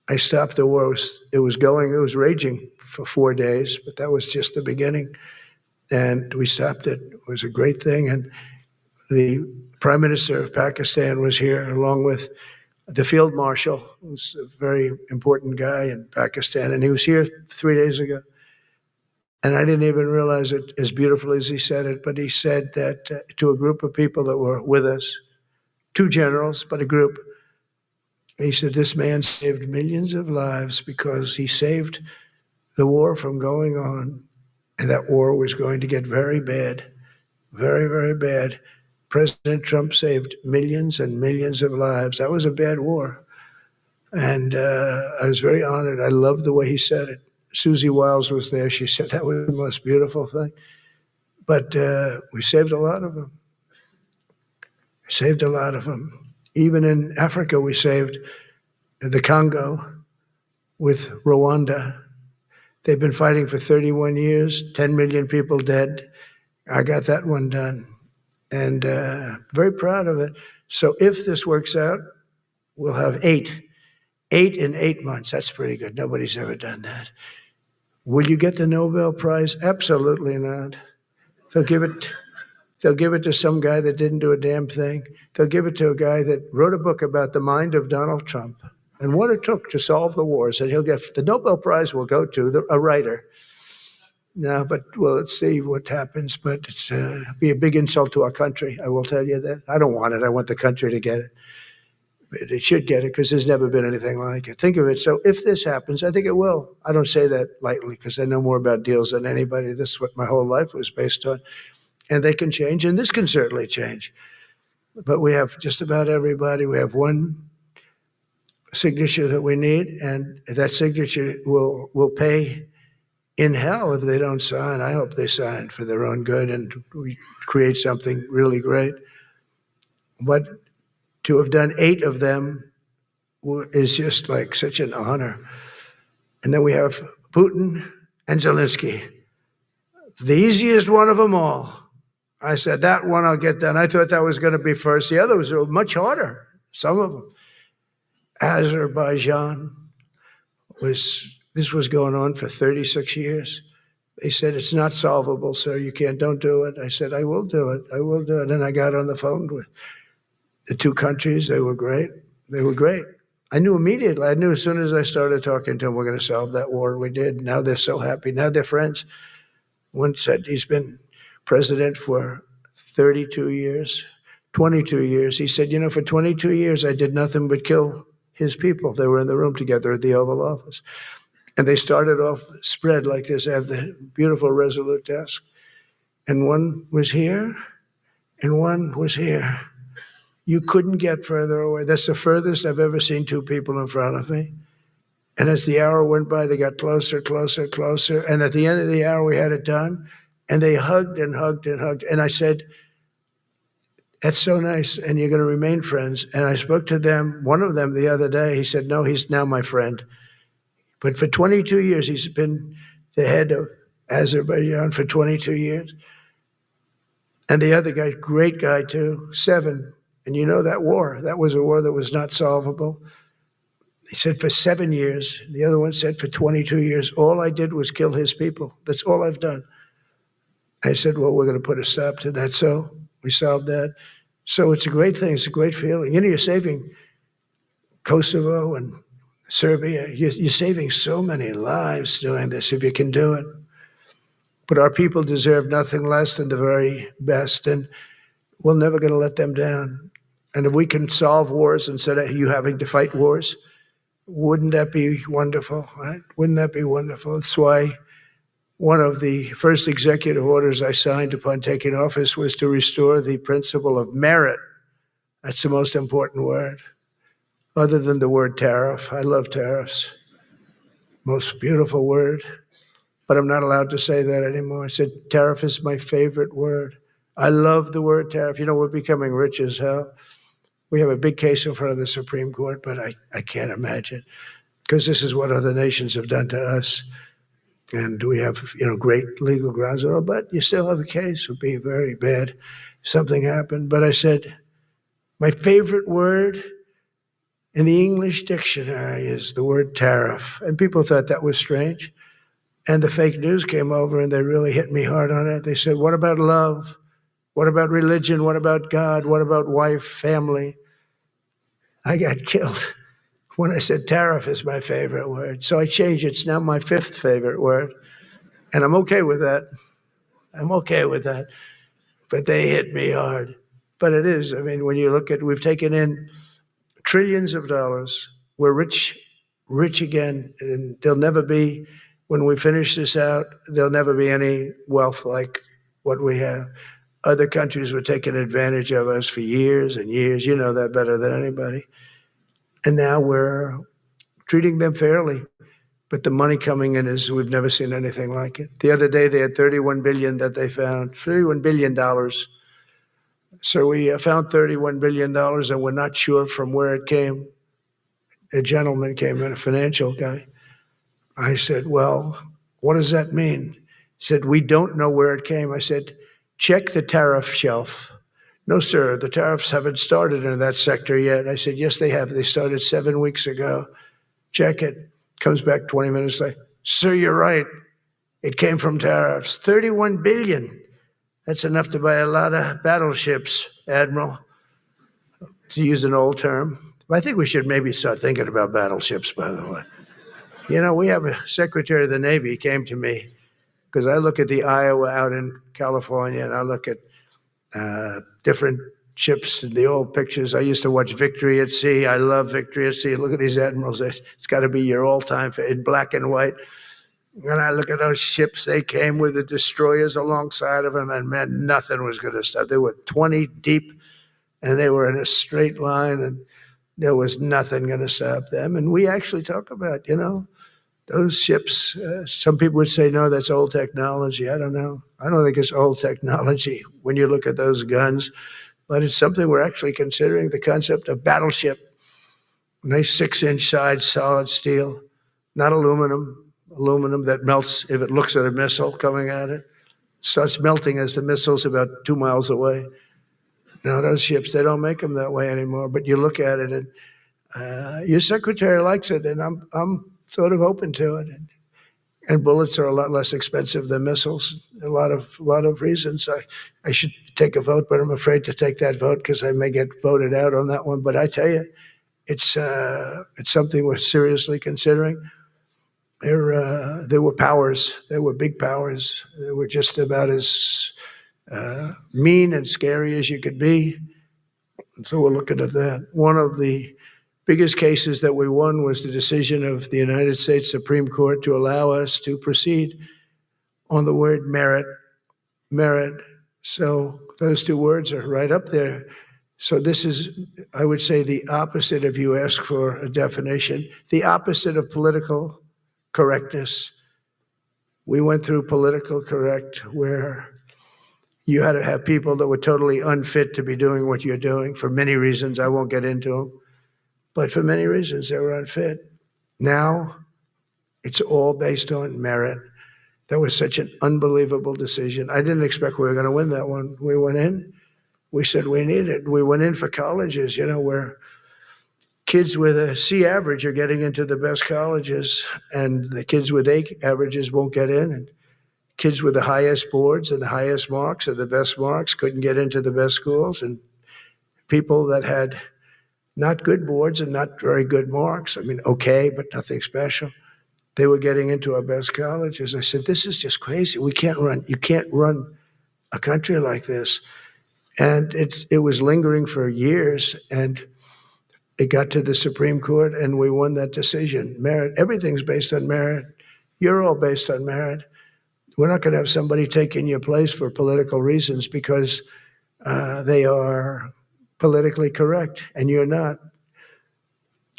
I stopped the war. It was raging for 4 days, but that was just the beginning. And we stopped it. It was a great thing. And the Prime Minister of Pakistan was here, along with the Field Marshal, who's a very important guy in Pakistan. And he was here 3 days ago. And I didn't even realize it as beautiful as he said it, but he said that to a group of people that were with us, 2 generals, but a group, he said, this man saved millions of lives because he saved the war from going on. And that war was going to get very bad, very, very bad. President Trump saved millions and millions of lives. That was a bad war. And I was very honored. I loved the way he said it. Susie Wiles was there. She said that was the most beautiful thing. But we saved a lot of them. Saved a lot of them. Even in Africa, we saved the Congo with Rwanda. They've been fighting for 31 years, 10 million people dead. I got that one done, and very proud of it. So if this works out, we'll have 8 in 8 months. That's pretty good. Nobody's ever done that. Will you get the Nobel Prize? Absolutely not. They'll give it to some guy that didn't do a damn thing. They'll give it to a guy that wrote a book about the mind of Donald Trump and what it took to solve the wars. And he'll get the Nobel Prize will go to a writer. No, but well, let's see what happens. But it's be a big insult to our country. I will tell you that. I don't want it. I want the country to get it. But it should get it because there's never been anything like it. Think of it. So if this happens, I think it will. I don't say that lightly because I know more about deals than anybody. This is what my whole life was based on. And they can change, and this can certainly change. But we have just about everybody. We have one signature that we need, and that signature will pay in hell if they don't sign. I hope they sign for their own good and we create something really great. But to have done 8 of them is just like such an honor. And then we have Putin and Zelensky, the easiest one of them all. I said, that one I'll get done. I thought that was going to be first. The others were much harder, some of them. Azerbaijan this was going on for 36 years. They said, it's not solvable, sir. Don't do it. I said, I will do it. I will do it. And I got on the phone with the 2 countries. They were great. They were great. I knew immediately. I knew as soon as I started talking to them, we're going to solve that war. We did. Now they're so happy. Now they're friends. One said he's been president for 32 years, 22 years. He said, for 22 years, I did nothing but kill his people. They were in the room together at the Oval Office. And they started off spread like this. I have the beautiful Resolute desk. And one was here, and one was here. You couldn't get further away. That's the furthest I've ever seen 2 people in front of me. And as the hour went by, they got closer, closer, closer. And at the end of the hour, we had it done. And they hugged and hugged and hugged. And I said, that's so nice, and you're going to remain friends. And I spoke to them, one of them the other day. He said, no, he's now my friend. But for 22 years, he's been the head of Azerbaijan for 22 years. And the other guy, great guy too, 7. And that war, that was a war that was not solvable. He said for 7 years. The other one said for 22 years. All I did was kill his people. That's all I've done. I said, well, we're going to put a stop to that. So we solved that. So it's a great thing. It's a great feeling. You're saving Kosovo and Serbia. You're saving so many lives doing this if you can do it. But our people deserve nothing less than the very best, and we're never going to let them down. And if we can solve wars instead of you having to fight wars, wouldn't that be wonderful, right? Wouldn't that be wonderful? That's why one of the first executive orders I signed upon taking office was to restore the principle of merit. That's the most important word, other than the word tariff. I love tariffs. Most beautiful word. But I'm not allowed to say that anymore. I said tariff is my favorite word. I love the word tariff. You know, we're becoming rich as hell. We have a big case in front of the Supreme Court, but I can't imagine, because this is what other nations have done to us. And we have, great legal grounds, but you still have a case. It would be very bad if something happened. But I said, my favorite word in the English dictionary is the word tariff. And people thought that was strange. And the fake news came over and they really hit me hard on it. They said, what about love? What about religion? What about God? What about wife, family? I got killed when I said tariff is my favorite word. So I changed it. It's now my fifth favorite word. And I'm okay with that. I'm okay with that. But they hit me hard. But it is. I mean, when you look at, we've taken in trillions of dollars. We're rich again. And there'll never be, when we finish this out, there'll never be any wealth like what we have. Other countries were taking advantage of us for years and years. You know that better than anybody. And now we're treating them fairly. But the money coming in is, we've never seen anything like it. The other day, they had $31 billion that they found, $31 billion. So we found $31 billion, and we're not sure from where it came. A gentleman came in, a financial guy. I said, well, what does that mean? He said, we don't know where it came. I said, check the tariff shelf. No, sir, the tariffs haven't started in that sector yet. I said, yes, they have. They started 7 weeks ago. Check it. Comes back 20 minutes later. Sir, you're right. It came from tariffs. 31 billion. That's enough to buy a lot of battleships, Admiral, to use an old term. I think we should maybe start thinking about battleships, by the way. You know, we have a Secretary of the Navy came to me, because I look at the Iowa out in California, and I look at different ships and the old pictures. I used to watch Victory at Sea. I love Victory at Sea. Look at these admirals. It's got to be your all-time in black and white. And I look at those ships. They came with the destroyers alongside of them, and man, nothing was going to stop. They were 20 deep, and they were in a straight line, and there was nothing going to stop them. And we actually talk about, those ships. Some people would say, no, that's old technology. I don't know. I don't think it's old technology when you look at those guns. But it's something we're actually considering, the concept of battleship. Nice 6-inch sides, solid steel, not aluminum that melts if it looks at a missile coming at it. Starts melting as the missile's about 2 miles away. Now, those ships, they don't make them that way anymore. But you look at it, and your secretary likes it, and I'm sort of open to it. And bullets are a lot less expensive than missiles. A lot of reasons. I should take a vote, but I'm afraid to take that vote because I may get voted out on that one. But I tell you, it's something we're seriously considering. There were powers. There were big powers. They were just about as mean and scary as you could be. And so we're looking at that. One of the biggest cases that we won was the decision of the United States Supreme Court to allow us to proceed on the word merit. So those two words are right up there. So this is, I would say, the opposite if you ask for a definition, the opposite of political correctness. We went through political correct, where you had to have people that were totally unfit to be doing what you're doing for many reasons. I won't get into them. But for many reasons, they were unfit. Now, it's all based on merit. That was such an unbelievable decision. I didn't expect we were going to win that one. We went in. We said we need it. We went in for colleges, where kids with a C average are getting into the best colleges, and the kids with A averages won't get in. And kids with the highest boards and the highest marks and the best marks couldn't get into the best schools. And people that had not good boards and not very good marks. I mean, okay, but nothing special. They were getting into our best colleges. I said, this is just crazy. You can't run a country like this. And it was lingering for years, and it got to the Supreme Court, and we won that decision. Merit, everything's based on merit. You're all based on merit. We're not going to have somebody taking your place for political reasons because they are politically correct, and you're not.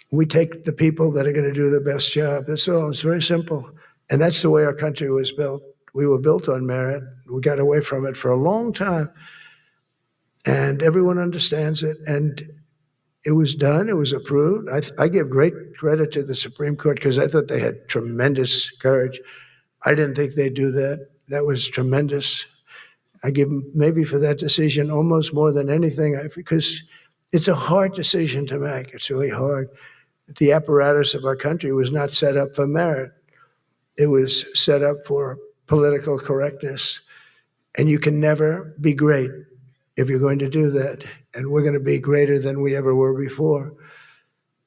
We take the people that are going to do the best job. That's all. It's very simple. And that's the way our country was built. We were built on merit. We got away from it for a long time. And everyone understands it. And it was done. It was approved. I give great credit to the Supreme Court because I thought they had tremendous courage. I didn't think they'd do that. That was tremendous. I give them maybe for that decision almost more than anything because it's a hard decision to make. It's really hard. The apparatus of our country was not set up for merit. It was set up for political correctness. And you can never be great if you're going to do that. And we're going to be greater than we ever were before.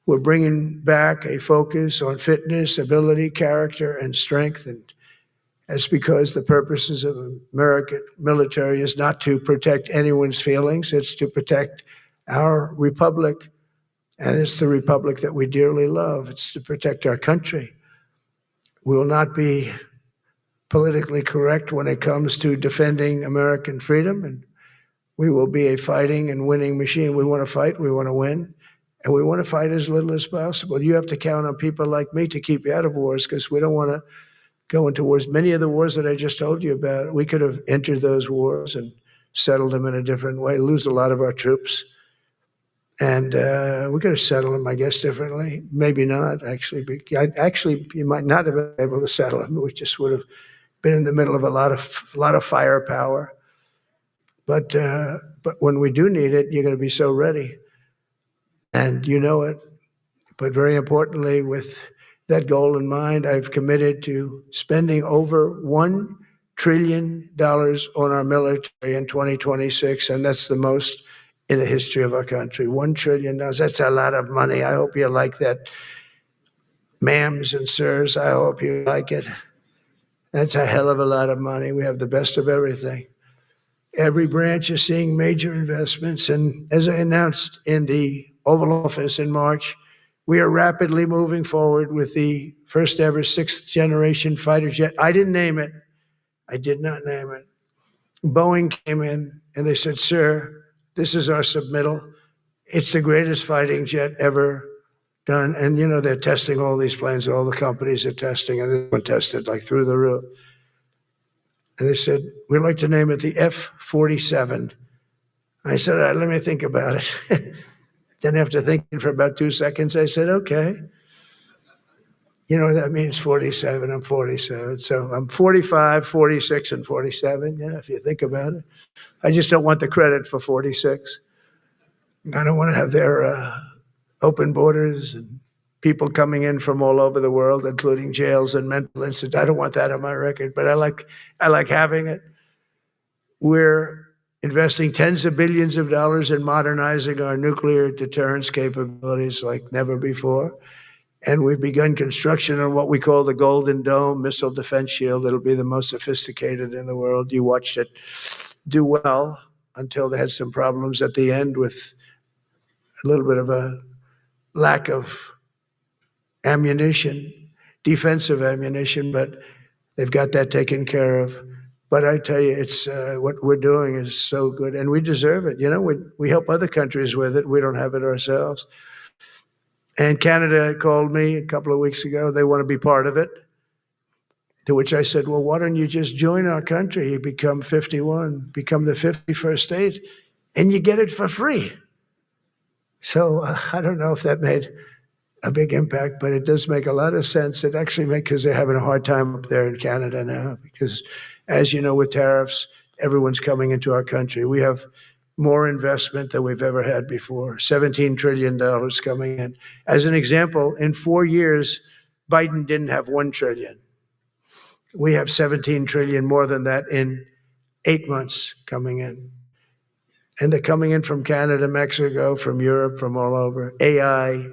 We're bringing back a focus on fitness, ability, character, and strength. And that's because the purposes of American military is not to protect anyone's feelings. It's to protect our republic. And it's the republic that we dearly love. It's to protect our country. We will not be politically correct when it comes to defending American freedom. And we will be a fighting and winning machine. We want to fight, we want to win, and we want to fight as little as possible. You have to count on people like me to keep you out of wars because we don't want to go into wars. Many of the wars that I just told you about, we could have entered those wars and settled them in a different way, lose a lot of our troops. And we could have settled them, I guess, differently. Maybe not, actually. Actually, you might not have been able to settle them. We just would have been in the middle of a lot of firepower. But when we do need it, you're going to be so ready. And you know it. But very importantly, with that goal in mind, I've committed to spending over $1 trillion on our military in 2026. And that's the most in the history of our country. $1 trillion. That's a lot of money. I hope you like that. Ma'ams and sirs, I hope you like it. That's a hell of a lot of money. We have the best of everything. Every branch is seeing major investments. And as I announced in the Oval Office in March, we are rapidly moving forward with the first ever 6th generation fighter jet. I didn't name it. I did not name it. Boeing came in and they said, sir, this is our submittal. It's the greatest fighting jet ever done. And, you know, they're testing all these planes. All the companies are testing, and this one tested like through the roof. And they said, we'd like to name it the F-47. I said, all right, let me think about it. Then after thinking for about 2 seconds, I said, okay. You know what that means, 47, I'm 47. So I'm 45, 46, and 47, yeah, if you think about it. I just don't want the credit for 46. I don't want to have their open borders and people coming in from all over the world, including jails and mental institutes. I don't want that on my record, but I like having it. We're investing tens of billions of dollars in modernizing our nuclear deterrence capabilities like never before. And we've begun construction on what we call the Golden Dome missile defense shield. It'll be the most sophisticated in the world. You watched it do well until they had some problems at the end with a little bit of a lack of ammunition, defensive ammunition, but they've got that taken care of. But I tell you, it's what we're doing is so good, and we deserve it. You know, we help other countries with it. We don't have it ourselves. And Canada called me a couple of weeks ago. They want to be part of it. To which I said, well, why don't you just join our country? You become 51, become the 51st state, and you get it for free. So I don't know if that made a big impact, but it does make a lot of sense. It actually makes, because they're having a hard time up there in Canada now, because as you know, with tariffs, everyone's coming into our country. We have more investment than we've ever had before, $17 trillion coming in. As an example, in 4 years, Biden didn't have $1 trillion. We have $17 trillion more than that in 8 months coming in. And they're coming in from Canada, Mexico, from Europe, from all over. AI,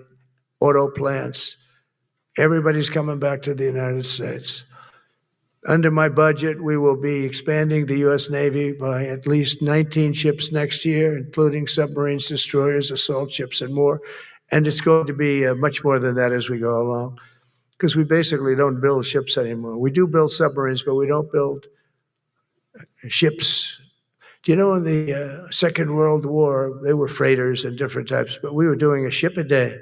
auto plants. Everybody's coming back to the United States. Under my budget, we will be expanding the U.S. Navy by at least 19 ships next year, including submarines, destroyers, assault ships, and more. And it's going to be much more than that as we go along, because we basically don't build ships anymore. We do build submarines, but we don't build ships. Do you know in the Second World War, they were freighters and different types, but we were doing a ship a day,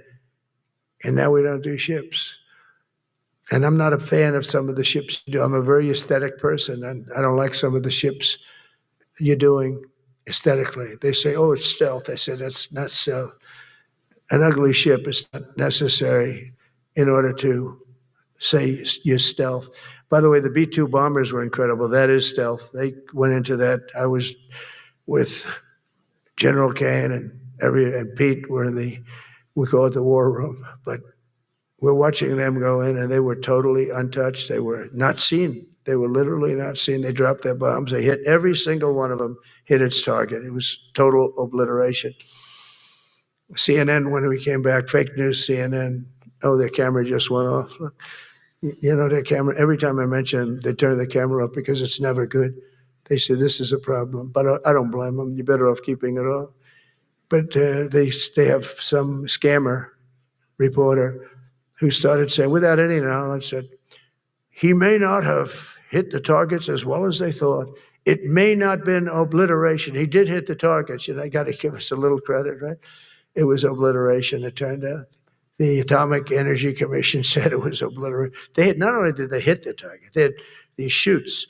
and now we don't do ships. And I'm not a fan of some of the ships you do. I'm a very aesthetic person, and I don't like some of the ships you're doing aesthetically. They say, oh, it's stealth. I said, that's not stealth. An ugly ship is not necessary in order to say you're stealth. By the way, the B-2 bombers were incredible. That is stealth. They went into that. I was with General Kane and Pete were in we call it the war room, but we're watching them go in, and they were totally untouched. They were not seen. They were literally not seen. They dropped their bombs. They hit every single one of them, hit its target. It was total obliteration. CNN, when we came back, fake news CNN, oh, their camera just went off. You know, their camera, every time I mention them, they turn the camera off because it's never good. They say, this is a problem. But I don't blame them. You're better off keeping it off. But they have some scammer reporter who started saying, without any knowledge, that he may not have hit the targets as well as they thought. It may not have been obliteration. He did hit the targets. And I got to give us a little credit, right? It was obliteration, it turned out. The Atomic Energy Commission said it was obliteration. Not only did they hit the target, they had these chutes.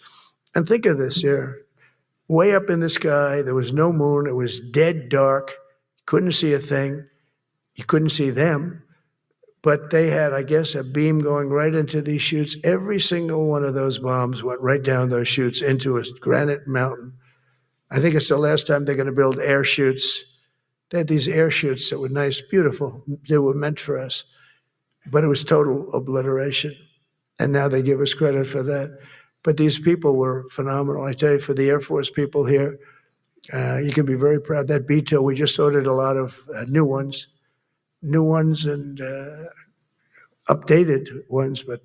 And think of this here. Way up in the sky, there was no moon. It was dead dark. Couldn't see a thing. You couldn't see them. But they had, I guess, a beam going right into these chutes. Every single one of those bombs went right down those chutes into a granite mountain. I think it's the last time they're going to build air chutes. They had these air chutes that were nice, beautiful. They were meant for us. But it was total obliteration. And now they give us credit for that. But these people were phenomenal. I tell you, for the Air Force people here, you can be very proud. That B-2, we just ordered a lot of new ones and updated ones, but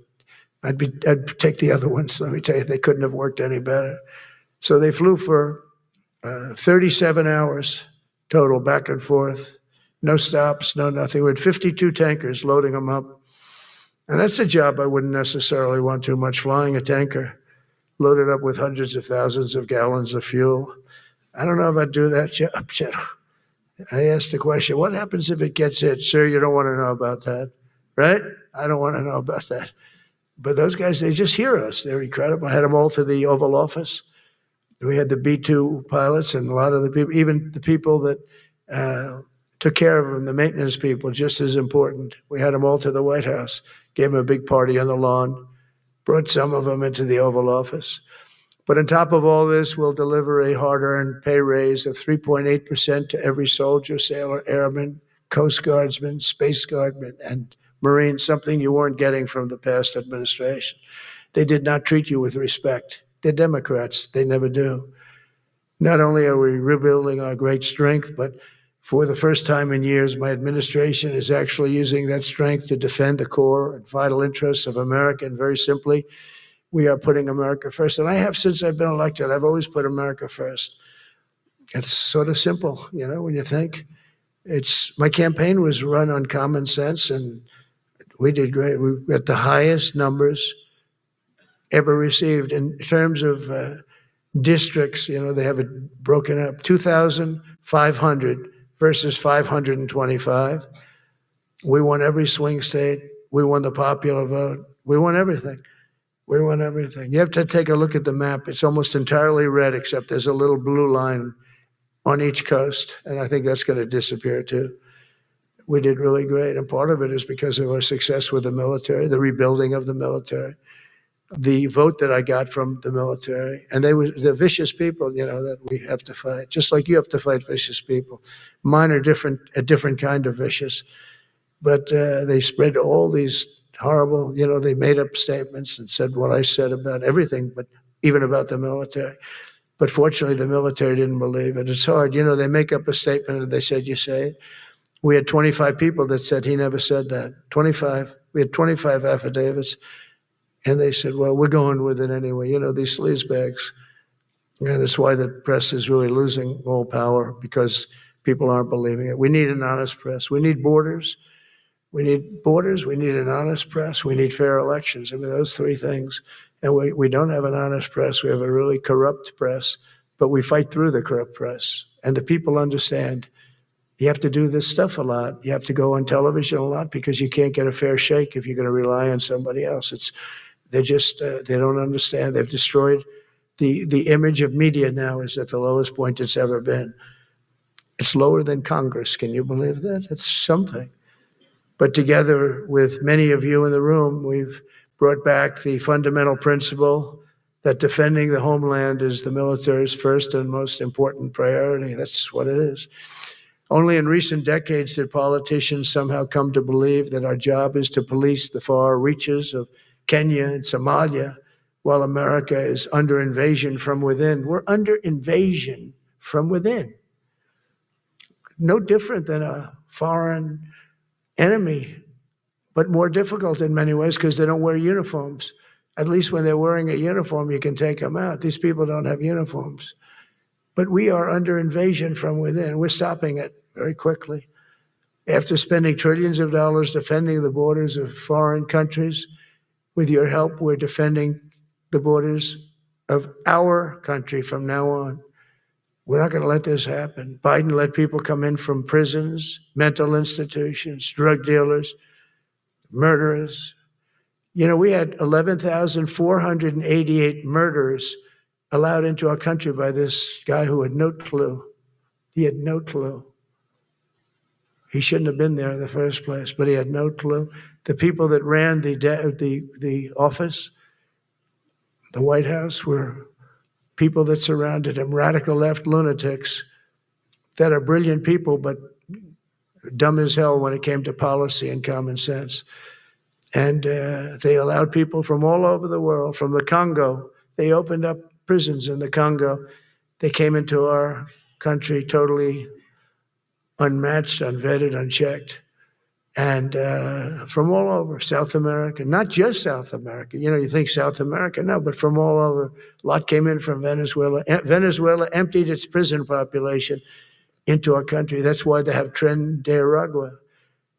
I'd take the other ones. Let me tell you, they couldn't have worked any better. So they flew for 37 hours total, back and forth, no stops, no nothing. We had 52 tankers loading them up. And that's a job I wouldn't necessarily want too much, flying a tanker loaded up with hundreds of thousands of gallons of fuel. I don't know if I'd do that job. I asked the question, what happens if it gets hit? Sir, you don't want to know about that, right? I don't want to know about that. But those guys, they just hear us. They're incredible. I had them all to the Oval Office. We had the B-2 pilots and a lot of the people, even the people that took care of them, the maintenance people, just as important. We had them all to the White House, gave them a big party on the lawn, brought some of them into the Oval Office. But on top of all this, we'll deliver a hard-earned pay raise of 3.8% to every soldier, sailor, airman, Coast Guardsman, Space Guardman, and Marine, something you weren't getting from the past administration. They did not treat you with respect. They're Democrats. They never do. Not only are we rebuilding our great strength, but for the first time in years, my administration is actually using that strength to defend the core and vital interests of America. And very simply, we are putting America first. And I have since I've been elected. I've always put America first. It's sort of simple, you know, when you think. My campaign was run on common sense, and we did great. We got the highest numbers ever received in terms of districts. You know, they have it broken up, 2,500 versus 525. We won every swing state. We won the popular vote. We won everything. We won everything. You have to take a look at the map. It's almost entirely red, except there's a little blue line on each coast, and I think that's going to disappear too. We did really great, and part of it is because of our success with the military, the rebuilding of the military, the vote that I got from the military, and they're vicious people, you know, that we have to fight, just like you have to fight vicious people. Mine are a different kind of vicious, but they spread all these horrible, you know, they made up statements and said what I said about everything, but even about the military. But fortunately, the military didn't believe it. It's hard. You know, they make up a statement and they said, you say it. We had 25 people that said he never said that. 25. We had 25 affidavits. And they said, well, we're going with it anyway. You know, these sleazebags. And that's why the press is really losing all power, because people aren't believing it. We need an honest press. We need borders. We need borders. We need an honest press. We need fair elections. I mean, those three things. And we don't have an honest press. We have a really corrupt press, but we fight through the corrupt press. And the people understand you have to do this stuff a lot. You have to go on television a lot because you can't get a fair shake if you're going to rely on somebody else. They don't understand. They've destroyed the image of media now is at the lowest point it's ever been. It's lower than Congress. Can you believe that? It's something. But together with many of you in the room, we've brought back the fundamental principle that defending the homeland is the military's first and most important priority. That's what it is. Only in recent decades did politicians somehow come to believe that our job is to police the far reaches of Kenya and Somalia, while America is under invasion from within. We're under invasion from within. No different than a foreign enemy, but more difficult in many ways because they don't wear uniforms. At least when they're wearing a uniform, you can take them out. These people don't have uniforms. But we are under invasion from within. We're stopping it very quickly. After spending trillions of dollars defending the borders of foreign countries, with your help, we're defending the borders of our country from now on. We're not going to let this happen. Biden let people come in from prisons, mental institutions, drug dealers, murderers. You know, we had 11,488 murders allowed into our country by this guy who had no clue. He had no clue. He shouldn't have been there in the first place, but he had no clue. The people that ran the office, the White House, were people that surrounded him, radical left lunatics that are brilliant people, but dumb as hell when it came to policy and common sense. And they allowed people from all over the world, from the Congo. They opened up prisons in the Congo. They came into our country totally unmatched, unvetted, unchecked. And from all over, South America, not just South America. You know, you think South America, no, but from all over. A lot came in from Venezuela. Venezuela emptied its prison population into our country. That's why they have Tren de Aragua,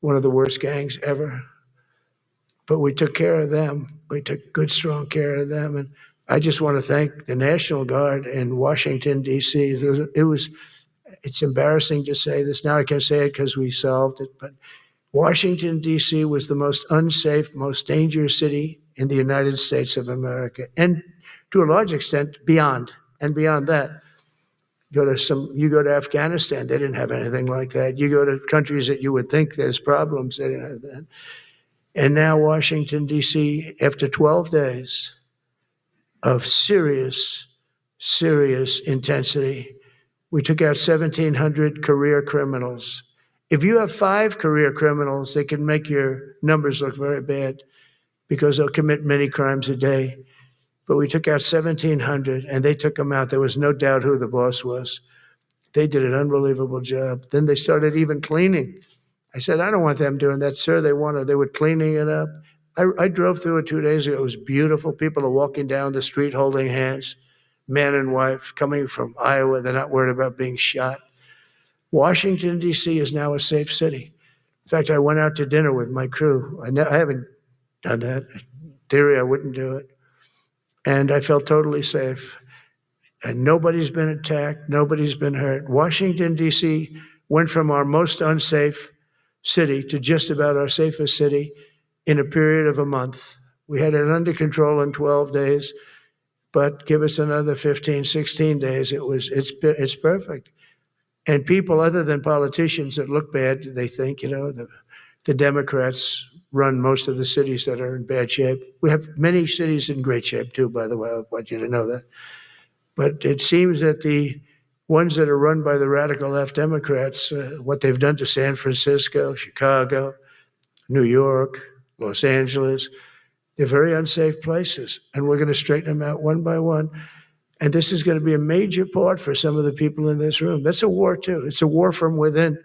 one of the worst gangs ever. But we took care of them. We took good, strong care of them. And I just want to thank the National Guard in Washington, D.C. It's embarrassing to say this. Now I can say it because we solved it. But Washington, D.C. was the most unsafe, most dangerous city in the United States of America. And to a large extent, beyond. And beyond that, you go to Afghanistan, they didn't have anything like that. You go to countries that you would think there's problems, they didn't have that. And now Washington, D.C., after 12 days of serious, serious intensity, we took out 1,700 career criminals. If you have 5 career criminals, they can make your numbers look very bad because they'll commit many crimes a day. But we took out 1,700 and they took them out. There was no doubt who the boss was. They did an unbelievable job. Then they started even cleaning. I said, I don't want them doing that, sir. They were cleaning it up. I drove through it 2 days ago. It was beautiful. People are walking down the street holding hands, man and wife, coming from Iowa. They're not worried about being shot. Washington, D.C. is now a safe city. In fact, I went out to dinner with my crew. I haven't done that. In theory, I wouldn't do it. And I felt totally safe. And nobody's been attacked. Nobody's been hurt. Washington, D.C. went from our most unsafe city to just about our safest city in a period of a month. We had it under control in 12 days, but give us another 15, 16 days. It's perfect. And people other than politicians that look bad, they think, the Democrats run most of the cities that are in bad shape. We have many cities in great shape too, by the way. I want you to know that. But it seems that the ones that are run by the radical left Democrats, what they've done to San Francisco, Chicago, New York, Los Angeles, they're very unsafe places. And we're going to straighten them out one by one. And this is going to be a major part for some of the people in this room. That's a war too. It's a war from within.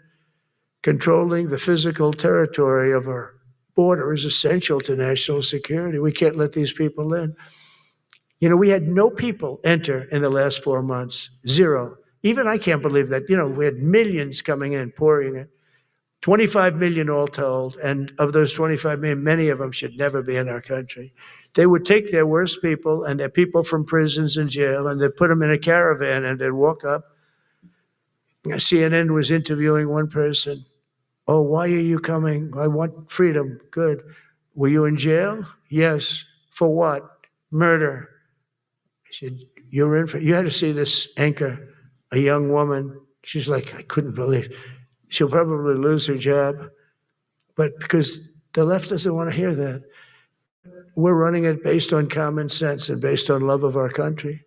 Controlling the physical territory of our border is essential to national security. We can't let these people in. You know, we had no people enter in the last 4 months, zero. Even I can't believe that. You know, we had millions coming in, pouring in. 25 million all told, and of those 25 million, many of them should never be in our country. They would take their worst people and their people from prisons and jail, and they'd put them in a caravan and they'd walk up. CNN was interviewing one person. Oh, why are you coming? I want freedom. Good. Were you in jail? Yes. For what? Murder. I said, you had to see this anchor, a young woman. She's like, I couldn't believe. She'll probably lose her job, but because the left doesn't want to hear that. We're running it based on common sense and based on love of our country.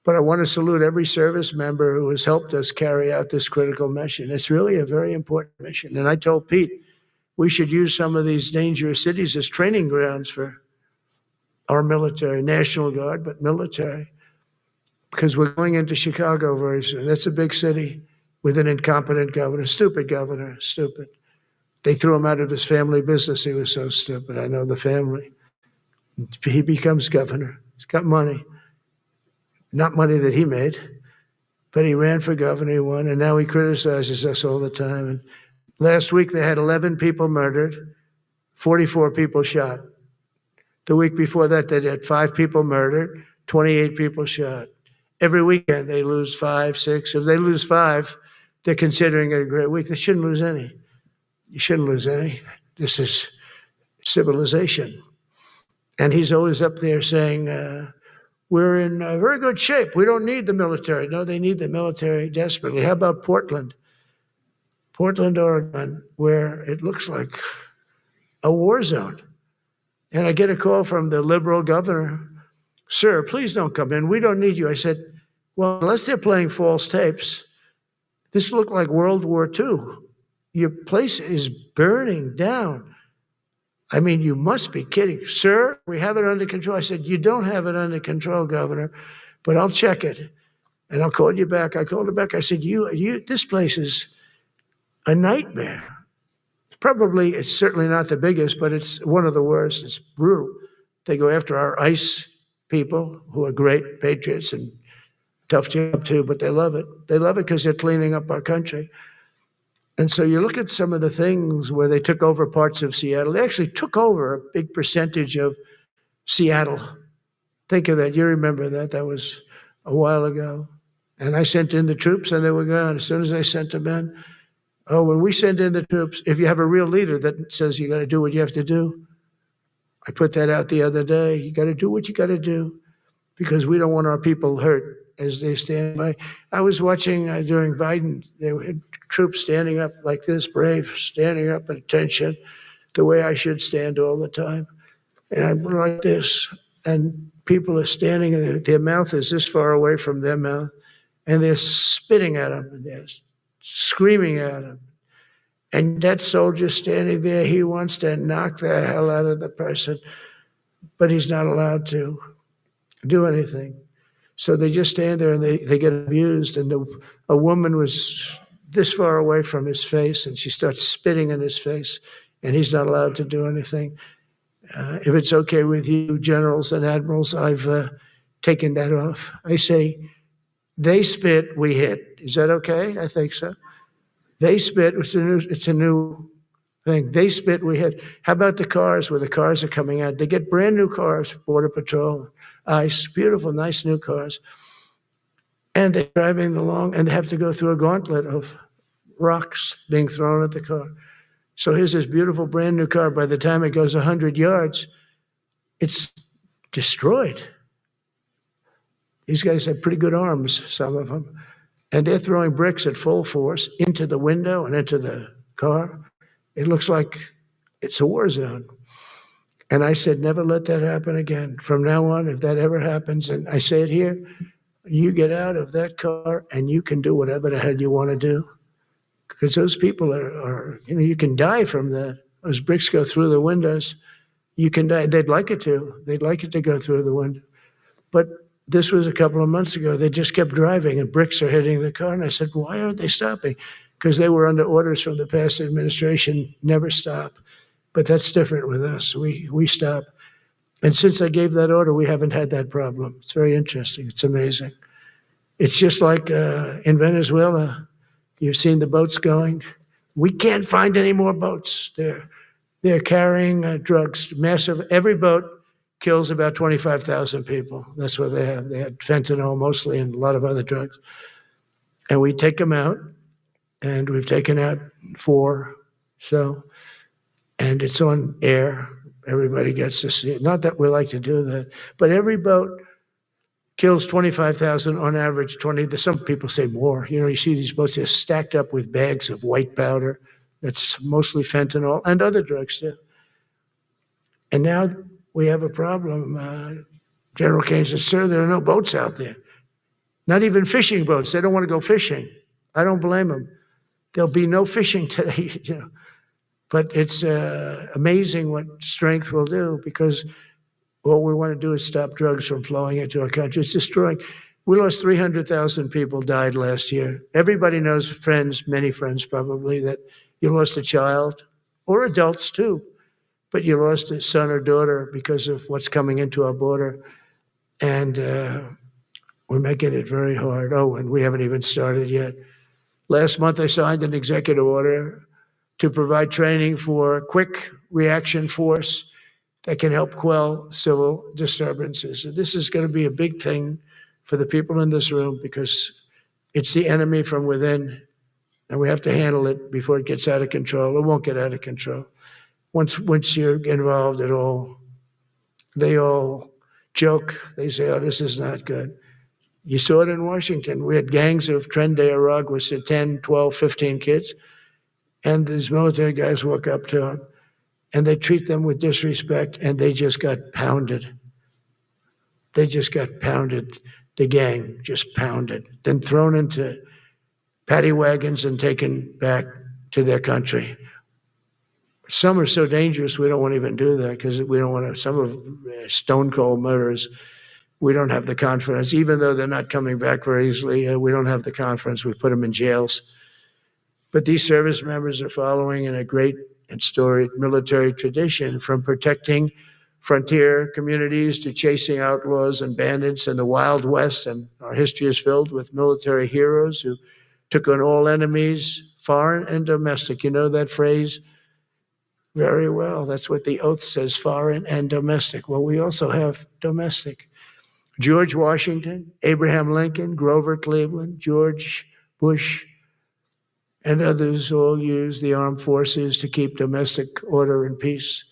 But I want to salute every service member who has helped us carry out this critical mission. It's really a very important mission. And I told Pete, we should use some of these dangerous cities as training grounds for our military, National Guard, but military. Because we're going into Chicago very soon. That's a big city with an incompetent governor, stupid governor, stupid. They threw him out of his family business. He was so stupid. I know the family. He becomes governor. He's got money. Not money that he made, but he ran for governor, he won, and now he criticizes us all the time. And last week they had 11 people murdered, 44 people shot. The week before that they had 5 people murdered, 28 people shot. Every weekend they lose 5, 6. If they lose 5, they're considering it a great week. They shouldn't lose any. You shouldn't lose any. This is civilization. And he's always up there saying, we're in very good shape. We don't need the military. No, they need the military desperately. How about Portland? Portland, Oregon, where it looks like a war zone. And I get a call from the liberal governor. Sir, please don't come in. We don't need you. I said, well, unless they're playing false tapes, this looked like World War II. Your place is burning down. I mean, you must be kidding. Sir, we have it under control. I said, you don't have it under control, Governor, but I'll check it. And I'll call you back. I called her back. I said, this place is a nightmare. It's certainly not the biggest, but it's one of the worst. It's brutal. They go after our ICE people who are great patriots and tough job too, but they love it. They love it because they're cleaning up our country. And so you look at some of the things where they took over parts of Seattle. They actually took over a big percentage of Seattle. Think of that. You remember that. That was a while ago. And I sent in the troops and they were gone. As soon as I sent them in, when we send in the troops, if you have a real leader that says you got to do what you have to do, I put that out the other day. You got to do what you got to do because we don't want our people hurt as they stand by. I was watching during Biden, they had troops standing up like this, brave, standing up at attention, the way I should stand all the time. And I'm like this, and people are standing, and their mouth is this far away from their mouth, and they're spitting at them, and they're screaming at them. And that soldier standing there, he wants to knock the hell out of the person, but he's not allowed to do anything. So they just stand there and they get abused. And a woman was this far away from his face and she starts spitting in his face and he's not allowed to do anything. If it's okay with you, generals and admirals, I've taken that off. I say, they spit, we hit. Is that okay? I think so. They spit, it's a new thing. They spit, we hit. How about the cars where the cars are coming out? They get brand new cars, Border Patrol, ICE, beautiful, nice new cars. And they're driving along and they have to go through a gauntlet of rocks being thrown at the car. So here's this beautiful brand new car. By the time it goes 100 yards, it's destroyed. These guys have pretty good arms, some of them. And they're throwing bricks at full force into the window and into the car. It looks like it's a war zone. And I said, never let that happen again. From now on, if that ever happens, and I say it here, you get out of that car and you can do whatever the hell you want to do. Because those people are you can die from that. Those bricks go through the windows. You can die. They'd like it to. They'd like it to go through the window. But this was a couple of months ago. They just kept driving and bricks are hitting the car. And I said, why aren't they stopping? Because they were under orders from the past administration, never stop. But that's different with us. We stop. And since I gave that order, we haven't had that problem. It's very interesting. It's amazing. It's just like in Venezuela, you've seen the boats going. We can't find any more boats. They're carrying drugs, massive. Every boat kills about 25,000 people. That's what they have. They had fentanyl mostly and a lot of other drugs. And we take them out, and we've taken out 4. So, and it's on air. Everybody gets to see it. Not that we like to do that, but every boat kills 25,000 on average, 20. Some people say more. You know, you see these boats just stacked up with bags of white powder. That's mostly fentanyl and other drugs too. And now we have a problem. General Kane says, sir, there are no boats out there. Not even fishing boats. They don't want to go fishing. I don't blame them. There'll be no fishing today. You know. But it's amazing what strength will do, because what we want to do is stop drugs from flowing into our country. It's destroying. We lost 300,000 people died last year. Everybody knows friends, many friends probably, that you lost a child, or adults too, but you lost a son or daughter because of what's coming into our border. And we're making it very hard. Oh, and we haven't even started yet. Last month, I signed an executive order to provide training for quick reaction force that can help quell civil disturbances. And this is going to be a big thing for the people in this room, because it's the enemy from within, and we have to handle it before it gets out of control. It won't get out of control. Once you're involved at all, they all joke. They say, oh, this is not good. You saw it in Washington. We had gangs of Tren de Araguas at 10, 12, 15 kids. And these military guys walk up to them, and they treat them with disrespect, and they just got pounded. They just got pounded. The gang just pounded, then thrown into paddy wagons and taken back to their country. Some are so dangerous, we don't want to even do that, because we don't want to, some of stone cold murderers, we don't have the confidence, even though they're not coming back very easily, we don't have the confidence, we put them in jails. But these service members are following in a great and storied military tradition, from protecting frontier communities to chasing outlaws and bandits in the Wild West. And our history is filled with military heroes who took on all enemies, foreign and domestic. You know that phrase very well. That's what the oath says, foreign and domestic. Well, we also have domestic. George Washington, Abraham Lincoln, Grover Cleveland, George Bush, and others all use the armed forces to keep domestic order and peace.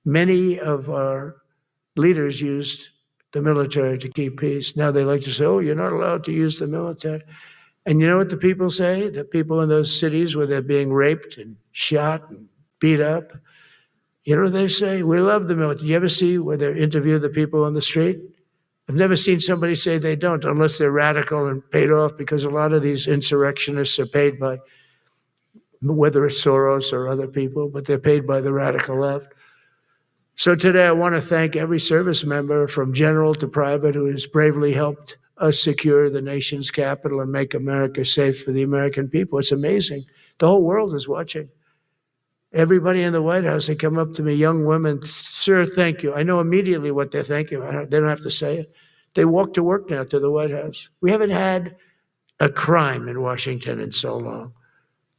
Many of our leaders used the military to keep peace. Now they like to say, oh, you're not allowed to use the military. And you know what the people say? The people in those cities where they're being raped and shot and beat up, you know what they say? We love the military. You ever see where they interview the people on the street? I've never seen somebody say they don't, unless they're radical and paid off, because a lot of these insurrectionists are paid by, whether it's Soros or other people, but they're paid by the radical left. So today I want to thank every service member, from general to private, who has bravely helped us secure the nation's capital and make America safe for the American people. It's amazing. The whole world is watching. Everybody in the White House, they come up to me, young women, sir, thank you. I know immediately what they're thanking. They don't have to say it. They walk to work now to the White House. We haven't had a crime in Washington in so long,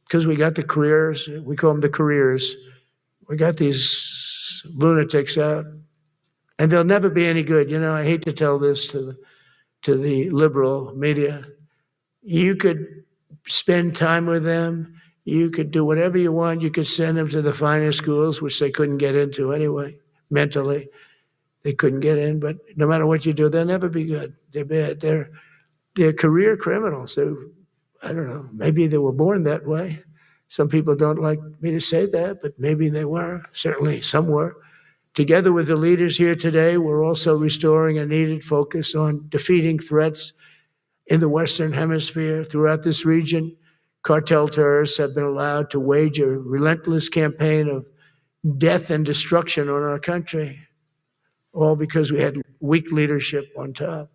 because we got the careers, we call them the careers. We got these lunatics out, and they'll never be any good. You know, I hate to tell this to the liberal media. You could spend time with them. You could do whatever you want. You could send them to the finest schools, which they couldn't get into anyway, mentally. They couldn't get in, but no matter what you do, they'll never be good. They're bad. They're career criminals. I don't know, maybe they were born that way. Some people don't like me to say that, but maybe they were. Certainly some were. Together with the leaders here today, we're also restoring a needed focus on defeating threats in the Western Hemisphere. Throughout this region, cartel terrorists have been allowed to wage a relentless campaign of death and destruction on our country, all because we had weak leadership on top.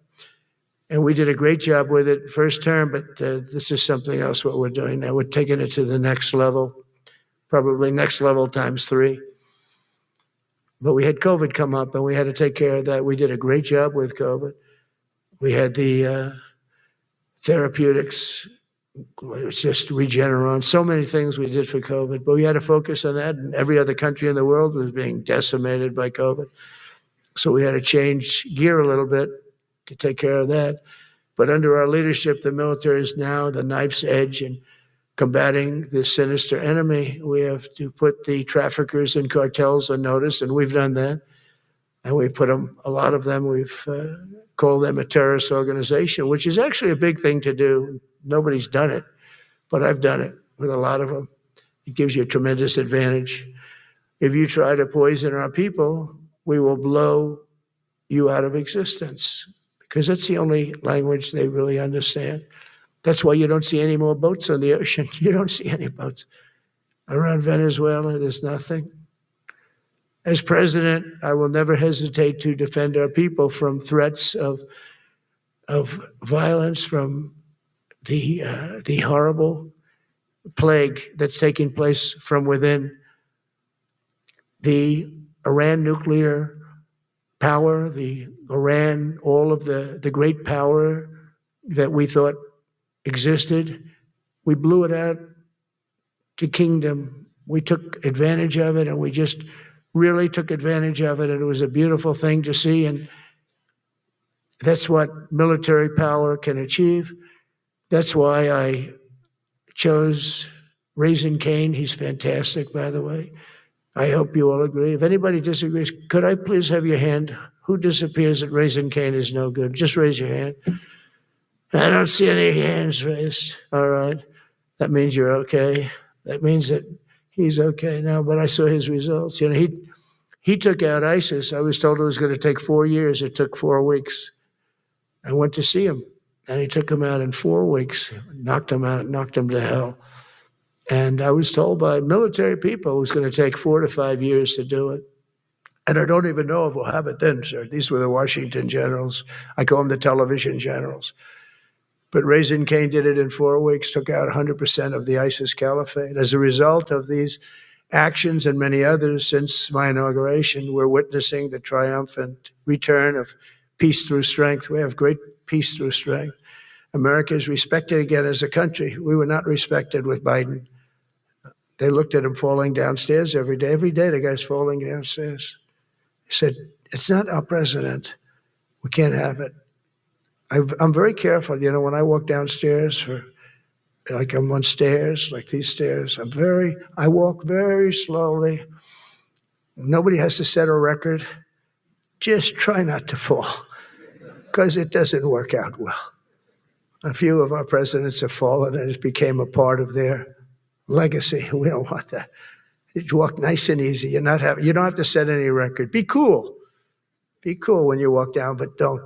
And we did a great job with it first term, but this is something else what we're doing now. We're taking it to the next level, probably next level times 3. But we had COVID come up, and we had to take care of that. We did a great job with COVID. We had the therapeutics. It was just Regeneron, so many things we did for COVID, but we had to focus on that, and every other country in the world was being decimated by COVID. So we had to change gear a little bit to take care of that. But under our leadership, the military is now the knife's edge in combating this sinister enemy. We have to put the traffickers and cartels on notice, and we've done that. And we put them, a lot of them, we've called them a terrorist organization, which is actually a big thing to do. Nobody's done it, but I've done it with a lot of them. It gives you a tremendous advantage. If you try to poison our people, we will blow you out of existence, because that's the only language they really understand. That's why you don't see any more boats on the ocean. You don't see any boats. Around Venezuela, there's nothing. As president, I will never hesitate to defend our people from threats of violence, from the horrible plague that's taking place from within. The Iran nuclear power, the Iran, all of the great power that we thought existed, we blew it out to kingdom. We took advantage of it, and we just really took advantage of it, and it was a beautiful thing to see, and that's what military power can achieve. That's why I chose Raising Cane. He's fantastic, by the way. I hope you all agree. If anybody disagrees, could I please have your hand? Who disappears that Raising Cane is no good? Just raise your hand. I don't see any hands raised. All right. That means you're okay. That means that he's okay now, but I saw his results. You know, he took out ISIS. I was told it was going to take 4 years. It took 4 weeks. I went to see him, and he took him out in 4 weeks, knocked him out, knocked him to hell. And I was told by military people it was going to take 4 to 5 years to do it. And I don't even know if we'll have it then, sir. These were the Washington generals. I call them the television generals. But Raising Cane did it in 4 weeks, took out 100% of the ISIS caliphate. As a result of these actions and many others since my inauguration, we're witnessing the triumphant return of peace through strength. We have great peace through strength. America is respected again as a country. We were not respected with Biden. They looked at him falling downstairs every day. Every day the guy's falling downstairs. He said, it's not our president. We can't have it. I'm very careful, you know, when I walk downstairs like I'm on stairs, like these stairs, I walk very slowly. Nobody has to set a record. Just try not to fall, because it doesn't work out well. A few of our presidents have fallen, and it became a part of their legacy. We don't want that. You walk nice and easy. You don't have to set any record. Be cool. Be cool when you walk down, but don't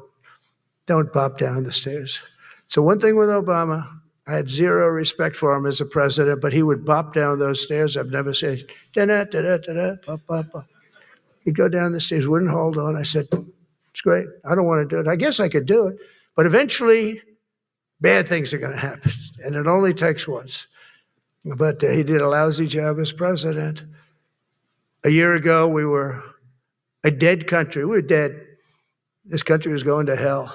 bop down the stairs. So one thing with Obama, I had zero respect for him as a president, but he would bop down those stairs. I've never said, da-da-da-da-da-da, bop, bop, bop. He'd go down the stairs, wouldn't hold on. I said, it's great. I don't want to do it. I guess I could do it. But eventually, bad things are going to happen, and it only takes once. But he did a lousy job as president. A year ago, we were a dead country. We were dead. This country was going to hell.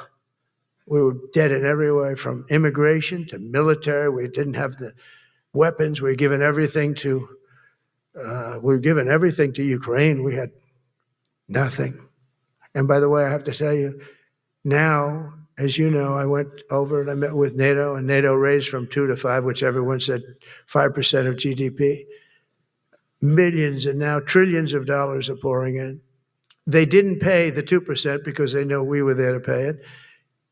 We were dead in every way, from immigration to military. We didn't have the weapons. We were given everything to Ukraine. We had nothing. And by the way, I have to tell you, now, as you know, I went over and I met with NATO, and NATO raised from 2 to 5, which everyone said 5% of GDP. Millions and now trillions of dollars are pouring in. They didn't pay the 2% because they know we were there to pay it.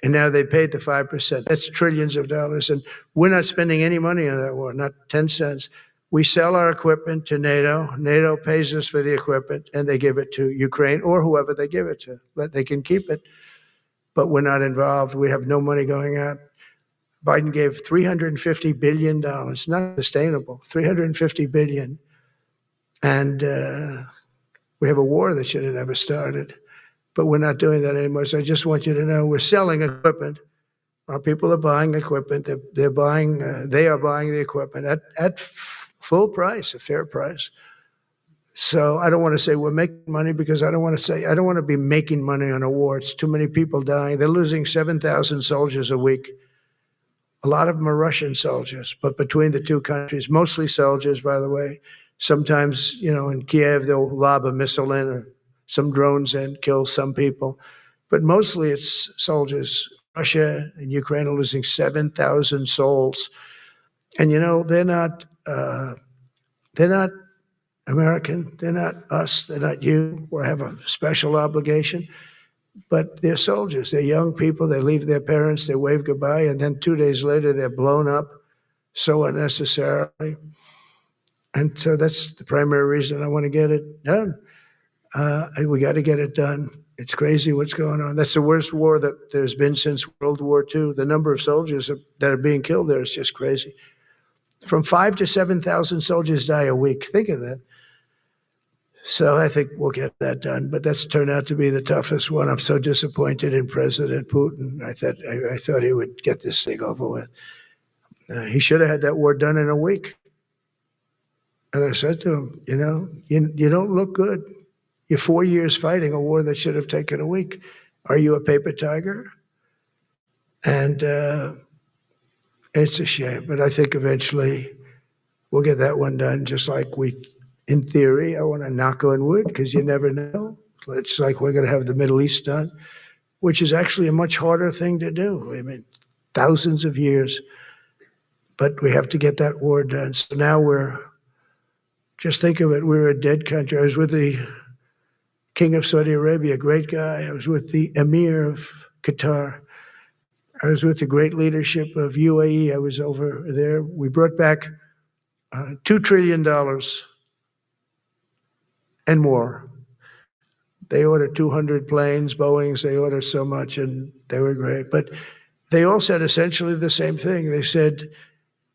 And now they paid the 5%. That's trillions of dollars. And we're not spending any money on that war, not 10 cents. We sell our equipment to NATO. NATO pays us for the equipment, and they give it to Ukraine or whoever they give it to. They can keep it, but we're not involved. We have no money going out. Biden gave $350 billion, not sustainable, $350 billion. And we have a war that should have never started. But we're not doing that anymore. So I just want you to know we're selling equipment. Our people are buying equipment. They are buying the equipment at full price, a fair price. So I don't want to say we're making money because I don't want to be making money on a war. It's too many people dying. They're losing 7,000 soldiers a week. A lot of them are Russian soldiers, but between the two countries, mostly soldiers, by the way. Sometimes, in Kiev, they'll lob a missile in or some drones in, kill some people. But mostly it's soldiers. Russia and Ukraine are losing 7,000 souls. And, they're not American. They're not us. They're not you. We have a special obligation. But they're soldiers. They're young people. They leave their parents. They wave goodbye. And then 2 days later, they're blown up so unnecessarily. And so that's the primary reason I want to get it done. We got to get it done. It's crazy what's going on. That's the worst war that there's been since World War II. The number of soldiers that are being killed there is just crazy. From 5,000 to 7,000 soldiers die a week. Think of that. So I think we'll get that done. But that's turned out to be the toughest one. I'm so disappointed in President Putin. I thought he would get this thing over with. He should have had that war done in a week. And I said to him, you don't look good. You're 4 years fighting a war that should have taken a week. Are you a paper tiger? And it's a shame. But I think eventually we'll get that one done, just like in theory, I want to knock on wood because you never know. It's like we're going to have the Middle East done, which is actually a much harder thing to do. I mean, thousands of years. But we have to get that war done. So now just think of it, we're a dead country. I was with the King of Saudi Arabia, a great guy. I was with the Emir of Qatar. I was with the great leadership of UAE. I was over there. We brought back $2 trillion and more. They ordered 200 planes, Boeings. They ordered so much, and they were great. But they all said essentially the same thing. They said,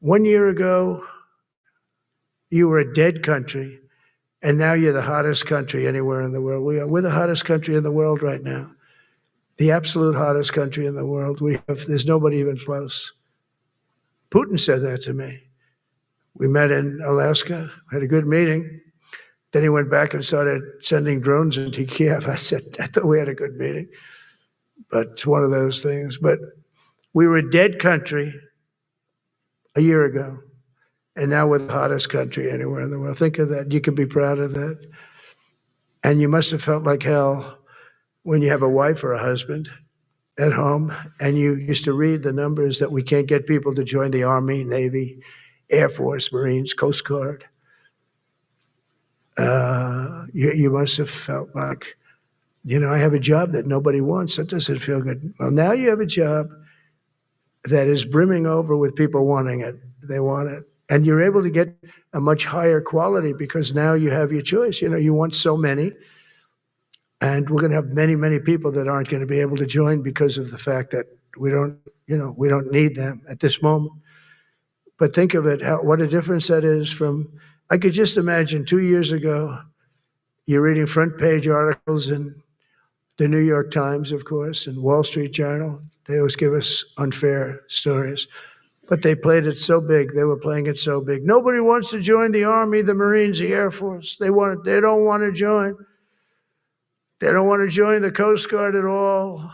1 year ago, you were a dead country, and now you're the hottest country anywhere in the world. We're the hottest country in the world right now. The absolute hottest country in the world. There's nobody even close. Putin said that to me. We met in Alaska, had a good meeting. Then he went back and started sending drones into Kiev. I said, I thought we had a good meeting. But it's one of those things. But we were a dead country a year ago. And now we're the hottest country anywhere in the world. Think of that. You can be proud of that. And you must have felt like hell when you have a wife or a husband at home and you used to read the numbers that we can't get people to join the Army, Navy, Air Force, Marines, Coast Guard. You must have felt like, I have a job that nobody wants. That doesn't feel good. Well, now you have a job that is brimming over with people wanting it. They want it. And you're able to get a much higher quality because now you have your choice. You want so many. And we're going to have many, many people that aren't going to be able to join because of the fact that we don't need them at this moment. But think of it, what a difference that is from, I could just imagine 2 years ago, you're reading front page articles in the New York Times, of course, and Wall Street Journal. They always give us unfair stories. But they played it so big. They were playing it so big. Nobody wants to join the Army, the Marines, the Air Force. They don't want to join. They don't want to join the Coast Guard at all.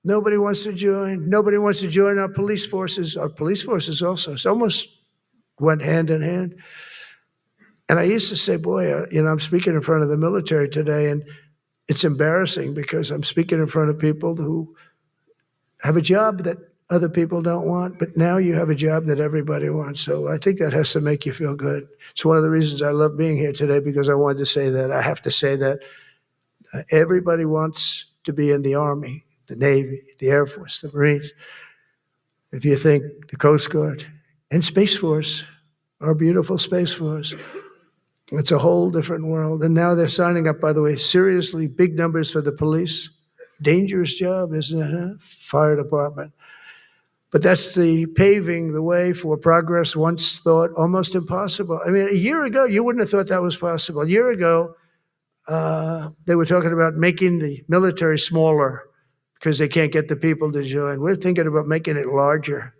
Nobody wants to join. Nobody wants to join our police forces. Our police forces also. It's almost went hand in hand. And I used to say, boy, I'm speaking in front of the military today, and it's embarrassing because I'm speaking in front of people who have a job that other people don't want, but now you have a job that everybody wants. So I think that has to make you feel good. It's one of the reasons I love being here today, because I wanted to say that. I have to say that everybody wants to be in the Army, the Navy, the Air Force, the Marines. If you think the Coast Guard and Space Force, our beautiful Space Force, it's a whole different world. And now they're signing up, by the way, seriously big numbers for the police. Dangerous job, isn't it? Huh? Fire department. But that's the paving the way for progress once thought almost impossible. I mean, a year ago, you wouldn't have thought that was possible. A year ago, they were talking about making the military smaller because they can't get the people to join. We're thinking about making it larger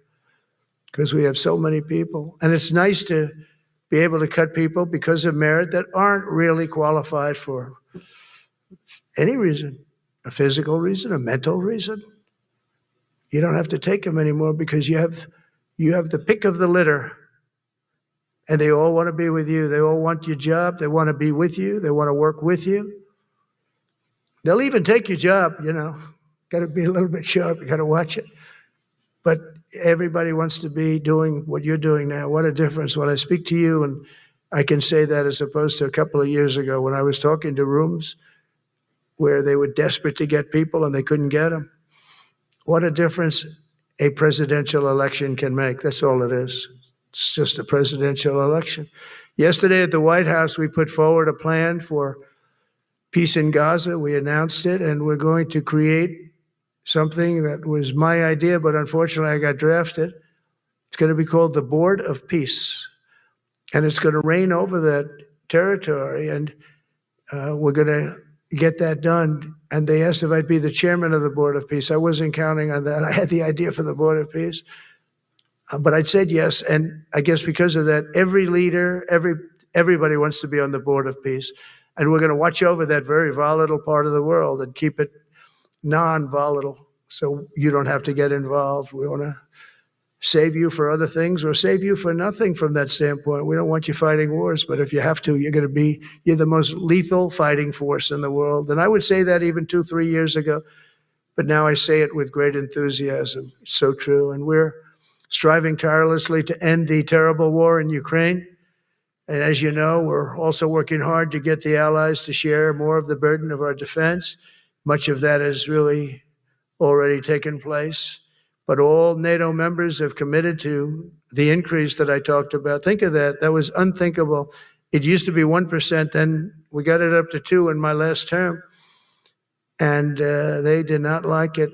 because we have so many people. And it's nice to be able to cut people because of merit that aren't really qualified for any reason, a physical reason, a mental reason. You don't have to take them anymore because you have the pick of the litter, and they all want to be with you. They all want your job. They want to be with you. They want to work with you. They'll even take your job, you know. Got to be a little bit sharp. You got to watch it. But everybody wants to be doing what you're doing now. What a difference when I speak to you, and I can say that as opposed to a couple of years ago when I was talking to rooms where they were desperate to get people and they couldn't get them. What a difference a presidential election can make. That's all it is. It's just a presidential election. Yesterday at the White House, we put forward a plan for peace in Gaza. We announced it, and we're going to create something that was my idea, but unfortunately I got drafted. It's going to be called the Board of Peace, and it's going to reign over that territory, and we're going to get that done. And they asked if I'd be the chairman of the Board of Peace. I wasn't counting on that. I had the idea for the Board of Peace, but I said yes, and I guess because of that, every leader, everybody wants to be on the Board of Peace, and we're going to watch over that very volatile part of the world and keep it non-volatile, so you don't have to get involved. We want to save you for other things or save you for nothing from that standpoint. We don't want you fighting wars, but if you have to, you're the most lethal fighting force in the world. And I would say that even 2-3 years ago, but now I say it with great enthusiasm. It's so true. And we're striving tirelessly to end the terrible war in Ukraine. And as you know, we're also working hard to get the allies to share more of the burden of our defense. Much of that has really already taken place. But all NATO members have committed to the increase that I talked about. Think of that. That was unthinkable. It used to be 1%, then we got it up to 2% in my last term. And they did not like it.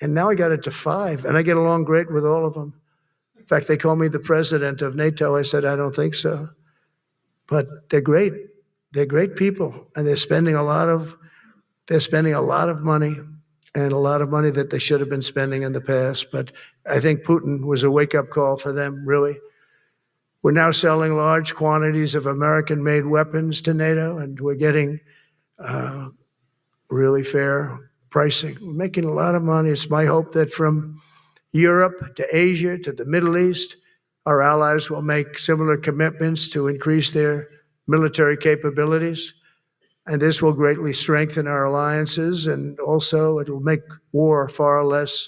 And now I got it to 5%, and I get along great with all of them. In fact, they call me the president of NATO. I said, I don't think so. But they're great. They're great people, and they're spending a lot of money, and a lot of money that they should have been spending in the past. But I think Putin was a wake-up call for them, really. We're now selling large quantities of American-made weapons to NATO, and we're getting really fair pricing. We're making a lot of money. It's my hope that from Europe to Asia to the Middle East, our allies will make similar commitments to increase their military capabilities. And this will greatly strengthen our alliances, and also it will make war far less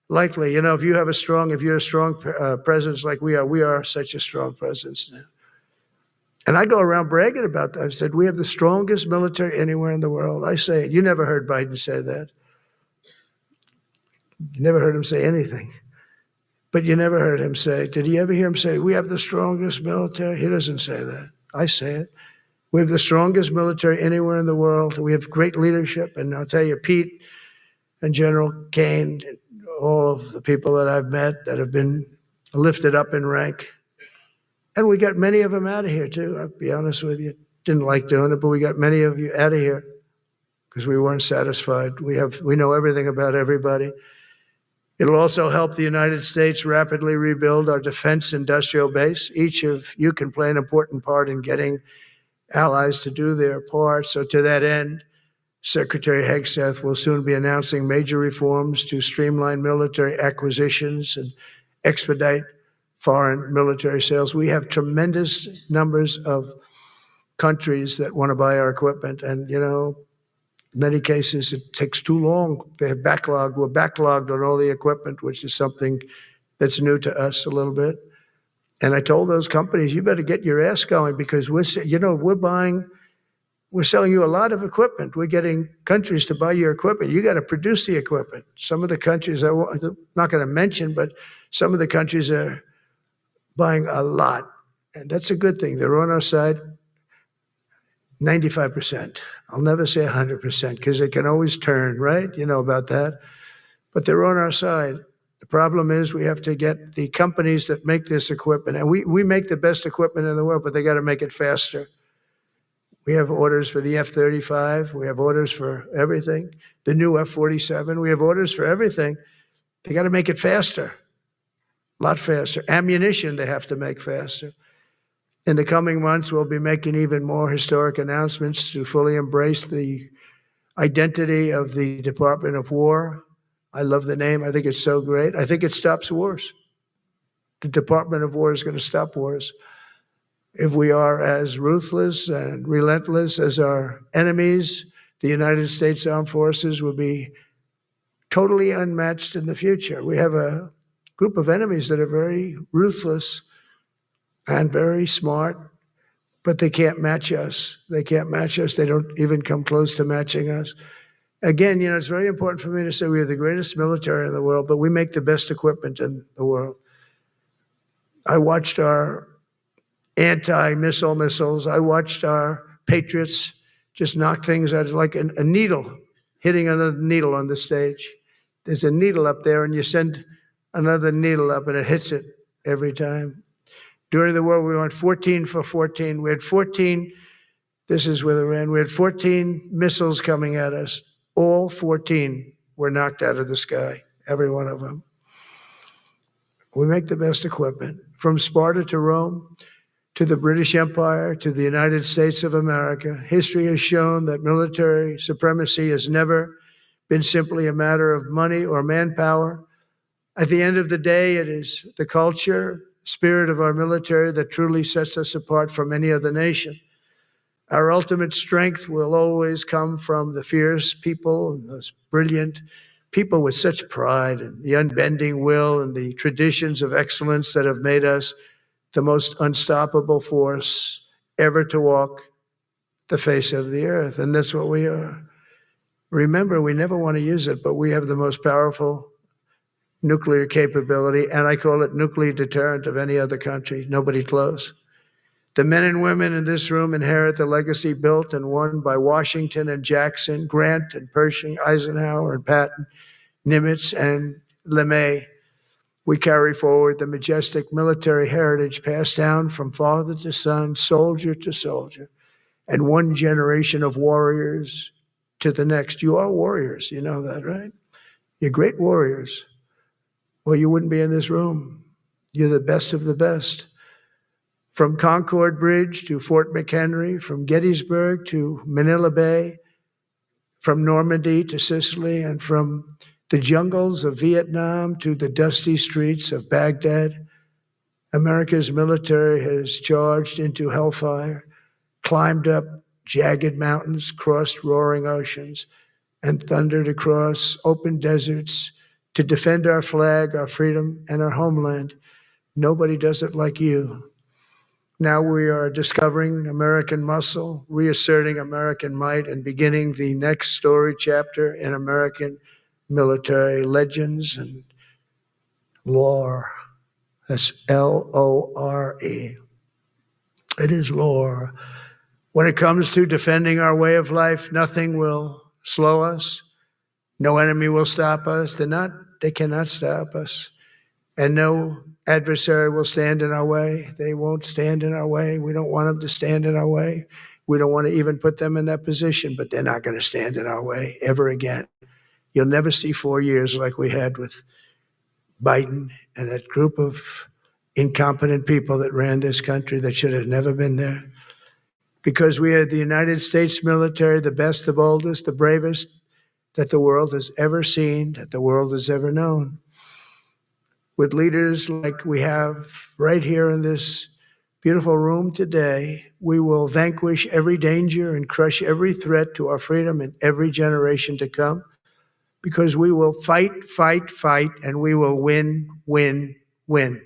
likely. You know, if you're a strong presence like we are such a strong presence now. And I go around bragging about that. I said, we have the strongest military anywhere in the world. I say it. You never heard Biden say that. You never heard him say anything. But you never heard him say, did you ever hear him say, we have the strongest military? He doesn't say that. I say it. We have the strongest military anywhere in the world. We have great leadership. And I'll tell you, Pete and General Kane, all of the people that I've met that have been lifted up in rank. And we got many of them out of here, too. I'll be honest with you. Didn't like doing it, but we got many of you out of here because we weren't satisfied. We know everything about everybody. It'll also help the United States rapidly rebuild our defense industrial base. Each of you can play an important part in getting allies to do their part. So to that end, Secretary Hegseth will soon be announcing major reforms to streamline military acquisitions and expedite foreign military sales. We have tremendous numbers of countries that want to buy our equipment. And, you know, in many cases, it takes too long. They have backlogged. We're backlogged on all the equipment, which is something that's new to us a little bit. And I told those companies, you better get your ass going because we're selling you a lot of equipment. We're getting countries to buy your equipment. You got to produce the equipment. Some of the countries, I'm not going to mention, but some of the countries are buying a lot. And that's a good thing. They're on our side. 95%. I'll never say 100% because it can always turn, right? You know about that. But they're on our side. The problem is we have to get the companies that make this equipment, and we make the best equipment in the world, but they got to make it faster. We have orders for the F-35. We have orders for everything. The new F-47. We have orders for everything. They got to make it faster, a lot faster. Ammunition they have to make faster. In the coming months, we'll be making even more historic announcements to fully embrace the identity of the Department of War. I love the name. I think it's so great. I think it stops wars. The Department of War is going to stop wars. If we are as ruthless and relentless as our enemies, the United States Armed Forces will be totally unmatched in the future. We have a group of enemies that are very ruthless and very smart, but they can't match us. They can't match us. They don't even come close to matching us. Again, it's very important for me to say we are the greatest military in the world, but we make the best equipment in the world. I watched our anti-missile missiles. I watched our Patriots just knock things out like a needle, hitting another needle on the stage. There's a needle up there, and you send another needle up, and it hits it every time. During the war, we went 14 for 14. We had 14, this is with Iran, we had 14 missiles coming at us. All 14 were knocked out of the sky, every one of them. We make the best equipment. From Sparta to Rome, to the British Empire, to the United States of America, history has shown that military supremacy has never been simply a matter of money or manpower. At the end of the day, it is the culture, spirit of our military that truly sets us apart from any other nation. Our ultimate strength will always come from the fierce people and those brilliant people with such pride and the unbending will and the traditions of excellence that have made us the most unstoppable force ever to walk the face of the earth. And that's what we are. Remember, we never want to use it, but we have the most powerful nuclear capability, and I call it nuclear deterrent of any other country. Nobody close. The men and women in this room inherit the legacy built and won by Washington and Jackson, Grant and Pershing, Eisenhower and Patton, Nimitz and LeMay. We carry forward the majestic military heritage passed down from father to son, soldier to soldier, and one generation of warriors to the next. You are warriors, you know that, right? You're great warriors, or you wouldn't be in this room. You're the best of the best. From Concord Bridge to Fort McHenry, from Gettysburg to Manila Bay, from Normandy to Sicily, and from the jungles of Vietnam to the dusty streets of Baghdad, America's military has charged into hellfire, climbed up jagged mountains, crossed roaring oceans, and thundered across open deserts to defend our flag, our freedom, and our homeland. Nobody does it like you. Now we are discovering American muscle, reasserting American might, and beginning the next story chapter in American military legends and lore. That's L-O-R-E. It is lore. When it comes to defending our way of life, nothing will slow us. No enemy will stop us. They cannot stop us. And no adversary will stand in our way. They won't stand in our way. We don't want them to stand in our way. We don't want to even put them in that position, but they're not going to stand in our way ever again. You'll never see 4 years like we had with Biden and that group of incompetent people that ran this country that should have never been there. Because we are the United States military, the best, the boldest, the bravest that the world has ever seen, that the world has ever known. With leaders like we have right here in this beautiful room today, we will vanquish every danger and crush every threat to our freedom in every generation to come, because we will fight, fight, fight, and we will win, win, win.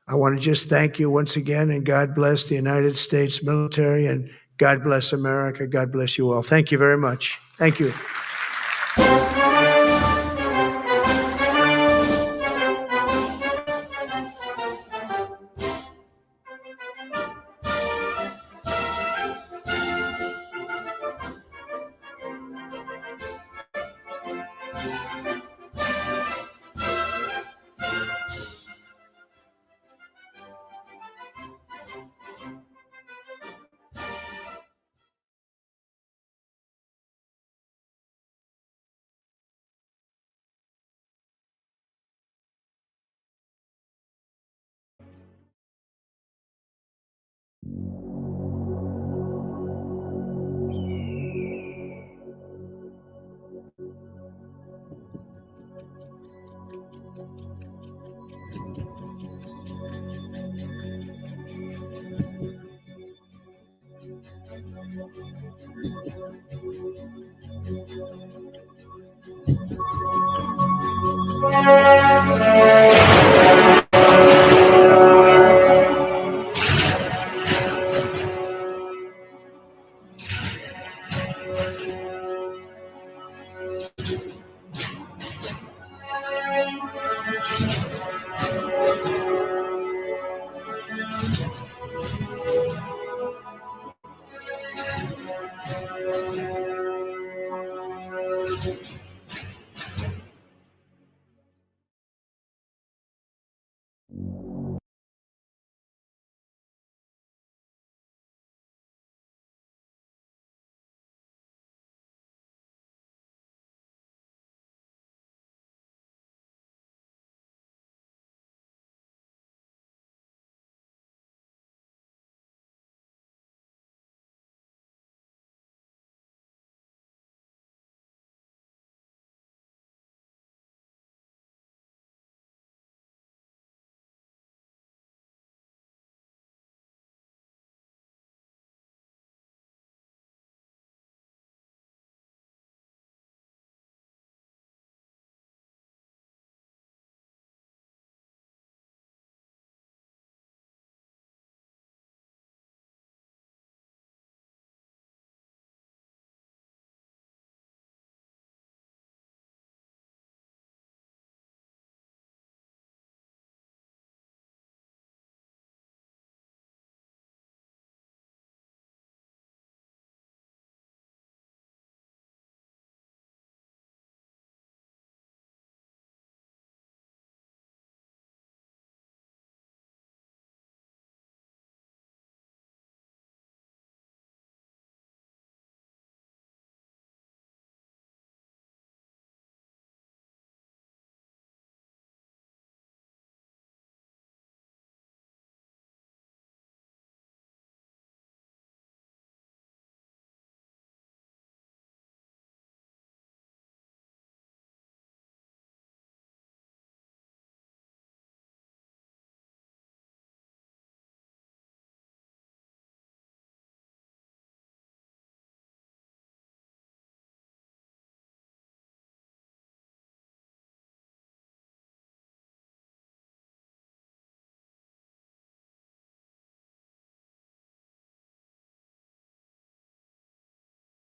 I want to just thank you once again, and God bless the United States military, and God bless America. God bless you all. Thank you very much. Thank you.